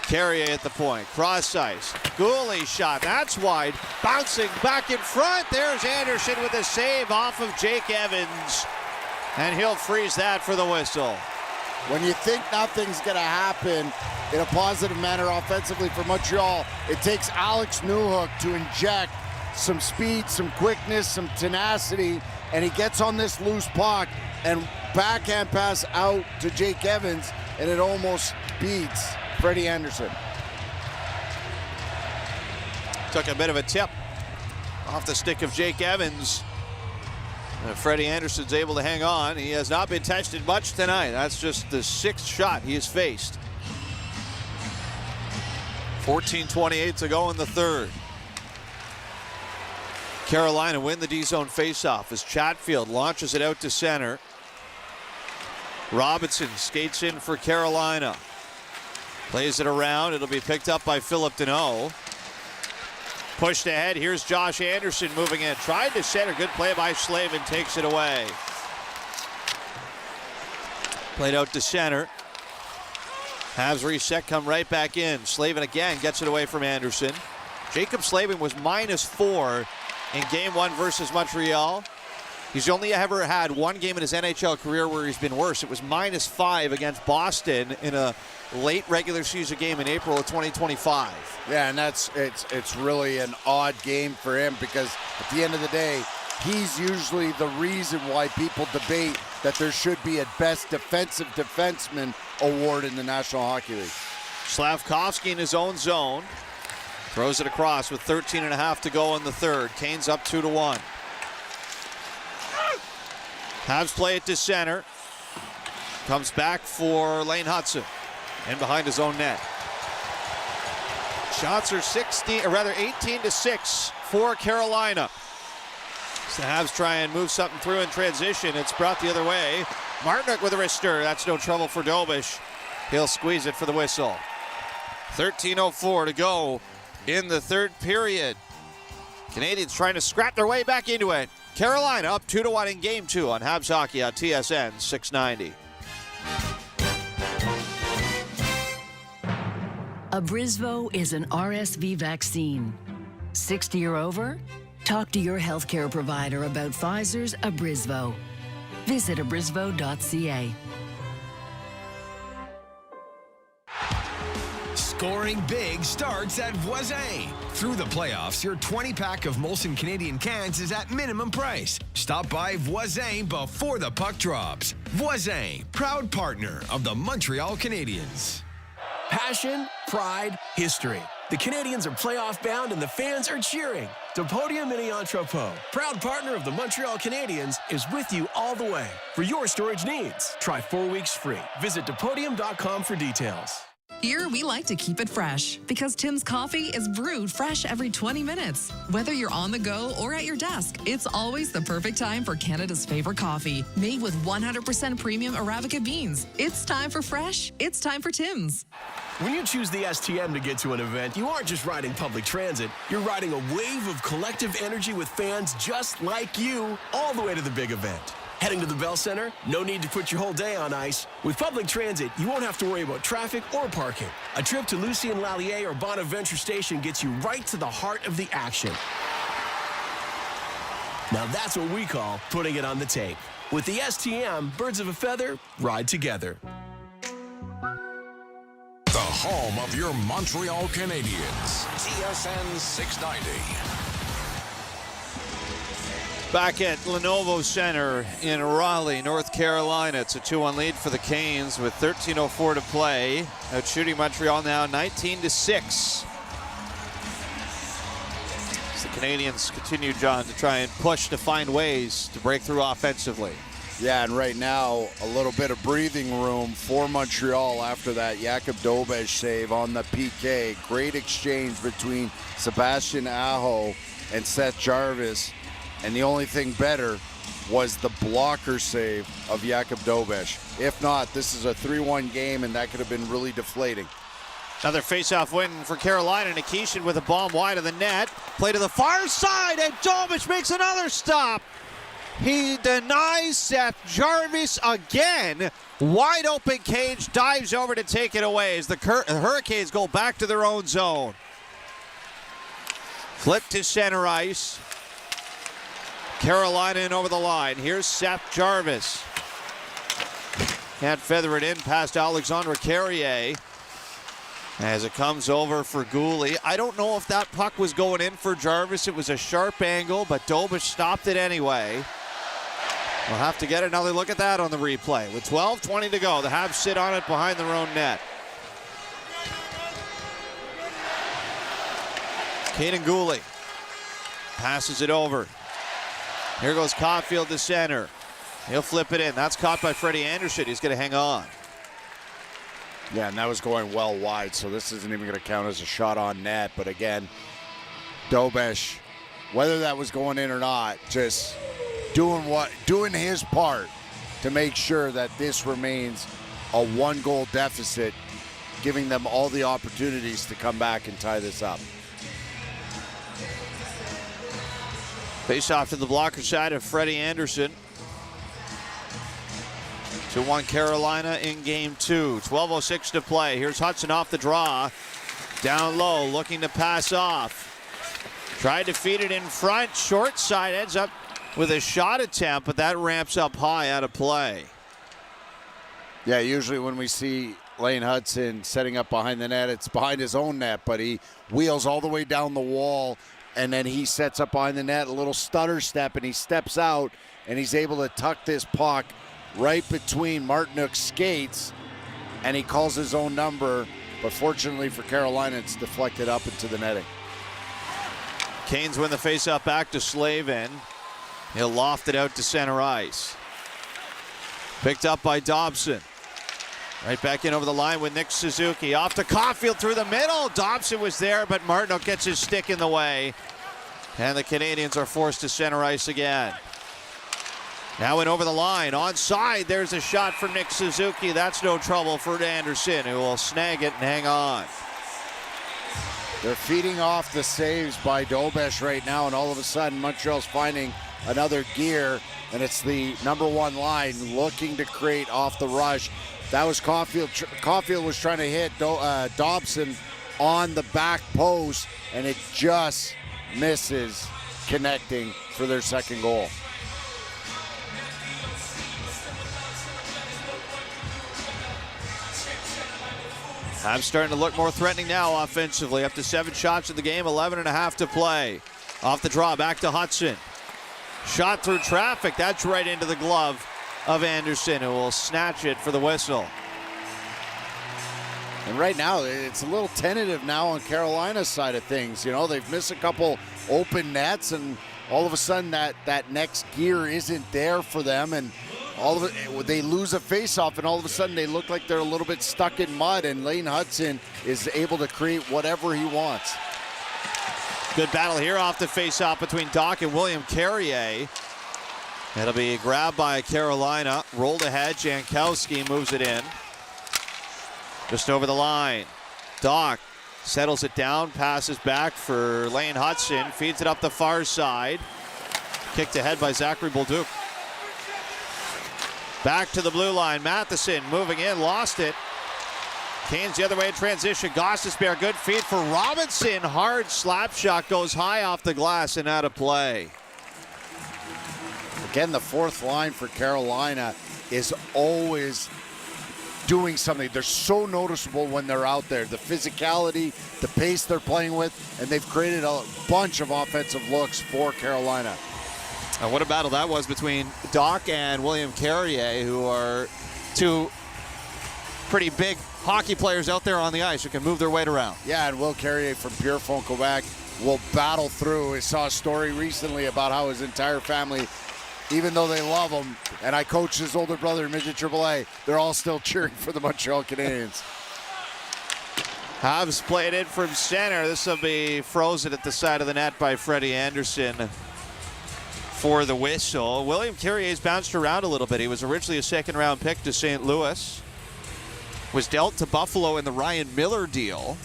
Carrier at the point. Cross ice. Gooley shot. That's wide. Bouncing back in front. There's Anderson with a save off of Jake Evans. And he'll freeze that for the whistle. When you think nothing's going to happen in a positive manner offensively for Montreal, it takes Alex Newhook to inject some speed, some quickness, some tenacity, and he gets on this loose puck and backhand pass out to Jake Evans, and it almost beats Freddie Anderson. Took a bit of a tip off the stick of Jake Evans. Freddie Anderson's able to hang on. He has not been tested much tonight. That's just the 6th shot he has faced. 14:28 to go in the third. Carolina win the D-zone faceoff as Chatfield launches it out to center. Robinson skates in for Carolina. Plays it around. It'll be picked up by Philip Deneau. Pushed ahead. Here's Josh Anderson moving in. Tried to center. Good play by Slavin. Takes it away. Played out to center. Habs reset. Come right back in. Slavin again gets it away from Anderson. Jacob Slavin was -4 in Game 1 versus Montreal. He's only ever had one game in his NHL career where he's been worse. It was -5 against Boston in a late regular season game in April of 2025. Yeah, and it's really an odd game for him because at the end of the day, he's usually the reason why people debate that there should be a best defensive defenseman award in the National Hockey League. Slavkovsky in his own zone. Throws it across with 13.5 to go in the third. Canes up 2-1. Habs play it to center. Comes back for Lane Hudson. And behind his own net. Shots are 18-6 for Carolina. So the Habs try and move something through in transition. It's brought the other way. Martinook with a wrister. That's no trouble for Dobish. He'll squeeze it for the whistle. 13:04 to go in the third period. Canadiens trying to scrap their way back into it. Carolina up 2-1 in Game 2 on Habs Hockey on TSN 690. Abrysvo is an RSV vaccine. 60 or over? Talk to your healthcare provider about Pfizer's Abrysvo. Visit abrysvo.ca. Scoring big starts at Voisin. Through the playoffs, your 20-pack of Molson Canadian cans is at minimum price. Stop by Voisin before the puck drops. Voisin, proud partner of the Montreal Canadiens. Passion, pride, history. The Canadiens are playoff bound and the fans are cheering. Podium Mini Entrepot, proud partner of the Montreal Canadiens, is with you all the way. For your storage needs, try 4 weeks free. Visit depodium.com for details. Here, we like to keep it fresh because Tim's coffee is brewed fresh every 20 minutes. Whether you're on the go or at your desk, it's always the perfect time for Canada's favorite coffee. Made with 100% premium Arabica beans. It's time for fresh. It's time for Tim's. When you choose the STM to get to an event, you aren't just riding public transit. You're riding a wave of collective energy with fans just like you all the way to the big event. Heading to the Bell Center? No need to put your whole day on ice. With public transit, you won't have to worry about traffic or parking. A trip to Lucien Lallier or Bonaventure Station gets you right to the heart of the action. Now that's what we call putting it on the tape. With the STM, birds of a feather ride together. The home of your Montreal Canadiens. TSN 690. Back at Lenovo Center in Raleigh, North Carolina. It's a 2-1 lead for the Canes with 13:04 to play. Out shooting Montreal now 19-6. As the Canadiens continue, John, to try and push to find ways to break through offensively. Yeah, and right now, a little bit of breathing room for Montreal after that Jakub Dobish save on the PK. Great exchange between Sebastian Aho and Seth Jarvis. And the only thing better was the blocker save of Jakub Dobish. If not, this is a 3-1 game, and that could have been really deflating. Another faceoff win for Carolina. Nikishin with a bomb wide of the net. Play to the far side, and Dobish makes another stop. He denies Seth Jarvis again. Wide open cage, dives over to take it away as the Hurricanes go back to their own zone. Flip to center ice. Carolina in over the line. Here's Seth Jarvis. Can't feather it in past Alexandre Carrier as it comes over for Gooley. I don't know if that puck was going in for Jarvis. It was a sharp angle, but Dobish stopped it anyway. We'll have to get another look at that on the replay. With 12:20 to go, the Habs sit on it behind their own net. Caden Gooley passes it over. Here goes Caulfield to center. He'll flip it in. That's caught by Freddie Anderson. He's going to hang on. Yeah, and that was going well wide, so this isn't even going to count as a shot on net. But again, Dobish, whether that was going in or not, just doing his part to make sure that this remains a one-goal deficit, giving them all the opportunities to come back and tie this up. Face off to the blocker side of Freddie Anderson. 2-1 Carolina in game 2. 12:06 to play. Here's Hudson off the draw. Down low, looking to pass off. Tried to feed it in front. Short side ends up with a shot attempt, but that ramps up high out of play. Yeah, usually when we see Lane Hudson setting up behind the net, it's behind his own net, but he wheels all the way down the wall, and then he sets up behind the net, a little stutter step, and he steps out, and he's able to tuck this puck right between Martinook's skates, and he calls his own number, but fortunately for Carolina, it's deflected up into the netting. Canes win the faceoff back to Slavin. He'll loft it out to center ice. Picked up by Dobson. Right back in over the line with Nick Suzuki. Off to Caulfield through the middle. Dobson was there, but Martineau gets his stick in the way. And the Canadiens are forced to center ice again. Now in over the line. Onside, there's a shot from Nick Suzuki. That's no trouble for Anderson, who will snag it and hang on. They're feeding off the saves by Dobesh right now, and all of a sudden Montreal's finding another gear, and it's the number one line looking to create off the rush. That was Caulfield. Caulfield was trying to hit Dobson on the back post, and it just misses connecting for their second goal. I'm starting to look more threatening now offensively. Up to 7 shots in the game, 11.5 to play. Off the draw, back to Hudson. Shot through traffic. That's right into the glove of Anderson, who will snatch it for the whistle. And right now, it's a little tentative now on Carolina's side of things. You know, they've missed a couple open nets, and all of a sudden that next gear isn't there for them, and they lose a faceoff, and all of a sudden they look like they're a little bit stuck in mud, and Lane Hudson is able to create whatever he wants. Good battle here off the faceoff between Doc and William Carrier. It'll be grabbed by Carolina. Rolled ahead. Jankowski moves it in. Just over the line. Doc settles it down. Passes back for Lane Hudson. Feeds it up the far side. Kicked ahead by Zachary Bolduc. Back to the blue line. Matheson moving in. Lost it. Canes the other way in transition. Gostisbehere, good feed for Robinson. Hard slap shot goes high off the glass and out of play. Again, the fourth line for Carolina is always doing something. They're so noticeable when they're out there. The physicality, the pace they're playing with, and they've created a bunch of offensive looks for Carolina. And what a battle that was between Doc and William Carrier, who are two pretty big hockey players out there on the ice who can move their weight around. Yeah, and Will Carrier from Pierrefonds, Quebec will battle through. I saw a story recently about how his entire family, even though they love him, and I coached his older brother in Midget AAA, they're all still cheering for the Montreal Canadiens. Habs played in from center. This will be frozen at the side of the net by Freddie Anderson for the whistle. William Carrier's bounced around a little bit. He was originally a second-round pick to St. Louis. Was dealt to Buffalo in the Ryan Miller deal.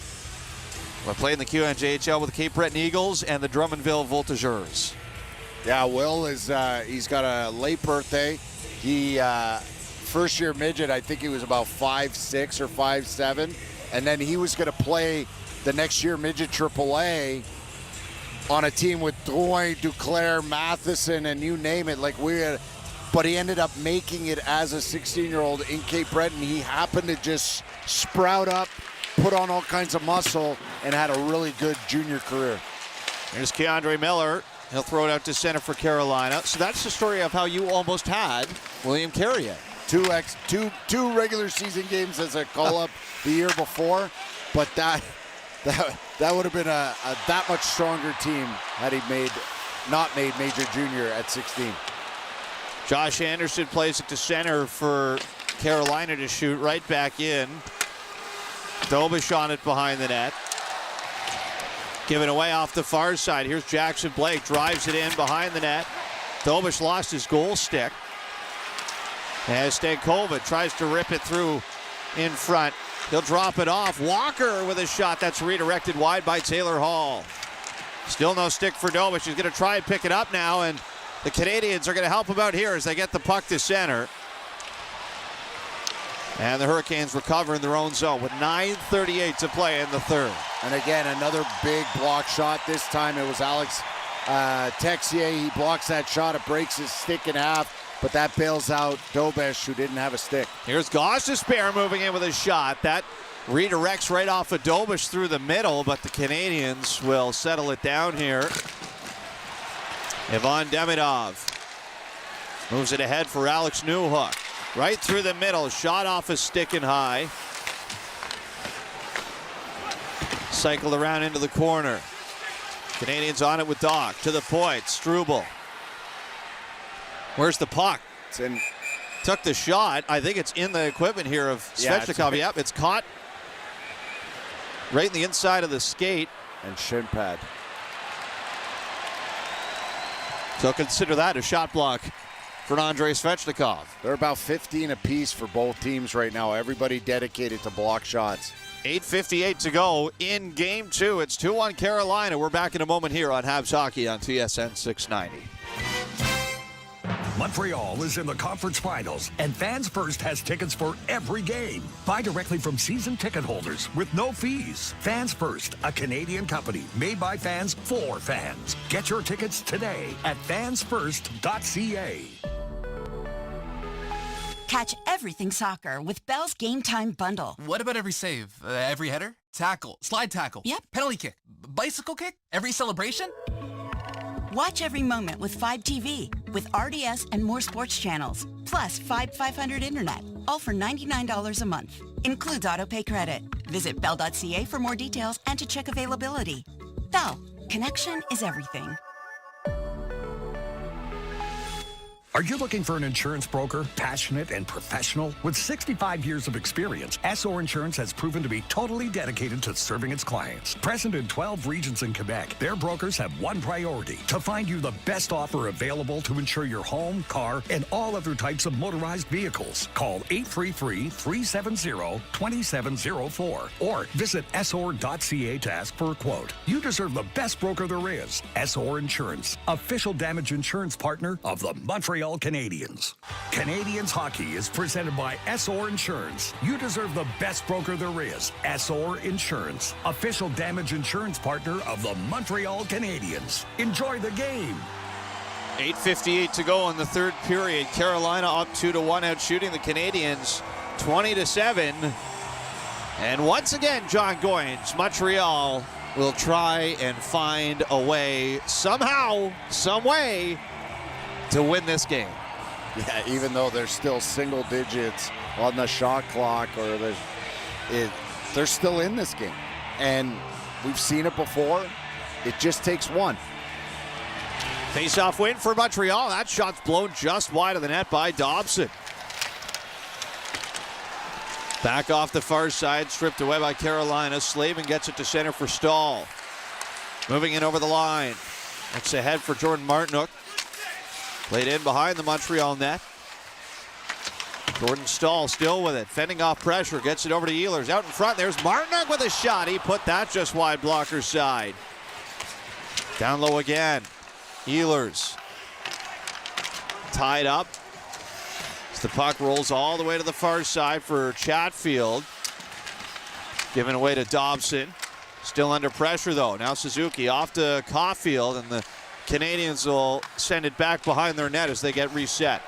But played in the QNJHL with the Cape Breton Eagles and the Drummondville Voltigeurs. Yeah, Will is he's got a late birthday. He first year midget, I think he was about 5'6" or 5'7", and then he was going to play the next year midget AAA on a team with Drouin, Duclair, Matheson, and you name it. But he ended up making it as a 16-year-old in Cape Breton. He happened to just sprout up, put on all kinds of muscle, and had a really good junior career. Here's Keandre Miller. He'll throw it out to center for Carolina. So that's the story of how you almost had William Carrier. Two regular season games as a call-up the year before, but that would have been a that much stronger team had he not made major junior at 16. Josh Anderson plays it to center for Carolina to shoot right back in. Dobish on it behind the net. Given away off the far side. Here's Jackson Blake. Drives it in behind the net. Dobish lost his goal stick. As Stankovic tries to rip it through in front. He'll drop it off. Walker with a shot that's redirected wide by Taylor Hall. Still no stick for Dobish. He's going to try and pick it up now, and the Canadiens are going to help him out here as they get the puck to center. And the Hurricanes recover in their own zone with 9:38 to play in the third. And again, another big block shot. This time it was Alex Texier. He blocks that shot. It breaks his stick in half, but that bails out Dobish, who didn't have a stick. Here's Gostisbehere moving in with a shot. That redirects right off of Dobish through the middle, but the Canadiens will settle it down here. Ivan Demidov moves it ahead for Alex Newhook. Right through the middle, shot off a stick and high. Cycled around into the corner. Canadiens on it with Doc. To the point, Struble. Where's the puck? It's in took the shot. I think it's in the equipment here of Svechnikov. Yep, it's caught right in the inside of the skate. And shin pad. So consider that a shot block for Andrei Svechnikov. They're about 15 apiece for both teams right now. Everybody dedicated to block shots. 8:58 to go in Game 2. It's 2-1 Carolina. We're back in a moment here on Habs Hockey on TSN 690. Montreal is in the conference finals, and Fans First has tickets for every game. Buy directly from season ticket holders with no fees. Fans First, a Canadian company made by fans for fans. Get your tickets today at fansfirst.ca. Catch everything soccer with Bell's Game Time Bundle. What about every save? Every header? Tackle? Slide tackle? Yep. Penalty kick? Bicycle kick? Every celebration? Watch every moment with 5 TV with RDS and more sports channels. Plus 500 internet, all for $99 a month. Includes autopay credit. Visit bell.ca for more details and to check availability. Bell, connection is everything. Are you looking for an insurance broker, passionate and professional? With 65 years of experience, SO Insurance has proven to be totally dedicated to serving its clients. Present in 12 regions in Quebec, their brokers have one priority: to find you the best offer available to insure your home, car, and all other types of motorized vehicles. Call 833-370-2704 or visit SOR.ca to ask for a quote. You deserve the best broker there is. SOR Insurance, official damage insurance partner of the Montreal Canadiens. Canadiens hockey is presented by SOR Insurance. You deserve the best broker there is. SOR Insurance, official damage insurance partner of the Montreal Canadiens. Enjoy the game. 8:58 to go in the third period. Carolina up 2-1, out shooting the Canadiens 20-7. And once again, John Goins, Montreal will try and find a way, somehow, some way, to win this game. Yeah, even though there's still single digits on the shot clock, or they're still in this game. And we've seen it before. It just takes one. Face-off win for Montreal. That shot's blown just wide of the net by Dobson. Back off the far side, stripped away by Carolina. Slavin gets it to center for Stahl. Moving in over the line. It's ahead for Jordan Martinook. Played in behind the Montreal net. Jordan Stahl still with it, fending off pressure, gets it over to Ehlers. Out in front, there's Martinook with a shot. He put that just wide blocker side. Down low again. Ehlers. Tied up. As the puck rolls all the way to the far side for Chatfield. Given away to Dobson. Still under pressure though. Now Suzuki off to Caulfield, and the Canadiens will send it back behind their net as they get reset.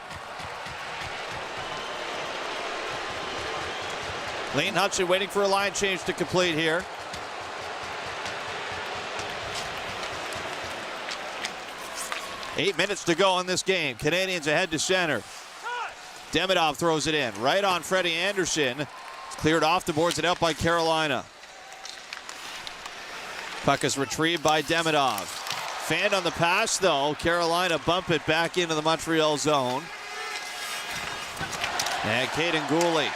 Lane Hudson waiting for a line change to complete here. Eight minutes to go in this game. Canadiens ahead to center. Demidov throws it in. Right on Freddie Anderson. It's cleared off the boards and out by Carolina. Puck is retrieved by Demidov. Fanned on the pass, though. Carolina bump it back into the Montreal zone. And Caden Gooley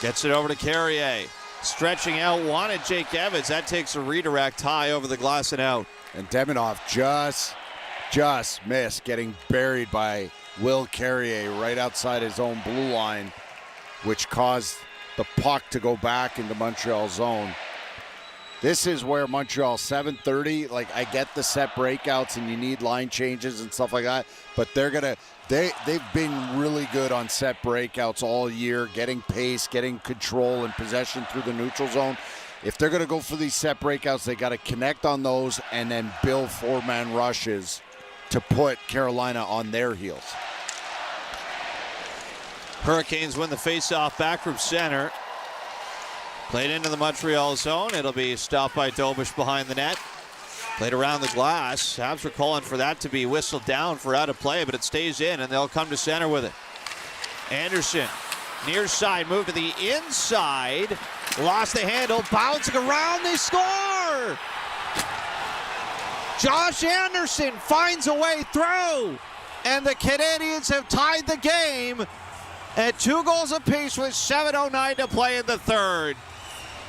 gets it over to Carrier. Stretching out, wanted Jake Evans. That takes a redirect high over the glass and out. And Demidov just missed, getting buried by Will Carrier right outside his own blue line, which caused the puck to go back into Montreal zone. This is where Montreal, 7:30, like, I get the set breakouts and you need line changes and stuff like that, but they've been really good on set breakouts all year, getting pace, getting control and possession through the neutral zone. If they're going to go for these set breakouts, they got to connect on those and then build four-man rushes to put Carolina on their heels. Hurricanes win the faceoff back from center. Played into the Montreal zone. It'll be stopped by Dobish behind the net. Played around the glass. Habs were calling for that to be whistled down for out of play, but it stays in, and they'll come to center with it. Anderson, near side, move to the inside. Lost the handle, bouncing around, they score! Josh Anderson finds a way through, and the Canadiens have tied the game At 2 goals apiece with 7:09 to play in the third.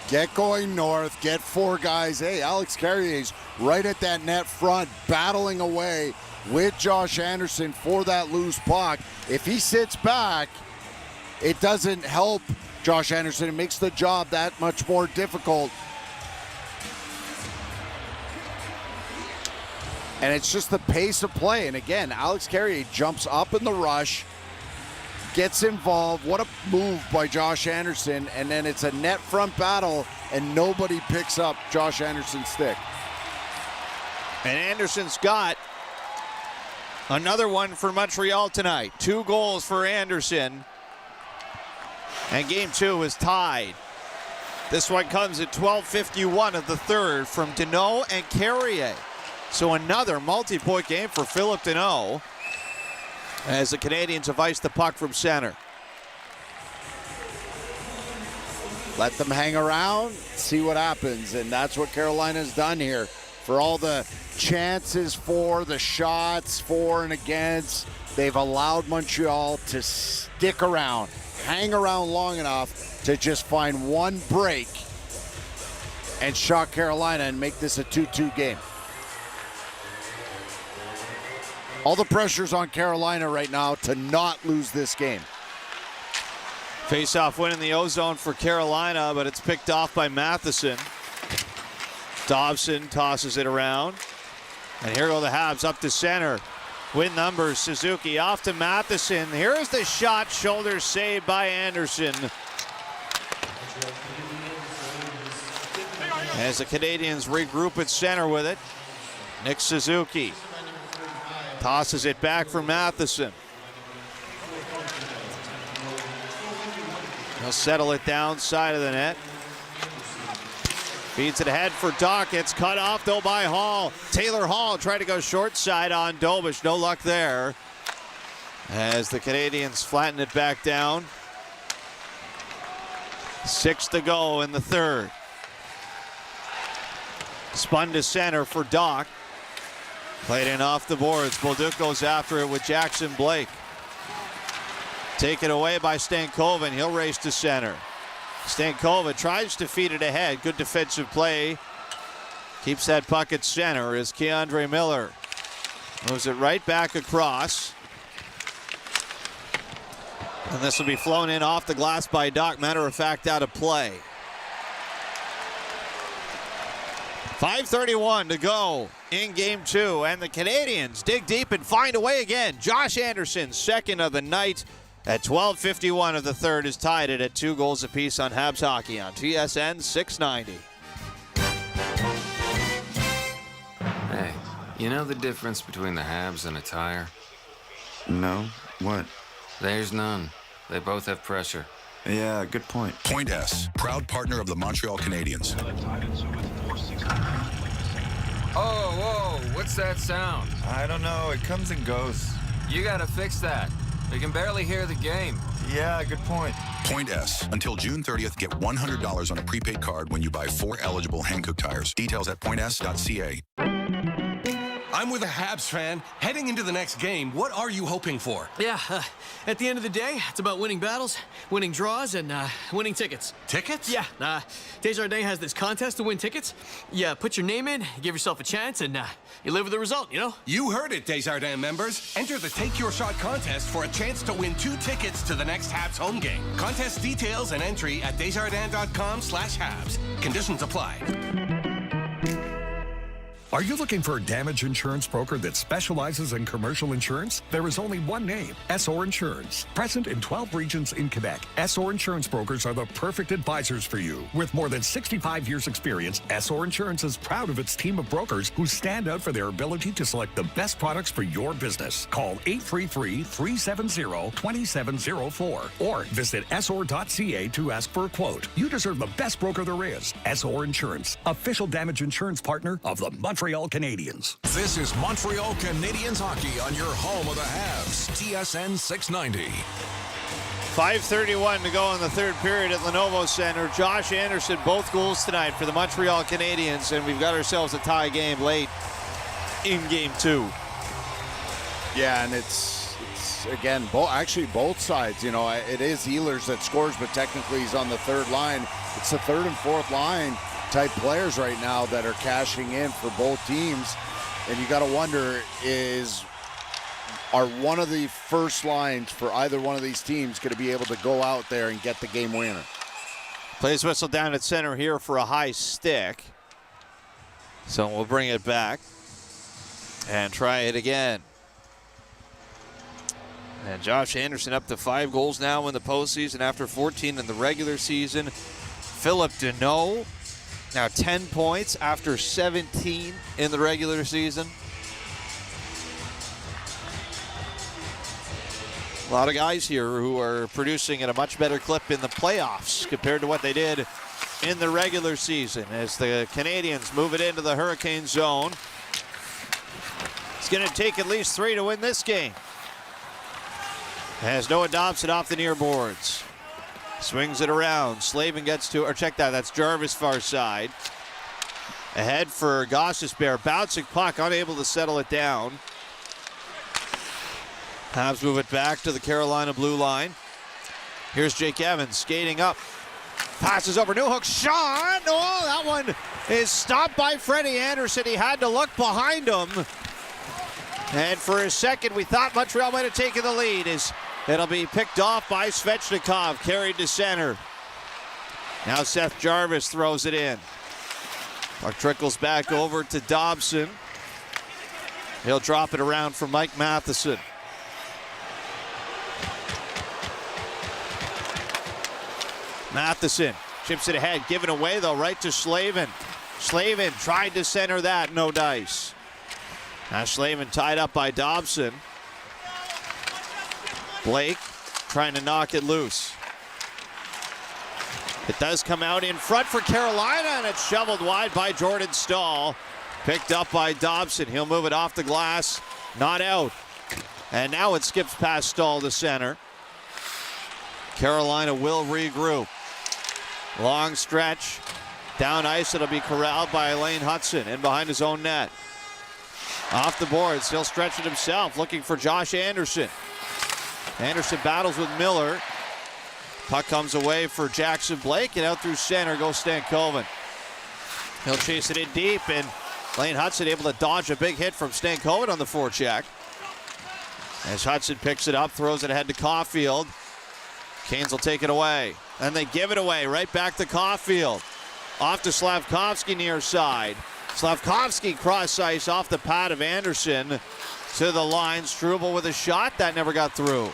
Get going north, get 4 guys. Hey, Alex Carrier's right at that net front, battling away with Josh Anderson for that loose puck. If he sits back, it doesn't help Josh Anderson. It makes the job that much more difficult. And it's just the pace of play. And again, Alex Carrier jumps up in the rush, gets involved. What a move by Josh Anderson. And then it's a net front battle, and nobody picks up Josh Anderson's stick. And Anderson's got another one for Montreal tonight. 2 goals for Anderson. And game 2 is tied. This one comes at 12:51 of the third from Deneau and Carrier. So another multi-point game for Philip Deneau as the Canadiens have iced the puck from center. Let them hang around, see what happens. And that's what Carolina's done here. For all the chances for, the shots for and against, they've allowed Montreal to stick around, hang around long enough to just find one break and shock Carolina and make this a 2-2 game. All the pressure's on Carolina right now to not lose this game. Face-off win in the O-zone for Carolina, but it's picked off by Matheson. Dobson tosses it around. And here go the Habs up to center. Win numbers, Suzuki off to Matheson. Here's the shot, shoulder saved by Anderson. As the Canadiens regroup at center with it, Nick Suzuki tosses it back for Matheson. He'll settle it down side of the net. Feeds it ahead for Doc. It's cut off though by Hall. Taylor Hall tried to go short side on Dobish. No luck there. As the Canadiens flatten it back down. 6 to go in the third. Spun to center for Doc. Played in off the boards. Bolduc goes after it with Jackson Blake. Taken away by Stankoven. He'll race to center. Stankoven tries to feed it ahead. Good defensive play. Keeps that puck at center as Keandre Miller moves it right back across. And this will be flown in off the glass by Doc. Matter of fact, out of play. 5:31 to go in game 2, and the Canadiens dig deep and find a way again. Josh Anderson, second of the night at 12:51 of the third, is tied it at 2 goals apiece on Habs Hockey on TSN 690. Hey, you know the difference between the Habs and a tire? No. What? There's none. They both have pressure. Yeah, good point. Point S, proud partner of the Montreal Canadiens. Oh, whoa, what's that sound? I don't know. It comes and goes. You gotta fix that. We can barely hear the game. Yeah, good point. Point S. Until June 30th, get $100 on a prepaid card when you buy 4 eligible Hankook tires. Details at points.ca. I'm with a Habs fan. Heading into the next game, what are you hoping for? Yeah, at the end of the day, it's about winning battles, winning draws, and winning tickets. Tickets? Yeah, Desjardins has this contest to win tickets. You put your name in, give yourself a chance, and you live with the result, you know? You heard it, Desjardins members. Enter the Take Your Shot contest for a chance to win 2 tickets to the next Habs home game. Contest details and entry at desjardins.com/Habs. Conditions apply. Are you looking for a damage insurance broker that specializes in commercial insurance? There is only one name, Essor Insurance. Present in 12 regions in Quebec, Essor Insurance brokers are the perfect advisors for you. With more than 65 years experience, Essor Insurance is proud of its team of brokers who stand out for their ability to select the best products for your business. Call 833-370-2704 or visit essor.ca to ask for a quote. You deserve the best broker there is. Essor Insurance, official damage insurance partner of the Montreal Canadiens. This is Montreal Canadiens hockey on your home of the Habs, TSN 690. 5:31 to go in the third period at Lenovo Center. Josh Anderson, both goals tonight for the Montreal Canadiens, and we've got ourselves a tie game late in game 2. Yeah, and it's it's, again, actually both sides. You know, it is Ehlers that scores, but technically he's on the third line. It's the third and fourth line type players right now that are cashing in for both teams. And you got to wonder, are one of the first lines for either one of these teams going to be able to go out there and get the game winner? Plays whistle down at center here for a high stick. So we'll bring it back and try it again. And Josh Anderson up to 5 goals now in the postseason after 14 in the regular season. Philip Deneau now 10 points after 17 in the regular season. A lot of guys here who are producing at a much better clip in the playoffs compared to what they did in the regular season as the Canadiens move it into the Hurricane zone. It's going to take at least 3 to win this game. As Noah Dobson off the near boards. Swings it around. Slavin gets to, or check that, that's Jarvis far side. Ahead for Gostisbehere. Bouncing puck, unable to settle it down. Habs move it back to the Carolina blue line. Here's Jake Evans skating up. Passes over Newhook. Shot! Oh, that one is stopped by Freddie Anderson. He had to look behind him. And for a second, we thought Montreal might have taken the lead. It'll be picked off by Svechnikov, carried to center. Now Seth Jarvis throws it in. Puck trickles back over to Dobson. He'll drop it around for Mike Matheson. Matheson chips it ahead, given away though, right to Slavin. Slavin tried to center that, no dice. Now Slavin tied up by Dobson. Blake trying to knock it loose. It does come out in front for Carolina, and it's shoveled wide by Jordan Staal. Picked up by Dobson. He'll move it off the glass. Not out. And now it skips past Staal to center. Carolina will regroup. Long stretch. Down ice, it'll be corralled by Elaine Hudson in behind his own net. Off the boards, he'll stretch it himself, looking for Josh Anderson. Anderson battles with Miller. Puck comes away for Jackson Blake, and out through center goes Stankoven. He'll chase it in deep, and Lane Hudson able to dodge a big hit from Stankoven on the forecheck. As Hudson picks it up, throws it ahead to Caulfield. Canes will take it away. And they give it away right back to Caulfield. Off to Slavkovsky near side. Slavkovsky cross ice off the pad of Anderson to the line. Struble with a shot. That never got through.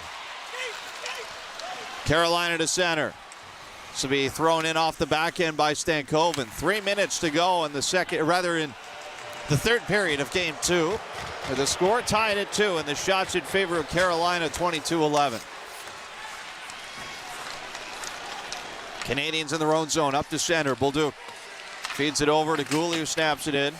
Carolina to center. This will be thrown in off the back end by Stankoven. 3 minutes to go in the third period of game 2. The score tied at 2, and the shots in favor of Carolina 22-11. Canadiens in their own zone, up to center. Bolduc feeds it over to Gouli, who snaps it in.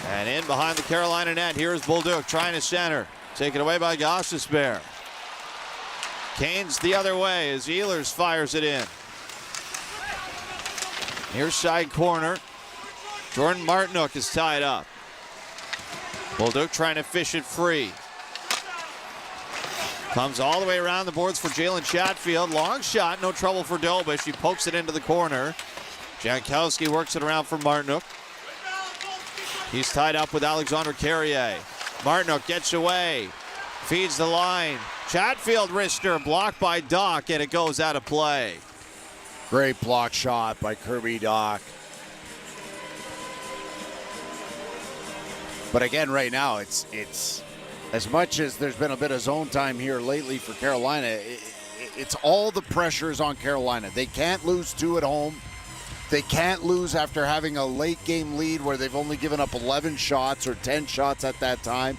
And in behind the Carolina net, here's Bolduc trying to center. Taken away by Gostisbehere. Canes the other way as Ehlers fires it in. Near side corner. Jordan Martinook is tied up. Bolduc trying to fish it free. Comes all the way around the boards for Jalen Chatfield. Long shot, no trouble for Dobish. He pokes it into the corner. Jankowski works it around for Martinook. He's tied up with Alexander Carrier. Martinook gets away. Feeds the line. Chatfield wrister blocked by Doc, and it goes out of play. Great block shot by Kirby Doc. But again, right now, it's as much as there's been a bit of zone time here lately for Carolina, it's all the pressures on Carolina. They can't lose 2 at home. They can't lose after having a late game lead where they've only given up 11 shots or 10 shots at that time.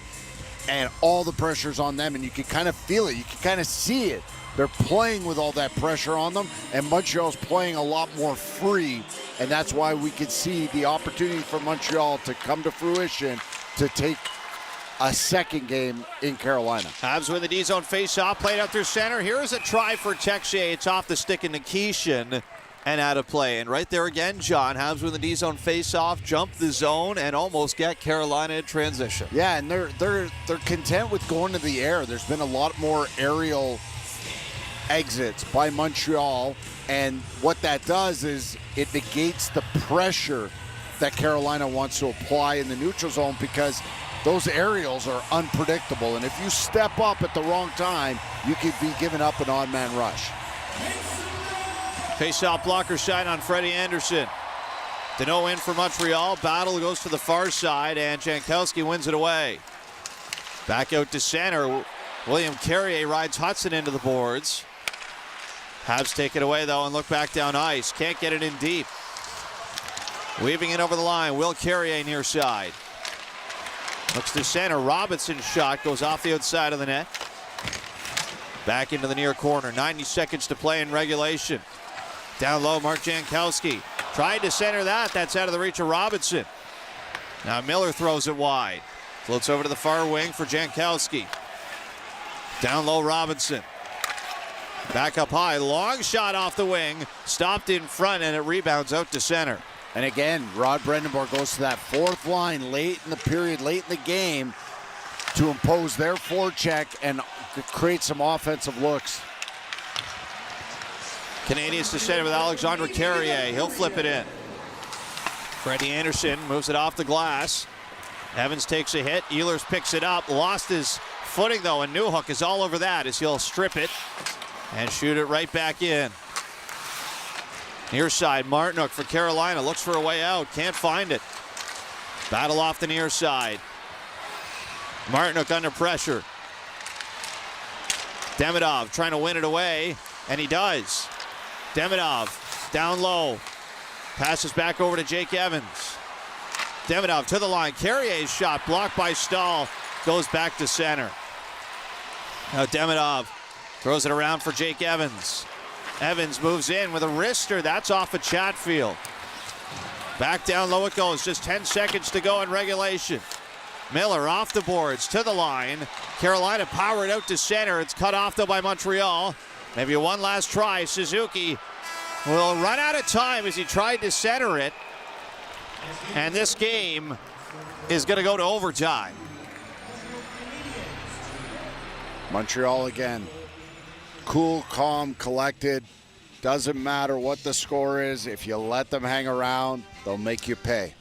And all the pressure's on them, and you can kind of feel it. You can kind of see it. They're playing with all that pressure on them, and Montreal's playing a lot more free, and that's why we could see the opportunity for Montreal to come to fruition to take a second game in Carolina. Habs win the D-zone face-off, played out through center. Here's a try for Texier. It's off the stick of Nikishin. and out of play. And right there again, John, Habs with the D-zone face-off, jump the zone, and almost get Carolina in transition. Yeah, and they're content with going to the air. There's been a lot more aerial exits by Montreal, and what that does is it negates the pressure that Carolina wants to apply in the neutral zone, because those aerials are unpredictable, and if you step up at the wrong time, you could be giving up an odd-man rush. Face-off blocker side on Freddie Anderson. Deneau in for Montreal. Battle goes to the far side, and Jankowski wins it away. Back out to center. William Carrier rides Hudson into the boards. Habs take it away, though, and look back down ice. Can't get it in deep. Weaving it over the line. Will Carrier near side. Looks to center. Robinson's shot goes off the outside of the net. Back into the near corner. 90 seconds to play in regulation. Down low, Mark Jankowski. Tried to center that. That's out of the reach of Robinson. Now Miller throws it wide. Floats over to the far wing for Jankowski. Down low, Robinson. Back up high. Long shot off the wing. Stopped in front, and it rebounds out to center. And again, Rod Brandenburg goes to that fourth line late in the period, late in the game, to impose their forecheck and create some offensive looks. Canadiens to center with Alexandre Carrier. He'll flip it in. Freddie Anderson moves it off the glass. Evans takes a hit. Ehlers picks it up. Lost his footing, though, and Newhook is all over that as he'll strip it and shoot it right back in. Near side, Martinook for Carolina. Looks for a way out. Can't find it. Battle off the near side. Martinook under pressure. Demidov trying to win it away, and he does. Demidov down low. Passes back over to Jake Evans. Demidov to the line. Carrier's shot blocked by Stahl. Goes back to center. Now Demidov throws it around for Jake Evans. Evans moves in with a wrister. That's off of Chatfield. Back down low it goes. Just 10 seconds to go in regulation. Miller off the boards to the line. Carolina powered out to center. It's cut off though by Montreal. Maybe one last try. Suzuki will run out of time as he tried to center it. And this game is going to go to overtime. Montreal again. Cool, calm, collected. Doesn't matter what the score is. If you let them hang around, they'll make you pay.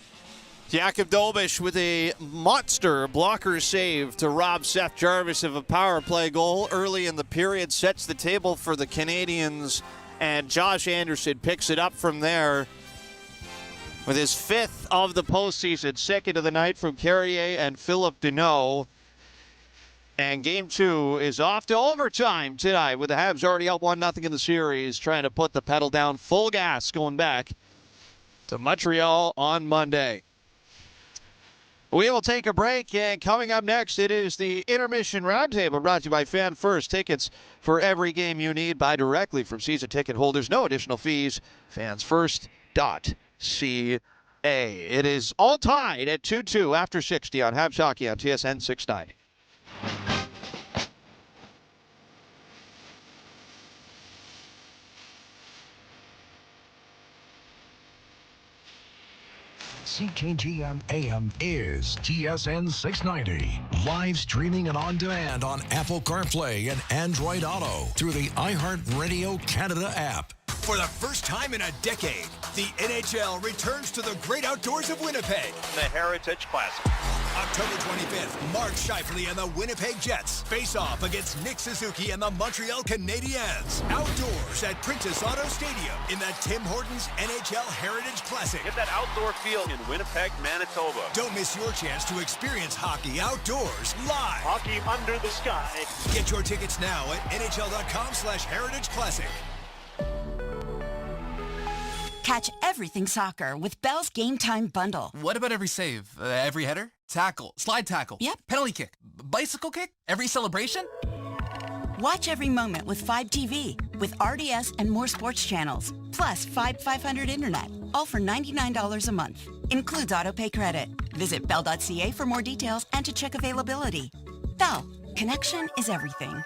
Jakub Dobish with a monster blocker save to rob Seth Jarvis of a power play goal early in the period. Sets the table for the Canadiens, and Josh Anderson picks it up from there with his fifth of the postseason, second of the night from Carrier and Philip Deneau. And game two is off to overtime tonight with the Habs already up 1-0 in the series, trying to put the pedal down full gas going back to Montreal on Monday. We will take a break, and coming up next, it is the Intermission Roundtable brought to you by Fan First. Tickets for every game you need. Buy directly from season ticket holders. No additional fees. Fansfirst.ca. It is all tied at 2-2 after 60 on Habs Hockey on TSN 690. CKGM AM is TSN 690. Live streaming and on demand on Apple CarPlay and Android Auto through the iHeartRadio Canada app. For the first time in a decade, the NHL returns to the great outdoors of Winnipeg. The Heritage Classic. October 25th, Mark Scheifele and the Winnipeg Jets face off against Nick Suzuki and the Montreal Canadiens. Outdoors at Princess Auto Stadium in the Tim Hortons NHL Heritage Classic. Get that outdoor feel in Winnipeg, Manitoba. Don't miss your chance to experience hockey outdoors live. Hockey under the sky. Get your tickets now at nhl.com/Heritage Classic. Catch everything soccer with Bell's Game Time Bundle. What about every save? Every header? Tackle? Slide tackle? Yep. Penalty kick? Bicycle kick? Every celebration? Watch every moment with 5TV with RDS and more sports channels. Plus 500 internet. All for $99 a month. Includes autopay credit. Visit Bell.ca for more details and to check availability. Bell. Connection is everything.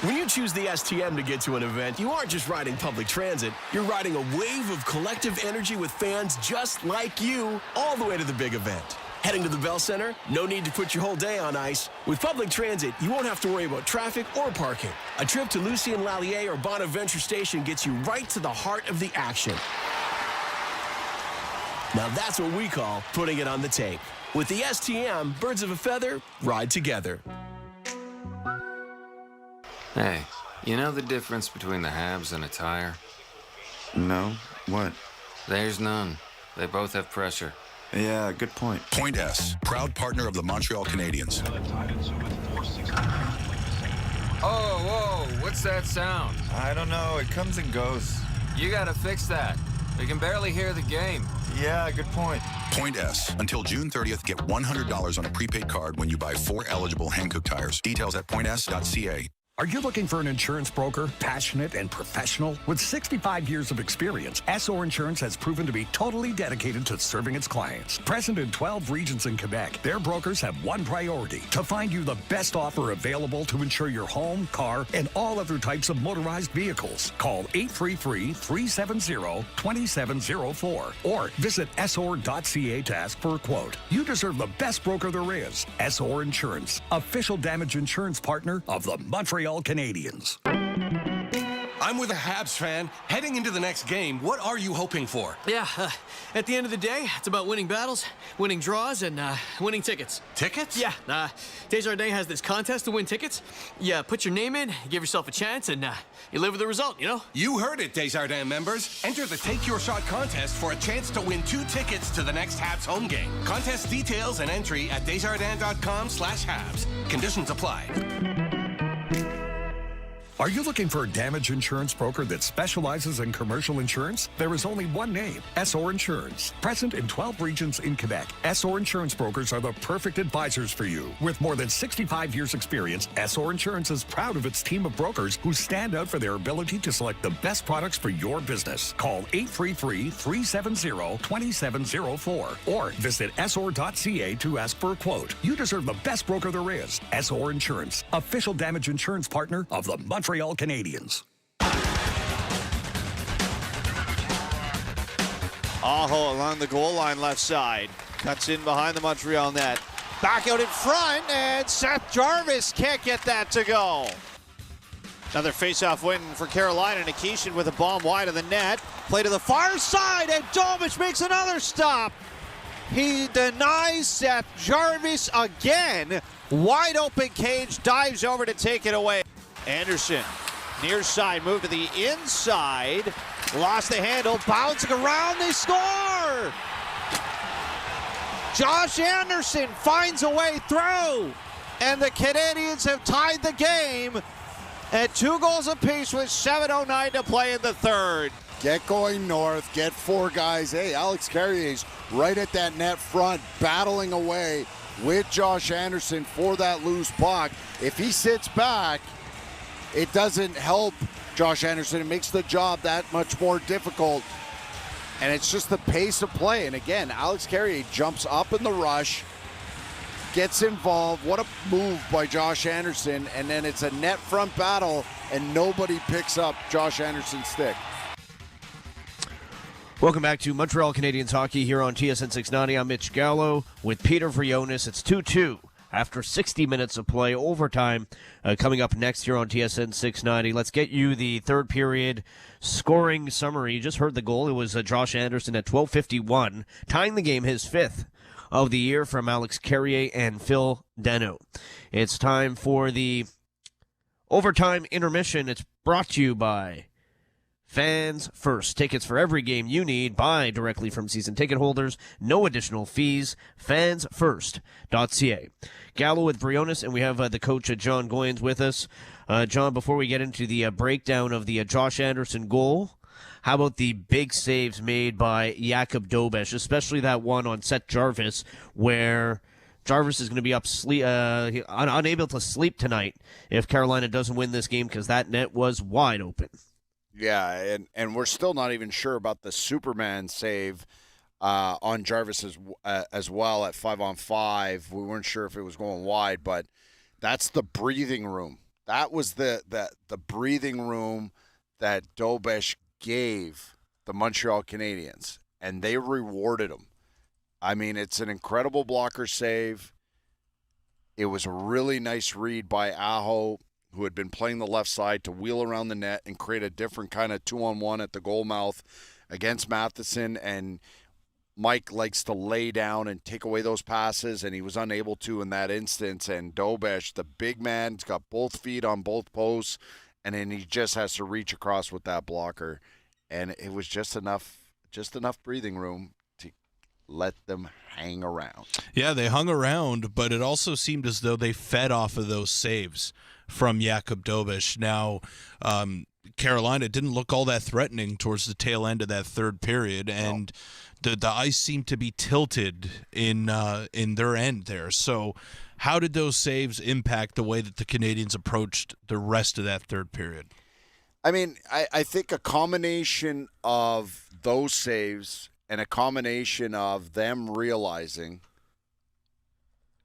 When you choose the STM to get to an event, you aren't just riding public transit. You're riding a wave of collective energy with fans just like you all the way to the big event. Heading to the Bell Center? No need to put your whole day on ice. With public transit, you won't have to worry about traffic or parking. A trip to Lucien Lallier or Bonaventure Station gets you right to the heart of the action. Now that's what we call putting it on the tape. With the STM, birds of a feather ride together. Hey, you know the difference between the Habs and a tire? No, what? There's none. They both have pressure. Yeah, good point. Point S, proud partner of the Montreal Canadiens. Oh, whoa, what's that sound? I don't know, it comes and goes. You gotta fix that. We can barely hear the game. Yeah, good point. Point S. Until June 30th, get $100 on a prepaid card when you buy 4 eligible Hankook tires. Details at points.ca. Are you looking for an insurance broker, passionate and professional? With 65 years of experience, SO Insurance has proven to be totally dedicated to serving its clients. Present in 12 regions in Quebec, their brokers have one priority: to find you the best offer available to insure your home, car, and all other types of motorized vehicles. Call 833-370-2704 or visit sor.ca to ask for a quote. You deserve the best broker there is. SO Insurance, official damage insurance partner of the Montreal Canadiens. I'm with a Habs fan. Heading into the next game, what are you hoping for? Yeah, at the end of the day, it's about winning battles, winning draws, and winning tickets. Tickets? Yeah, Desjardins has this contest to win tickets. You put your name in, give yourself a chance, and you live with the result, you know? You heard it, Desjardins members. Enter the Take Your Shot contest for a chance to win 2 tickets to the next Habs home game. Contest details and entry at desjardins.com/Habs. Conditions apply. Are you looking for a damage insurance broker that specializes in commercial insurance? There is only one name, SO Insurance. Present in 12 regions in Quebec, SO Insurance brokers are the perfect advisors for you. With more than 65 years experience, SO Insurance is proud of its team of brokers who stand out for their ability to select the best products for your business. Call 833-370-2704 or visit sor.ca to ask for a quote. You deserve the best broker there is. SO Insurance, official damage insurance partner of the Montreal Canadiens. Aho along the goal line left side. Cuts in behind the Montreal net. Back out in front, and Seth Jarvis can't get that to go. Another face-off win for Carolina. Nikishin with a bomb wide of the net. Play to the far side, and Domich makes another stop. He denies Seth Jarvis again. Wide open cage, dives over to take it away. Anderson, near side, move to the inside. Lost the handle, bouncing around, they score! Josh Anderson finds a way through, and the Canadiens have tied the game at 2 goals apiece with 7:09 to play in the third. Get going north, get 4 guys. Hey, Alex Carrier's right at that net front, battling away with Josh Anderson for that loose puck. If he sits back, it doesn't help Josh Anderson. It makes the job that much more difficult. And it's just the pace of play. And again, Alex Carrier jumps up in the rush, gets involved. What a move by Josh Anderson. And then it's a net front battle, and nobody picks up Josh Anderson's stick. Welcome back to Montreal Canadiens hockey here on TSN 690. I'm Mitch Gallo with Peter Vrionis. It's 2-2. After 60 minutes of play, overtime coming up next here on TSN 690. Let's get you the third period scoring summary. You just heard the goal. It was Josh Anderson at 12:51, tying the game, his 5th of the year, from Alex Carrier and Phil Dano. It's time for the overtime intermission. It's brought to you by Fans First. Tickets for every game you need. Buy directly from season ticket holders. No additional fees. Fansfirst.ca. Gallo with Briones, and we have the coach, John Goyens, with us. John, before we get into the breakdown of the Josh Anderson goal, how about the big saves made by Jakub Dobeš, especially that one on Seth Jarvis, where Jarvis is going to be up unable to sleep tonight if Carolina doesn't win this game, because that net was wide open. Yeah, and we're still not even sure about the Superman save on Jarvis as well at 5-on-5. We weren't sure if it was going wide, but that's the breathing room That was the breathing room that Dobesh gave the Montreal Canadiens, and they rewarded him. I mean, it's an incredible blocker save. It was a really nice read by Aho, who had been playing the left side, to wheel around the net and create a different kind of 2-on-1 at the goal mouth against Matheson. And Mike likes to lay down and take away those passes, and he was unable to in that instance. And Dobesh, the big man, has got both feet on both posts, and then he just has to reach across with that blocker. And it was just enough breathing room to let them hang around. Yeah, they hung around, but it also seemed as though they fed off of those saves from Jakub Dobesh. Now, Carolina didn't look all that threatening towards the tail end of that third period, and the ice seemed to be tilted in their end there. So how did those saves impact the way that the Canadiens approached the rest of that third period? I mean, I think a combination of those saves and a combination of them realizing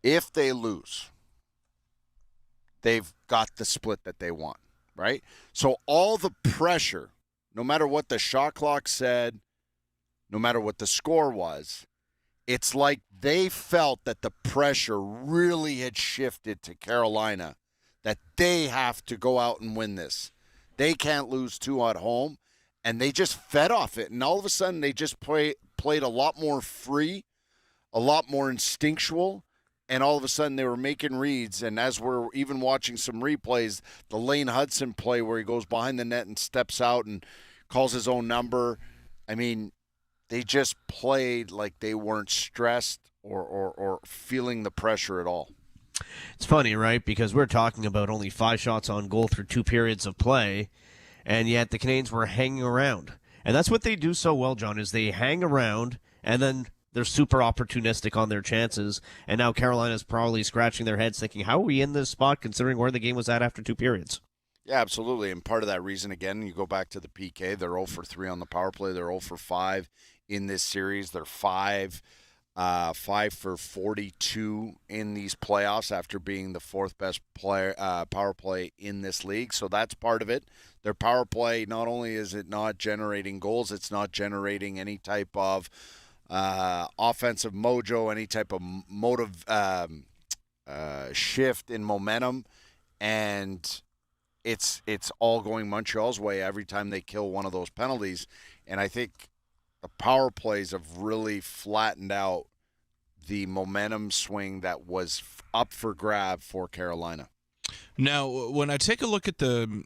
if they lose, they've got the split that they want, right? So all the pressure, no matter what the shot clock said, no matter what the score was, it's like they felt that the pressure really had shifted to Carolina, that they have to go out and win this. They can't lose 2 at home, and they just fed off it. And all of a sudden, they just played a lot more free, a lot more instinctual, and all of a sudden they were making reads. And as we're even watching some replays, the Lane Hudson play where he goes behind the net and steps out and calls his own number, I mean, they just played like they weren't stressed or feeling the pressure at all. It's funny, right? Because we're talking about only 5 shots on goal through 2 periods of play, and yet the Canadiens were hanging around. And that's what they do so well, John, is they hang around, and then they're super opportunistic on their chances. And now Carolina's probably scratching their heads thinking, how are we in this spot considering where the game was at after 2 periods? Yeah, absolutely. And part of that reason, again, you go back to the PK, they're 0 for 3 on the power play. They're 0 for 5 in this series. They're 5 for 42 in these playoffs after being the 4th best power play in this league. So that's part of it. Their power play, not only is it not generating goals, it's not generating any type of offensive mojo, any type of shift in momentum, and it's all going Montreal's way every time they kill one of those penalties. And I think the power plays have really flattened out the momentum swing that was up for grab for Carolina. Now, when I take a look at the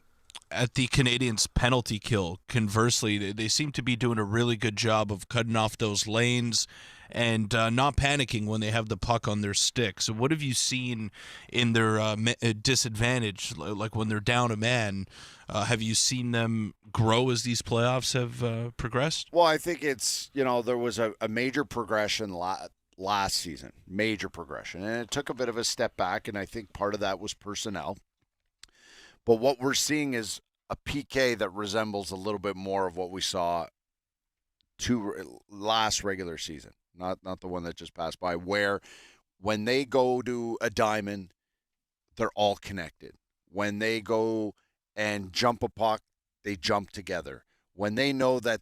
Canadiens' penalty kill, conversely, they seem to be doing a really good job of cutting off those lanes and not panicking when they have the puck on their stick. So what have you seen in their disadvantage, like when they're down a man? Have you seen them grow as these playoffs have progressed? Well, I think it's, there was a major progression last season, major progression, and it took a bit of a step back, and I think part of that was personnel. But what we're seeing is a PK that resembles a little bit more of what we saw last regular season, not the one that just passed by, where when they go to a diamond, they're all connected. When they go and jump a puck, they jump together. When they know that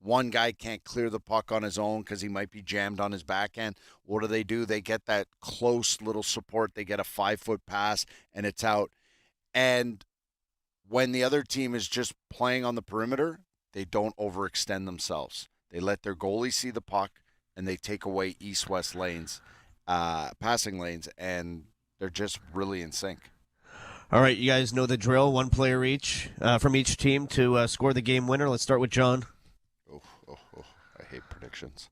one guy can't clear the puck on his own because he might be jammed on his backhand, what do? They get that close little support. They get a 5-foot pass, and it's out. And when the other team is just playing on the perimeter, they don't overextend themselves. They let their goalie see the puck, and they take away east-west lanes, passing lanes, and they're just really in sync. All right, you guys know the drill. 1 player each from each team to score the game winner. Let's start with John. I hate predictions.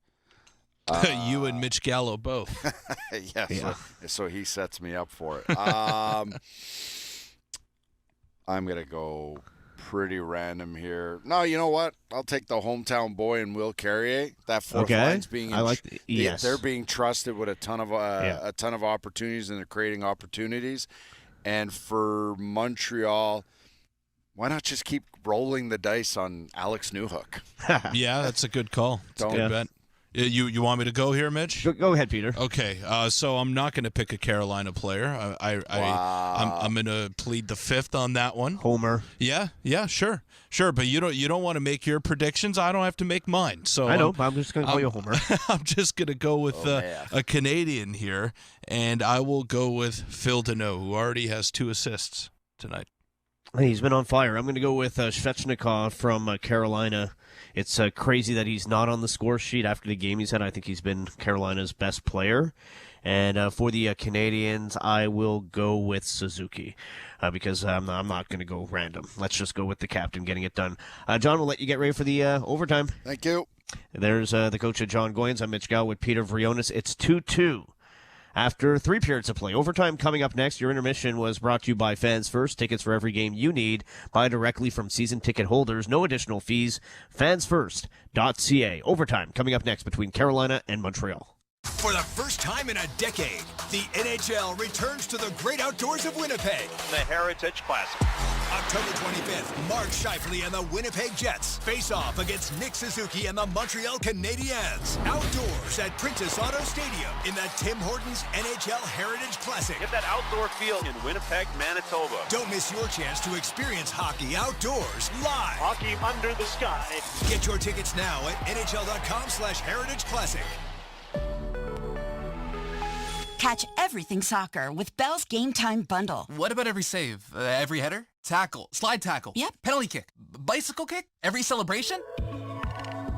You and Mitch Gallo both. Yeah. So he sets me up for it. I'm going to go pretty random here. No, you know what? I'll take the hometown boy and Will Carrier. That fourth line's being they're being trusted with a ton of opportunities, and they're creating opportunities. And for Montreal, why not just keep rolling the dice on Alex Newhook? Yeah, that's a good call. It's a good bet. You want me to go here, Mitch? Go ahead, Peter. Okay, so I'm not going to pick a Carolina player. I'm going to plead the fifth on that one. Homer. Yeah, sure. But you don't want to make your predictions. I don't have to make mine. So I know. I'm just going to call you Homer. I'm just going to go with a Canadian here, and I will go with Phil Deneau, who already has 2 assists tonight. He's been on fire. I'm going to go with Svechnikov from Carolina. It's crazy that he's not on the score sheet after the game he's had. I think he's been Carolina's best player. And for the Canadiens, I will go with Suzuki because I'm not going to go random. Let's just go with the captain getting it done. John, we'll let you get ready for the overtime. Thank you. There's the coach of John Goyens. I'm Mitch Gow with Peter Vrionis. It's 2-2. After 3 periods of play. Overtime coming up next. Your intermission was brought to you by Fans First. Tickets for every game you need. Buy directly from season ticket holders. No additional fees. Fansfirst.ca. Overtime coming up next between Carolina and Montreal. For the first time in a decade, the NHL returns to the great outdoors of Winnipeg. The Heritage Classic. October 25th, Mark Scheifele and the Winnipeg Jets face off against Nick Suzuki and the Montreal Canadiens. Outdoors at Princess Auto Stadium in the Tim Hortons NHL Heritage Classic. Get that outdoor feel in Winnipeg, Manitoba. Don't miss your chance to experience hockey outdoors live. Hockey under the sky. Get your tickets now at nhl.com/Heritage Classic. Catch everything soccer with Bell's Game Time Bundle. What about every save? Every header? Tackle? Slide tackle? Yep. Penalty kick? Bicycle kick? Every celebration?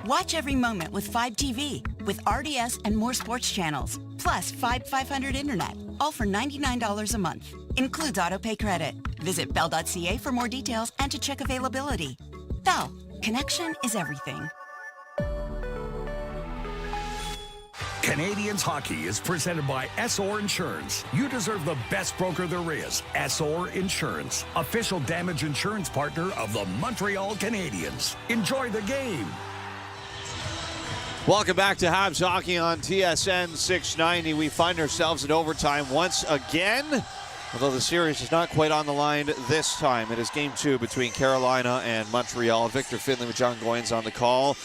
Watch every moment with 5TV with RDS and more sports channels. Plus 500 internet. All for $99 a month. Includes autopay credit. Visit bell.ca for more details and to check availability. Bell. Connection is everything. Canadiens hockey is presented by SR Insurance. You deserve the best broker there is. SR Insurance, official damage insurance partner of the Montreal Canadiens. Enjoy the game. Welcome back to Habs Hockey on TSN 690. We find ourselves in overtime once again, although the series is not quite on the line this time. It is Game 2 between Carolina and Montreal. Victor Finley with John Goyens on the call.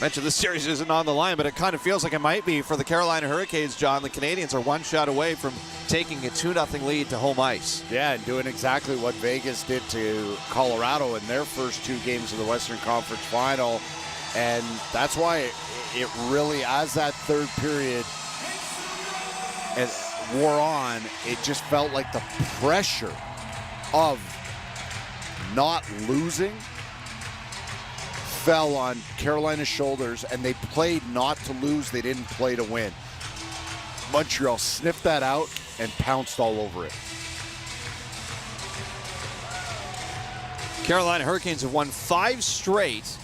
Mentioned the series isn't on the line, but it kind of feels like it might be for the Carolina Hurricanes, John. The Canadiens are one shot away from taking a 2-0 lead to home ice. Yeah, and doing exactly what Vegas did to Colorado in their first 2 games of the Western Conference Final. And that's why it really, as that third period wore on, it just felt like the pressure of not losing fell on Carolina's shoulders, and they played not to lose. They didn't play to win. Montreal sniffed that out and pounced all over it. Carolina Hurricanes have won 5 straight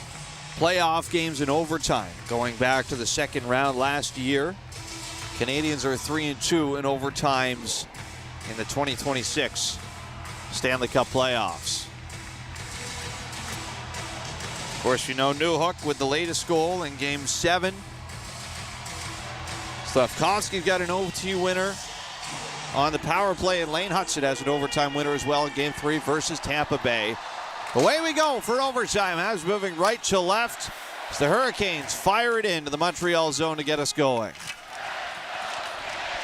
playoff games in overtime, going back to the second round last year. Canadiens are 3-2 in overtimes in the 2026 Stanley Cup playoffs. Of course, you know Newhook with the latest goal in Game 7. Slavkovsky's got an OT winner on the power play, and Lane Hudson has an overtime winner as well in Game 3 versus Tampa Bay. Away we go for overtime. Habs moving right to left as the Hurricanes fire it into the Montreal zone to get us going.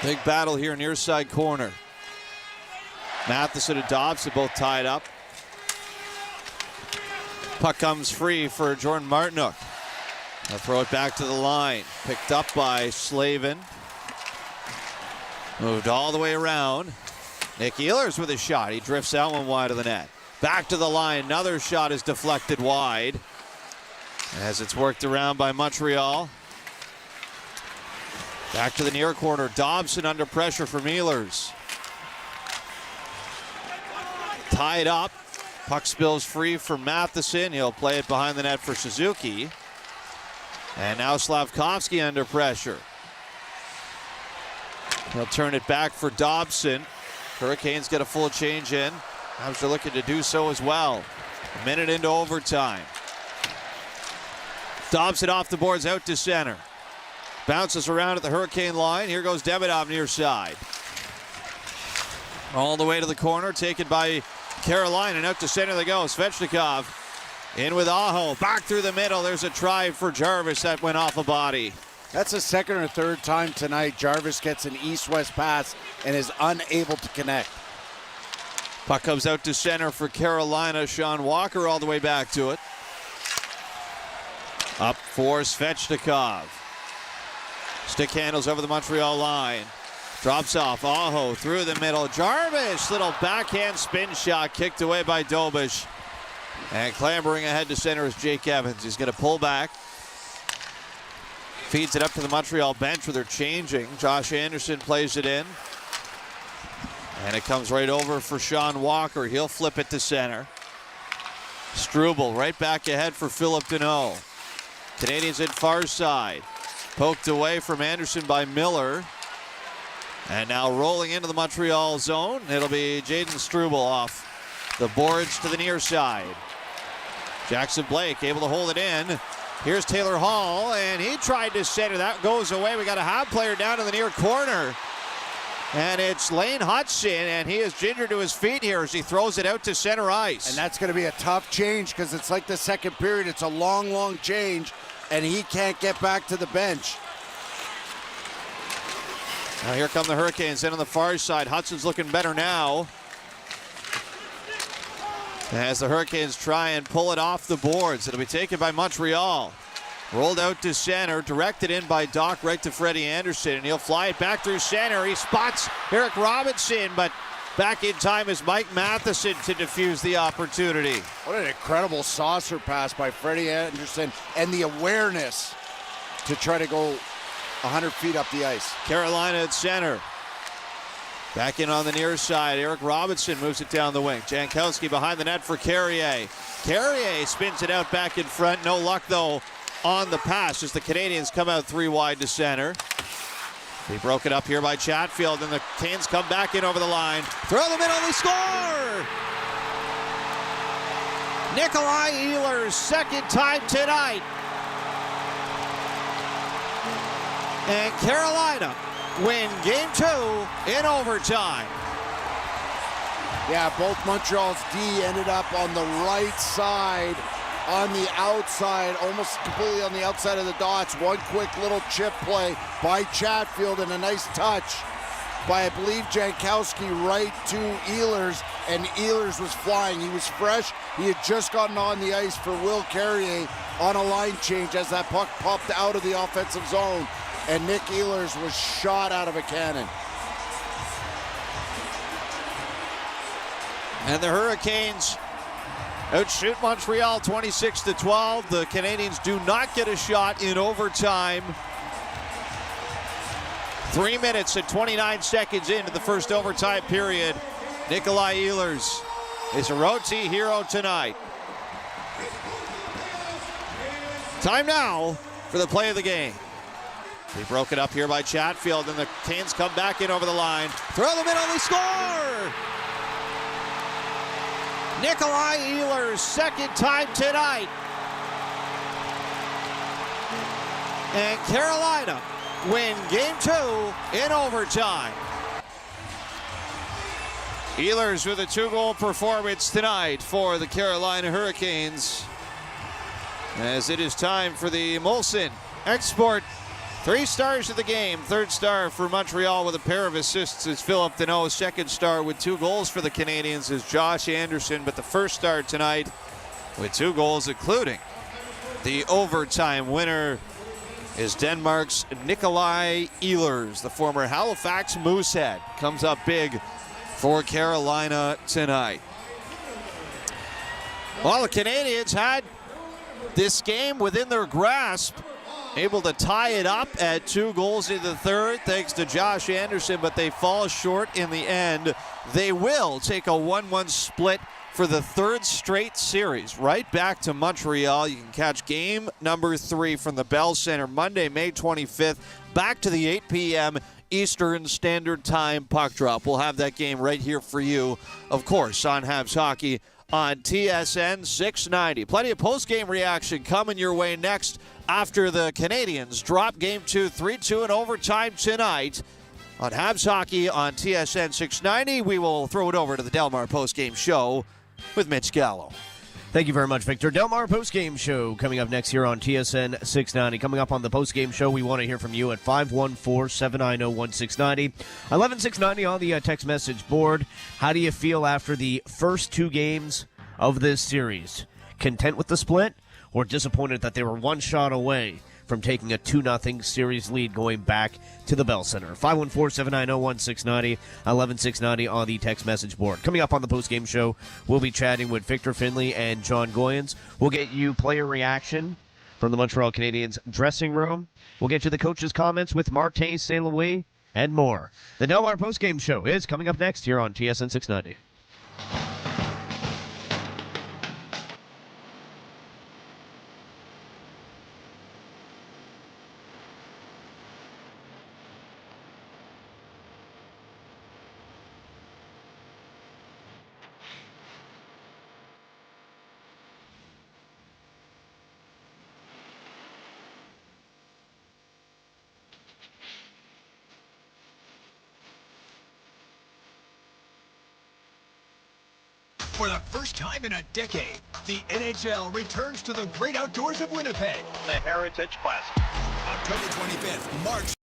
Big battle here near side corner. Matheson and Dobson both tied up. Puck comes free for Jordan Martinook. They'll throw it back to the line. Picked up by Slavin. Moved all the way around. Nick Ehlers with a shot. He drifts that one wide of the net. Back to the line. Another shot is deflected wide as it's worked around by Montreal. Back to the near corner. Dobson under pressure from Ehlers. Tied up. Puck spills free for Matheson. He'll play it behind the net for Suzuki. And now Slavkovsky under pressure. He'll turn it back for Dobson. Hurricanes get a full change in. Habs are looking to do so as well. A minute into overtime. Dobson off the boards out to center. Bounces around at the Hurricane line. Here goes Demidov near side. All the way to the corner, taken by Carolina, and out to center they go. Svechnikov in with Aho. Back through the middle. There's a try for Jarvis that went off a body. That's the second or third time tonight Jarvis gets an east-west pass and is unable to connect. Puck comes out to center for Carolina. Sean Walker all the way back to it. Up for Svechnikov. Stick handles over the Montreal line. Drops off. Aho through the middle. Jarvis, little backhand spin shot kicked away by Dobish. And clambering ahead to center is Jake Evans. He's going to pull back. Feeds it up to the Montreal bench where they're changing. Josh Anderson plays it in. And it comes right over for Sean Walker. He'll flip it to center. Struble right back ahead for Philip Deneau. Canadiens at far side. Poked away from Anderson by Miller. And now rolling into the Montreal zone. It'll be Jaden Struble off the boards to the near side. Jackson Blake able to hold it in. Here's Taylor Hall, and he tried to center. That goes away. We got a half player down in the near corner. And it's Lane Hudson, and he is gingered to his feet here as he throws it out to center ice. And that's going to be a tough change because it's like the second period. It's a long, long change, and he can't get back to the bench. Now here come the Hurricanes in on the far side. Hudson's looking better now. As the Hurricanes try and pull it off the boards. It'll be taken by Montreal. Rolled out to center, directed in by Doc right to Freddie Anderson, and he'll fly it back through center. He spots Eric Robinson, but back in time is Mike Matheson to defuse the opportunity. What an incredible saucer pass by Freddie Anderson, and the awareness to try to go 100 feet up the ice. Carolina at center. Back in on the near side. Eric Robinson moves it down the wing. Jankowski behind the net for Carrier. Carrier spins it out back in front. No luck, though, on the pass as the Canadiens come out three wide to center. They broke it up here by Chatfield, and the Canes come back in over the line. Throw the middle, they score! Nikolai Ehlers, second time tonight. And Carolina win game 2 in overtime. Yeah, both Montreal's D ended up on the right side, on the outside, almost completely on the outside of the dots. One quick little chip play by Chatfield and a nice touch by, I believe, Jankowski right to Ehlers, and Ehlers was flying. He was fresh. He had just gotten on the ice for Will Carrier on a line change as that puck popped out of the offensive zone, and Nick Ehlers was shot out of a cannon. And the Hurricanes outshoot Montreal 26-12. The Canadiens do not get a shot in overtime. 3 minutes and 29 seconds into the first overtime period. Nikolai Ehlers is a Roti hero tonight. Time now for the play of the game. They broke it up here by Chatfield, and the Canes come back in over the line. Throw the middle, they score! Nikolai Ehlers, second time tonight. And Carolina win game 2 in overtime. Ehlers with a 2-goal performance tonight for the Carolina Hurricanes. As it is time for the Molson Export 3 stars of the game. Third star for Montreal with a pair of assists is Philip Deneau. Second star with 2 goals for the Canadiens is Josh Anderson. But the first star tonight with 2 goals, including the overtime winner, is Denmark's Nikolai Ehlers. The former Halifax Moosehead comes up big for Carolina tonight. Well, the Canadiens had this game within their grasp. Able to tie it up at 2 goals in the third thanks to Josh Anderson, but they fall short in the end. They will take a 1-1 split for the 3rd straight series, right back to Montreal. You can catch game number 3 from the Bell Center Monday, May 25th, back to the 8 p.m. Eastern Standard Time puck drop. We'll have that game right here for you, of course, on Habs Hockey on TSN 690. Plenty of post-game reaction coming your way next after the Canadiens drop Game 2, 3-2 in overtime tonight on Habs Hockey on TSN 690. We will throw it over to the Del Mar post-game show with Mitch Gallo. Thank you very much, Victor. Del Mar postgame show coming up next here on TSN 690. Coming up on the postgame show, we want to hear from you at 514-790-1690. 11690 on the text message board. How do you feel after the first two games of this series? Content with the split or disappointed that they were one shot away from taking a 2-0 series lead going back to the Bell Center? 514-790-1690, 11690 on the text message board. Coming up on the postgame show, we'll be chatting with Victor Finley and John Goyens. We'll get you player reaction from the Montreal Canadiens dressing room. We'll get you the coach's comments with Martin St. Louis and more. The Del Mar postgame show is coming up next here on TSN 690. For the first time in a decade, the NHL returns to the great outdoors of Winnipeg. The Heritage Classic. October 25th, March